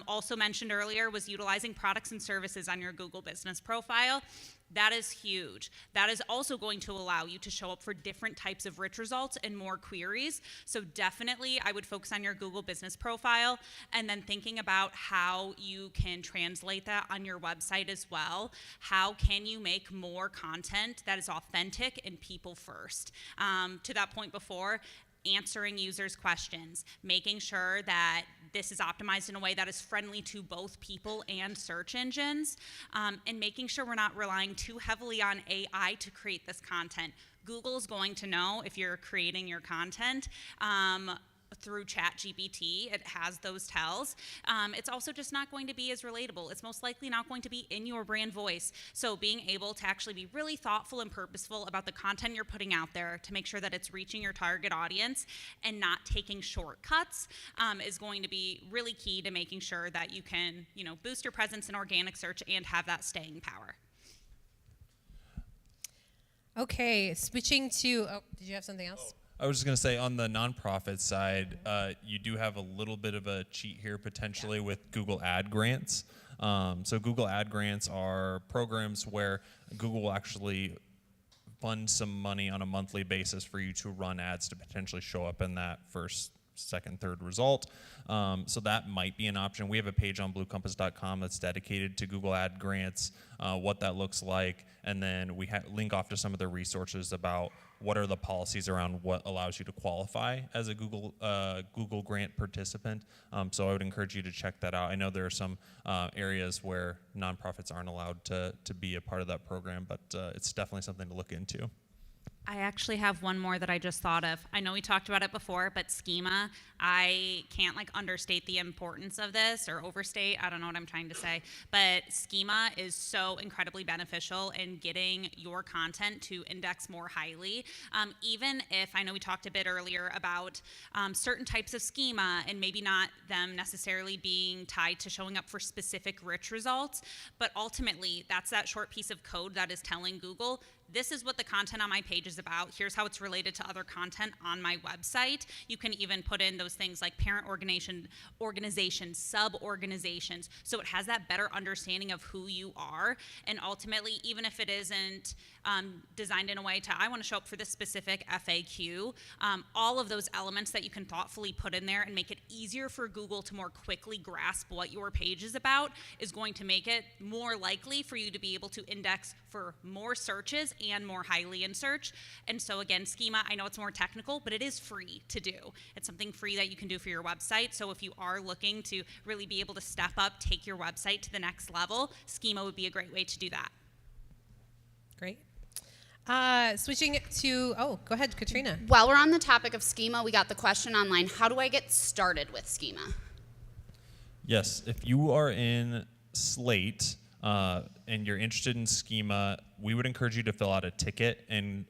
Also mentioned earlier was utilizing products and services on your Google Business Profile. That is huge. That is also going to allow you to show up for different types of rich results and more queries. So definitely I would focus on your Google Business Profile and then thinking about how you can translate that on your website as well. How can you make more content that is authentic and people first? To that point before, answering users' questions, making sure that this is optimized in a way that is friendly to both people and search engines, and making sure we're not relying too heavily on AI to create this content. Google's going to know if you're creating your content through ChatGPT. It has those tells. It's also just not going to be as relatable. It's most likely not going to be in your brand voice. So being able to actually be really thoughtful and purposeful about the content you're putting out there to make sure that it's reaching your target audience and not taking shortcuts is going to be really key to making sure that you can, boost your presence in organic search and have that staying power. Okay, switching to, did you have something else? I was just going to say on the nonprofit side, you do have a little bit of a cheat here potentially with Google Ad Grants. So Google Ad Grants are programs where Google will actually fund some money on a monthly basis for you to run ads to potentially show up in that first, second, third result. So that might be an option. We have a page on bluecompass.com that's dedicated to Google Ad Grants, what that looks like, and then we link off to some of the resources about what are the policies around what allows you to qualify as a Google Grant participant. So I would encourage you to check that out. I know there are some areas where nonprofits aren't allowed to be a part of that program, but it's definitely something to look into. I actually have one more that I just thought of. I know we talked about it before, but schema, I can't understate the importance of this or overstate, I don't know what I'm trying to say, but schema is so incredibly beneficial in getting your content to index more highly. Even if, I know we talked a bit earlier about certain types of schema and maybe not them necessarily being tied to showing up for specific rich results, but ultimately that's that short piece of code that is telling Google, this is what the content on my page is about. Here's how it's related to other content on my website. You can even put in those things like parent organizations, sub-organizations, so it has that better understanding of who you are. And ultimately, even if it isn't designed in a way to, I want to show up for this specific FAQ, all of those elements that you can thoughtfully put in there and make it easier for Google to more quickly grasp what your page is about is going to make it more likely for you to be able to index for more searches and more highly in search. And so again, schema, I know it's more technical, but it is free to do. It's something free that you can do for your website. So if you are looking to really be able to step up, take your website to the next level, schema would be a great way to do that. Great. Switching to, go ahead, Katrina. While we're on the topic of schema, we got the question online, how do I get started with schema? Yes, if you are in Slate, and you're interested in schema, we would encourage you to fill out a ticket and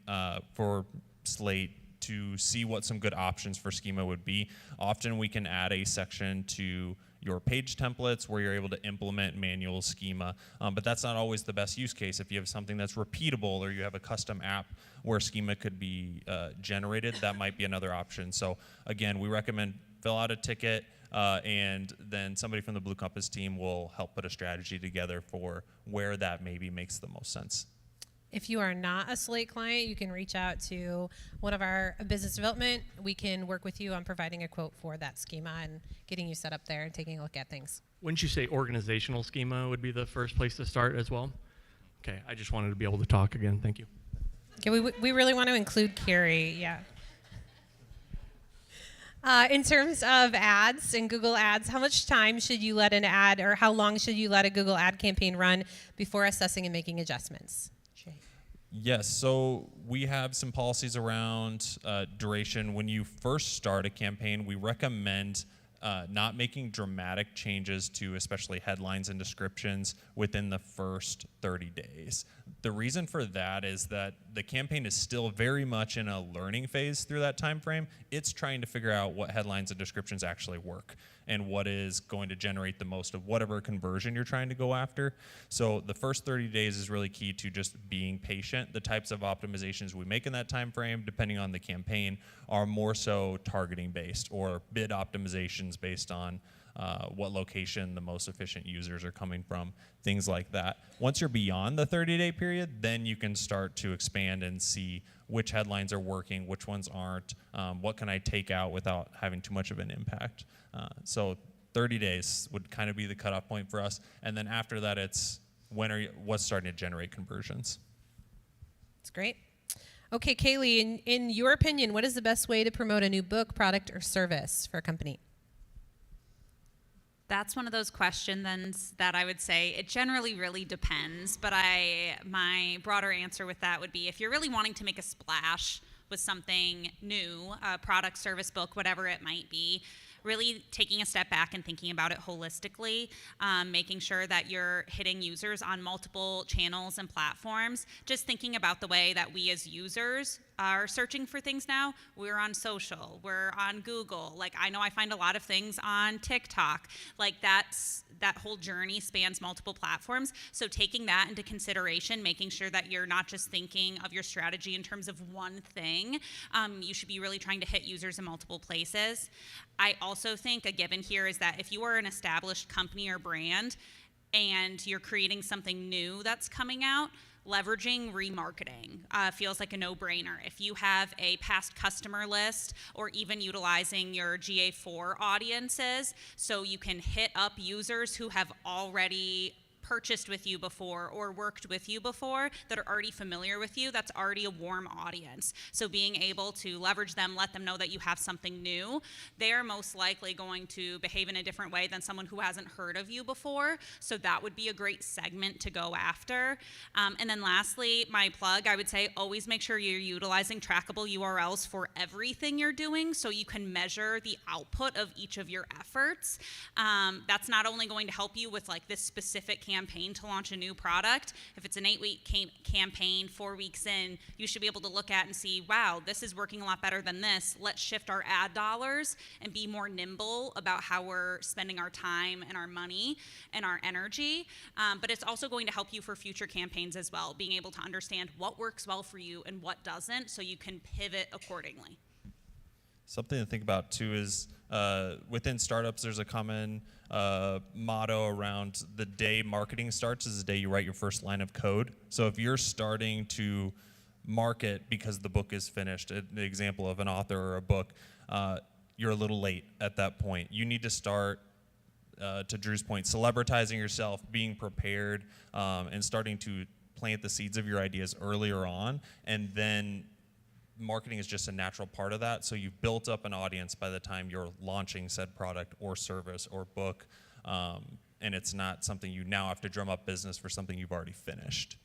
for slate to see what some good options for schema would be. Often we can add a section to your page templates where you're able to implement manual schema, but that's not always the best use case. If you have something that's repeatable or you have a custom app where schema could be generated, that might be another option. So again, we recommend fill out a ticket, and then somebody from the Blue Compass team will help put a strategy together for where that maybe makes the most sense. If you are not a Slate client, you can reach out to one of our business development. We can work with you on providing a quote for that schema and getting you set up there and taking a look at things. Wouldn't you say organizational schema would be the first place to start as well? Okay, I just wanted to be able to talk again. Thank you. Okay, we really want to include Carrie, yeah. In terms of ads and Google Ads, how much time should you let an ad, or how long should you let a Google ad campaign run before assessing and making adjustments? Yes, so we have some policies around duration. When you first start a campaign, we recommend not making dramatic changes to especially headlines and descriptions within the first 30 days. The reason for that is that the campaign is still very much in a learning phase through that time frame. It's trying to figure out what headlines and descriptions actually work and what is going to generate the most of whatever conversion you're trying to go after. So the first 30 days is really key to just being patient. The types of optimizations we make in that time frame, depending on the campaign, are more so targeting based or bid optimizations based on what location the most efficient users are coming from, things like that. Once you're beyond the 30-day period, then you can start to expand and see which headlines are working, which ones aren't, what can I take out without having too much of an impact. So 30 days would kind of be the cutoff point for us. And then after that, it's what's starting to generate conversions. That's great. Okay, Kaylee, in your opinion, what is the best way to promote a new book, product, or service for a company? That's one of those questions that I would say it generally really depends, but my broader answer with that would be if you're really wanting to make a splash with something new, a product, service, book, whatever it might be, really taking a step back and thinking about it holistically, making sure that you're hitting users on multiple channels and platforms, just thinking about the way that we as users are searching for things now. We're on social, we're on Google. Like, I know I find a lot of things on TikTok. Like, that whole journey spans multiple platforms. So taking that into consideration, making sure that you're not just thinking of your strategy in terms of one thing. You should be really trying to hit users in multiple places. I also think a given here is that if you are an established company or brand and you're creating something new that's coming out, leveraging remarketing feels like a no-brainer. If you have a past customer list or even utilizing your GA4 audiences so you can hit up users who have already purchased with you before or worked with you before that are already familiar with you, that's already a warm audience. So being able to leverage them, let them know that you have something new, they are most likely going to behave in a different way than someone who hasn't heard of you before. So that would be a great segment to go after. And then lastly, my plug, I would say always make sure you're utilizing trackable URLs for everything you're doing so you can measure the output of each of your efforts. That's not only going to help you with like this specific campaign to launch a new product. If it's an 8-week campaign, 4 weeks in, you should be able to look at and see, wow, this is working a lot better than this. Let's shift our ad dollars and be more nimble about how we're spending our time and our money and our energy. But it's also going to help you for future campaigns as well, being able to understand what works well for you and what doesn't so you can pivot accordingly. Something to think about too is within startups, there's a common motto around the day marketing starts is the day you write your first line of code. So if you're starting to market because the book is finished, the example of an author or a book, you're a little late at that point. You need to start, to Drew's point, celebritizing yourself, being prepared, and starting to plant the seeds of your ideas earlier on, and then marketing is just a natural part of that. So you've built up an audience by the time you're launching said product or service or book, and it's not something you now have to drum up business for something you've already finished.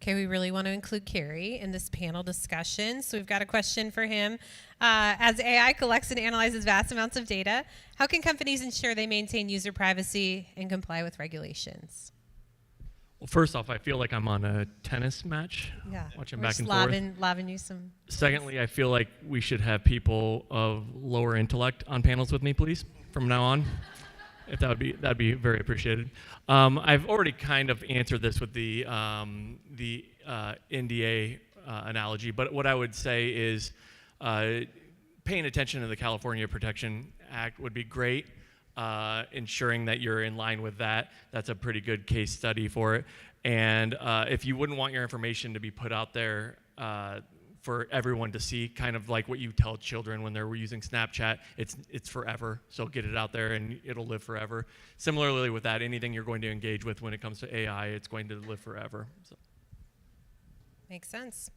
Okay, we really want to include Carrie in this panel discussion. So we've got a question for him. As AI collects and analyzes vast amounts of data, how can companies ensure they maintain user privacy and comply with regulations? Well, first off, I feel like I'm on a tennis match, Yeah. watching We're back just and forth. lobbing you some. Secondly, I feel like we should have people of lower intellect on panels with me, please, from now on. If that'd be very appreciated. I've already kind of answered this with the NDA analogy, but what I would say is paying attention to the California Protection Act would be great. Ensuring that you're in line with that. That's a pretty good case study for it. And if you wouldn't want your information to be put out there for everyone to see, kind of like what you tell children when they're using Snapchat, it's forever. So get it out there and it'll live forever. Similarly with that, anything you're going to engage with when it comes to AI, it's going to live forever. So. Makes sense.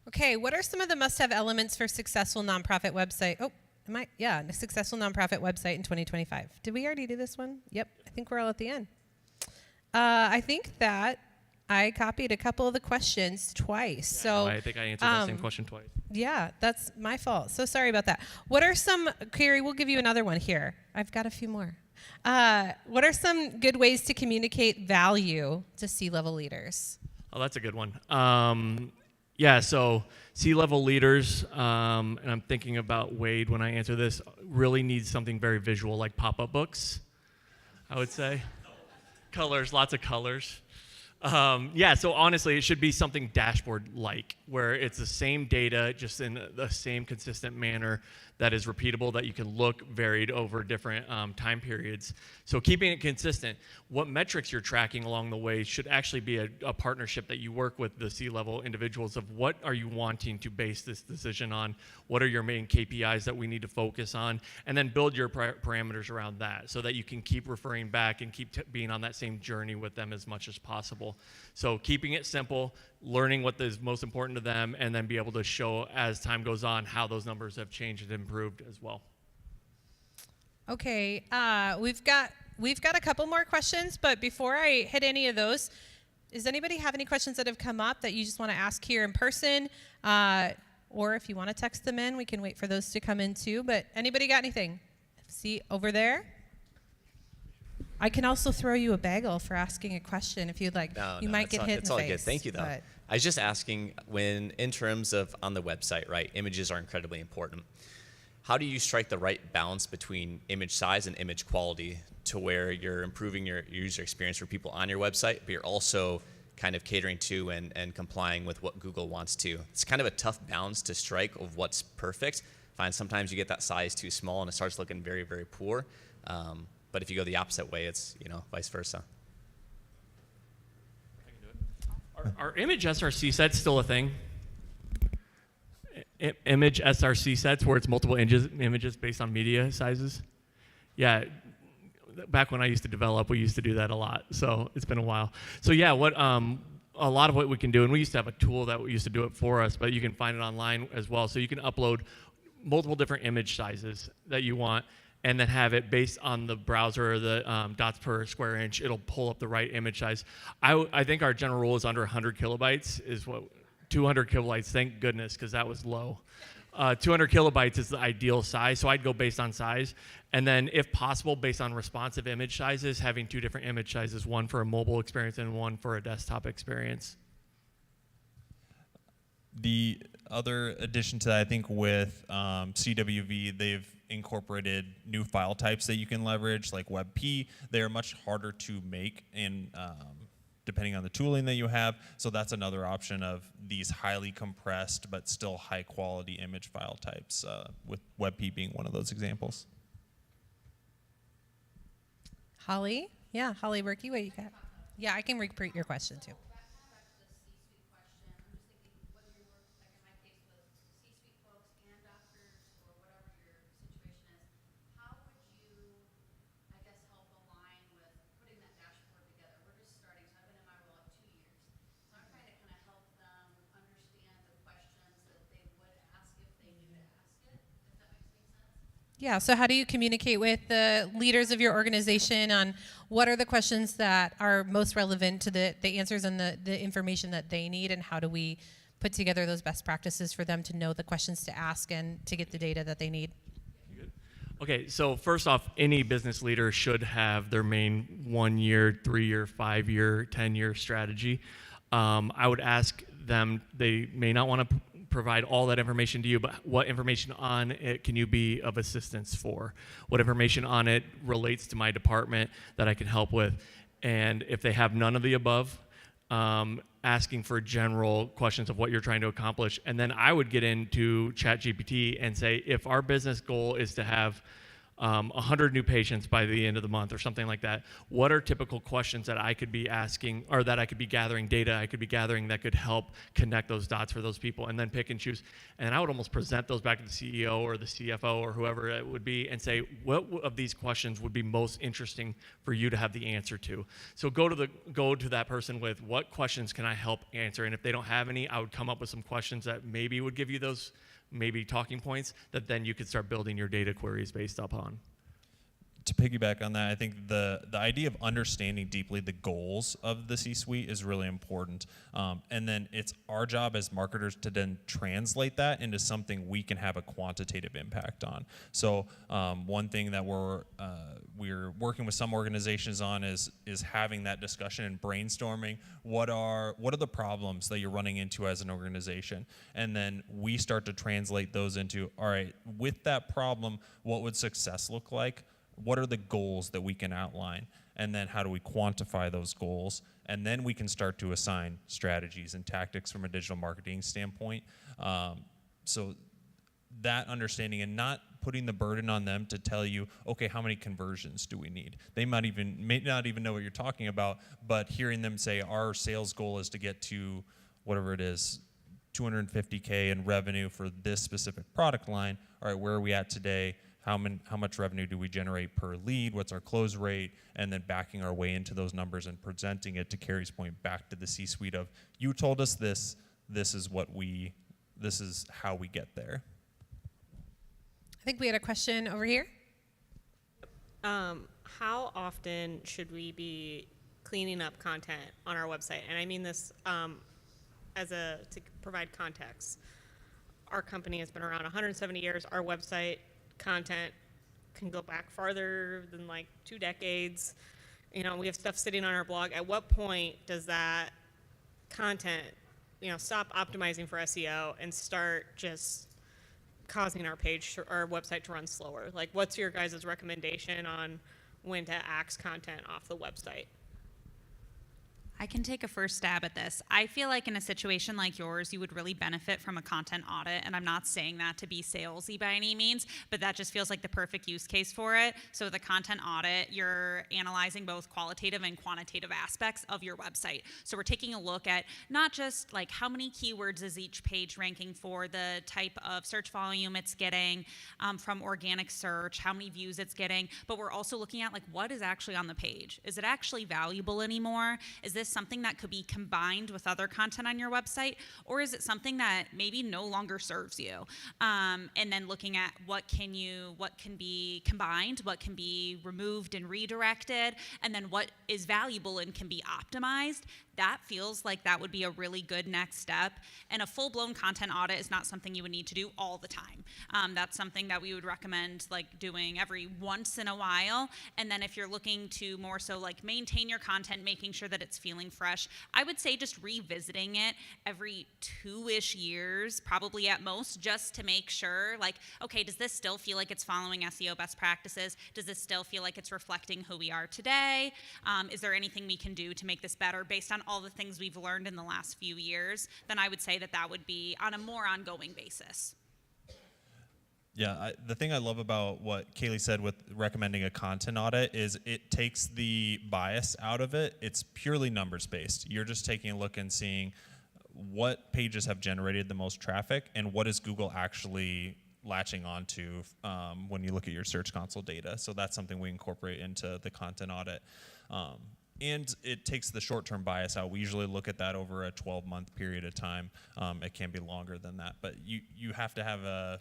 Okay, what are some of the must-have elements for successful nonprofit website? A successful nonprofit website in 2025. Did we already do this one? Yep, I think we're all at the end. I think that I copied a couple of the questions twice. Yeah, so I think I answered the same question twice. Yeah, that's my fault. So sorry about that. What are some, Carrie, we'll give you another one here. I've got a few more. What are some good ways to communicate value to C-level leaders? Oh, that's a good one. Yeah, so C-level leaders, and I'm thinking about Wade when I answer this, really needs something very visual, like pop-up books, I would say. Colors, lots of colors. Yeah, so honestly, it should be something dashboard-like, where it's the same data, just in the same consistent manner that is repeatable, that you can look varied over different time periods. So keeping it consistent, what metrics you're tracking along the way should actually be a partnership that you work with the C-level individuals of what are you wanting to base this decision on, what are your main KPIs that we need to focus on, and then build your parameters around that so that you can keep referring back and keep being on that same journey with them as much as possible. So keeping it simple, learning what is most important to them, and then be able to show as time goes on how those numbers have changed and improved as well. Okay, we've got a couple more questions, but before I hit any of those, does anybody have any questions that have come up that you just want to ask here in person? Or if you want to text them in, we can wait for those to come in too. But anybody got anything? See over there? I can also throw you a bagel for asking a question if you'd like. No, you might get hit in the face. It's all good. Thank you, though. But I was just asking, when in terms of on the website, right, images are incredibly important. How do you strike the right balance between image size and image quality to where you're improving your user experience for people on your website, but you're also kind of catering to and complying with what Google wants to? It's kind of a tough balance to strike of what's perfect. I find sometimes you get that size too small and it starts looking very, very poor. But if you go the opposite way, it's, vice versa. Are image SRC sets still a thing? Image SRC sets where it's multiple images based on media sizes? Yeah, back when I used to develop, we used to do that a lot. So it's been a while. So yeah, a lot of what we can do, and we used to have a tool that used to do it for us, but you can find it online as well. So you can upload multiple different image sizes that you want, and then have it based on the browser or the dots per square inch. It'll pull up the right image size. I think our general rule is under 100 kilobytes is what, 200 kilobytes, thank goodness, because that was low. 200 kilobytes is the ideal size, so I'd go based on size. And then if possible, based on responsive image sizes, having two different image sizes, one for a mobile experience and one for a desktop experience. The other addition to that, I think with CWV, they've incorporated new file types that you can leverage, like WebP. They are much harder to make in depending on the tooling that you have. So that's another option of these highly compressed but still high quality image file types, with WebP being one of those examples. Holly? Yeah, Holly Berkey, what you got? Yeah, I can repeat your question too. Yeah, so how do you communicate with the leaders of your organization on what are the questions that are most relevant to the answers and the information that they need, and how do we put together those best practices for them to know the questions to ask and to get the data that they need? Okay, so first off, any business leader should have their main 1 year, 3 year, 5 year, 10-year strategy. I would ask them, they may not want to provide all that information to you, but what information on it can you be of assistance for? What information on it relates to my department that I can help with? And if they have none of the above, asking for general questions of what you're trying to accomplish. And then I would get into ChatGPT and say, if our business goal is to have 100 new patients by the end of the month or something like that, what are typical questions that I could be asking, or that I could be gathering data I could be gathering that could help connect those dots for those people, and then pick and choose. And I would almost present those back to the CEO or the CFO or whoever it would be and say, what of these questions would be most interesting for you to have the answer to? So go to that person with, what questions can I help answer? And if they don't have any, I would come up with some questions that maybe would give you those maybe talking points that then you could start building your data queries based upon. To piggyback on that, I think the idea of understanding deeply the goals of the C-suite is really important. And then it's our job as marketers to then translate that into something we can have a quantitative impact on. So one thing that we're working with some organizations on is having that discussion and brainstorming what are the problems that you're running into as an organization, and then we start to translate those into, all right, with that problem, what would success look like? What are the goals that we can outline? And then how do we quantify those goals? And then we can start to assign strategies and tactics from a digital marketing standpoint. So that understanding, and not putting the burden on them to tell you, okay, how many conversions do we need? They may not even know what you're talking about, but hearing them say, our sales goal is to get to whatever it is, 250K in revenue for this specific product line. All right, where are we at today? How much revenue do we generate per lead? What's our close rate? And then backing our way into those numbers and presenting it, to Carrie's point, back to the C-suite of, you told us this, this is how we get there. I think we had a question over here. How often should we be cleaning up content on our website? And I mean this to provide context. Our company has been around 170 years. Our website content can go back farther than like 2 decades. We have stuff sitting on our blog. At what point does that content, stop optimizing for SEO and start just causing our website to run slower? Like, what's your guys' recommendation on when to axe content off the website? I can take a first stab at this. I feel like in a situation like yours, you would really benefit from a content audit, and I'm not saying that to be salesy by any means, but that just feels like the perfect use case for it. So the content audit, you're analyzing both qualitative and quantitative aspects of your website. So we're taking a look at not just like how many keywords is each page ranking for, the type of search volume it's getting from organic search, how many views it's getting, but we're also looking at like what is actually on the page. Is it actually valuable anymore? Is this something that could be combined with other content on your website, or is it something that maybe no longer serves you? And then looking at what can be combined, what can be removed and redirected, and then what is valuable and can be optimized. That feels like that would be a really good next step. And a full-blown content audit is not something you would need to do all the time. That's something that we would recommend like doing every once in a while. And then if you're looking to more so like maintain your content, making sure that it's feeling fresh, I would say just revisiting it every 2-ish years, probably at most, just to make sure like, okay, does this still feel like it's following SEO best practices? Does this still feel like it's reflecting who we are today? Is there anything we can do to make this better based on all the things we've learned in the last few years? Then I would say that would be on a more ongoing basis. Yeah, the thing I love about what Kaylee said with recommending a content audit is it takes the bias out of it. It's purely numbers based. You're just taking a look and seeing what pages have generated the most traffic and what is Google actually latching onto when you look at your Search Console data. So that's something we incorporate into the content audit. And it takes the short-term bias out. We usually look at that over a 12-month period of time. It can be longer than that, but you have to have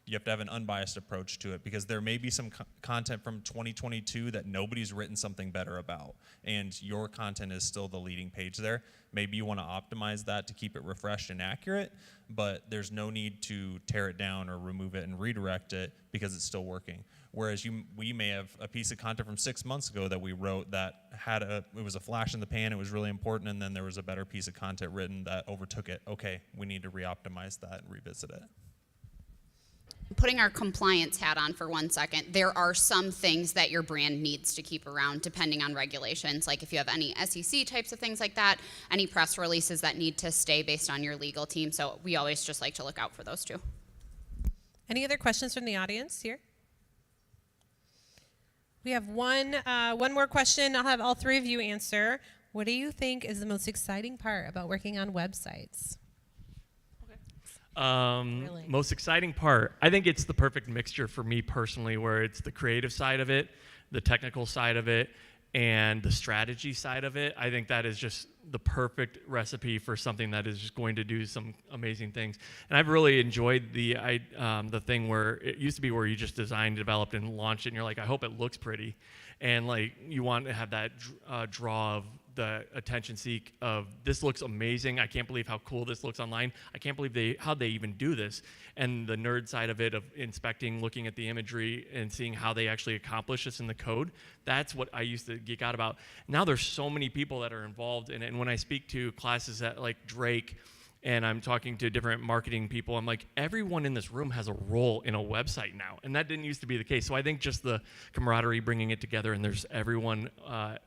You have to have an unbiased approach to it, because there may be some content from 2022 that nobody's written something better about, and your content is still the leading page there. Maybe you want to optimize that to keep it refreshed and accurate, but there's no need to tear it down or remove it and redirect it because it's still working. Whereas we may have a piece of content from 6 months ago that we wrote that it was a flash in the pan, it was really important, and then there was a better piece of content written that overtook it. Okay, we need to re-optimize that and revisit it. Putting our compliance hat on for 1 second, there are some things that your brand needs to keep around depending on regulations. Like if you have any SEC types of things like that, any press releases that need to stay based on your legal team. So we always just like to look out for those too. Any other questions from the audience here? We have one more question. I'll have all three of you answer. What do you think is the most exciting part about working on websites? Really? Most exciting part, I think it's the perfect mixture for me personally, where it's the creative side of it, the technical side of it, and the strategy side of it. I think that is just the perfect recipe for something that is just going to do some amazing things. And I've really enjoyed the thing where it used to be where you just designed, developed, and launched it, and you're like, I hope it looks pretty. And like you want to have that draw of the attention seek of this looks amazing. I can't believe how cool this looks online. I can't believe how they even do this. And the nerd side of it, of inspecting, looking at the imagery and seeing how they actually accomplish this in the code. That's what I used to geek out about. Now there's so many people that are involved in it. And when I speak to classes at like Drake, and I'm talking to different marketing people, I'm like, everyone in this room has a role in a website now. And that didn't used to be the case. So I think just the camaraderie, bringing it together, and there's everyone,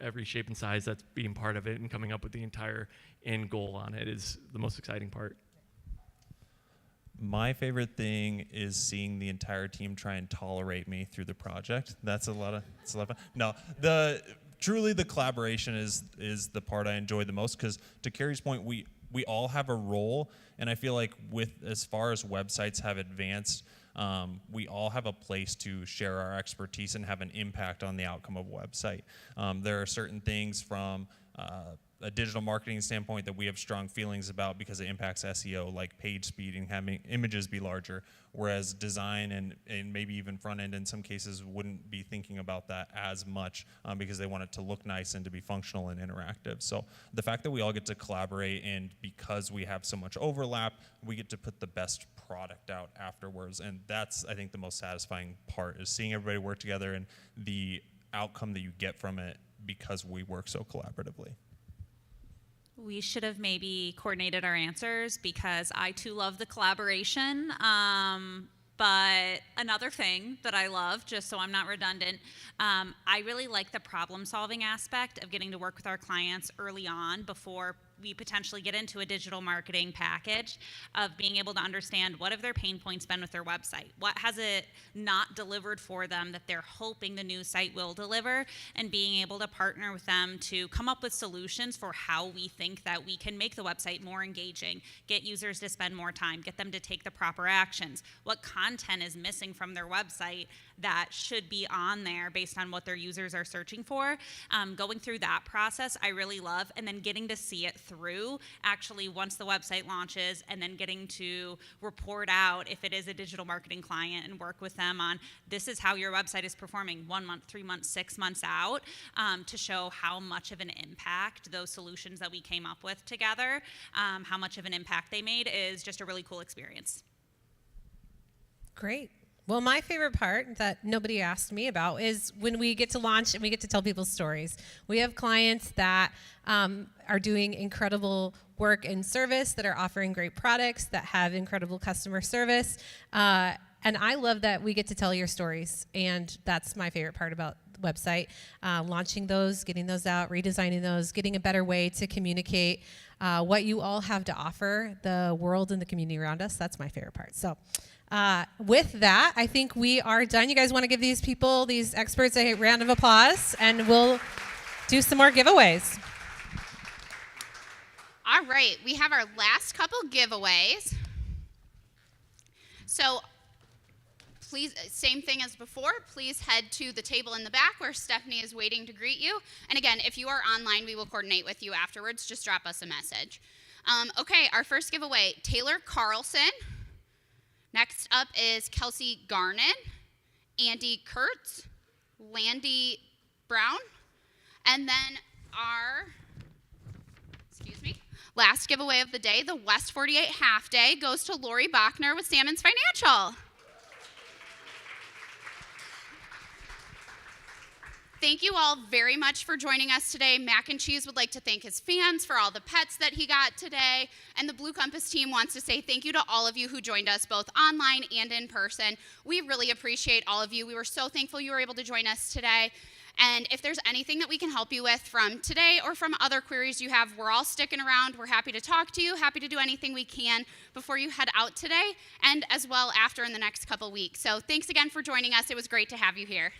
every shape and size that's being part of it and coming up with the entire end goal on it is the most exciting part. My favorite thing is seeing the entire team try and tolerate me through the project. That's a lot of fun. No, truly the collaboration is the part I enjoy the most, because to Carrie's point, we all have a role, and I feel like as far as websites have advanced, we all have a place to share our expertise and have an impact on the outcome of a website. There are certain things from a digital marketing standpoint that we have strong feelings about because it impacts SEO, like page speed and having images be larger, whereas design and maybe even front end in some cases wouldn't be thinking about that as much because they want it to look nice and to be functional and interactive. So the fact that we all get to collaborate, and because we have so much overlap, we get to put the best product out afterwards, and that's, I think, the most satisfying part, is seeing everybody work together and the outcome that you get from it because we work so collaboratively. We should have maybe coordinated our answers, because I too love the collaboration. But another thing that I love, just so I'm not redundant, I really like the problem-solving aspect of getting to work with our clients early on before we potentially get into a digital marketing package, of being able to understand what have their pain points been with their website, what has it not delivered for them that they're hoping the new site will deliver, and being able to partner with them to come up with solutions for how we think that we can make the website more engaging, get users to spend more time, get them to take the proper actions, what content is missing from their website that should be on there based on what their users are searching for. Going through that process, I really love, and then getting to see it through actually once the website launches, and then getting to report out if it is a digital marketing client and work with them on this is how your website is performing 1 month, 3 months, 6 months out, to show how much of an impact those solutions that we came up with together, how much of an impact they made, is just a really cool experience. Great. Well, my favorite part that nobody asked me about is when we get to launch and we get to tell people's stories. We have clients that are doing incredible work and service, that are offering great products, that have incredible customer service. And I love that we get to tell your stories. And that's my favorite part about the website. Launching those, getting those out, redesigning those, getting a better way to communicate what you all have to offer the world and the community around us. That's my favorite part. So with that, I think we are done. You guys want to give these people, these experts, a round of applause, and we'll do some more giveaways. All right, we have our last couple giveaways. So please, same thing as before, please head to the table in the back where Stephanie is waiting to greet you. And again, if you are online, we will coordinate with you afterwards. Just drop us a message. Okay, our first giveaway, Taylor Carlson. Next up is Kelsey Garnon, Andy Kurtz, Landy Brown, and then our, last giveaway of the day, the West 48 half day, goes to Lori Bachner with Salmon's Financial. Thank you all very much for joining us today. Mac and Cheese would like to thank his fans for all the pets that he got today. And the Blue Compass team wants to say thank you to all of you who joined us both online and in person. We really appreciate all of you. We were so thankful you were able to join us today. And if there's anything that we can help you with from today or from other queries you have, we're all sticking around. We're happy to talk to you, happy to do anything we can before you head out today and as well after in the next couple weeks. So thanks again for joining us. It was great to have you here.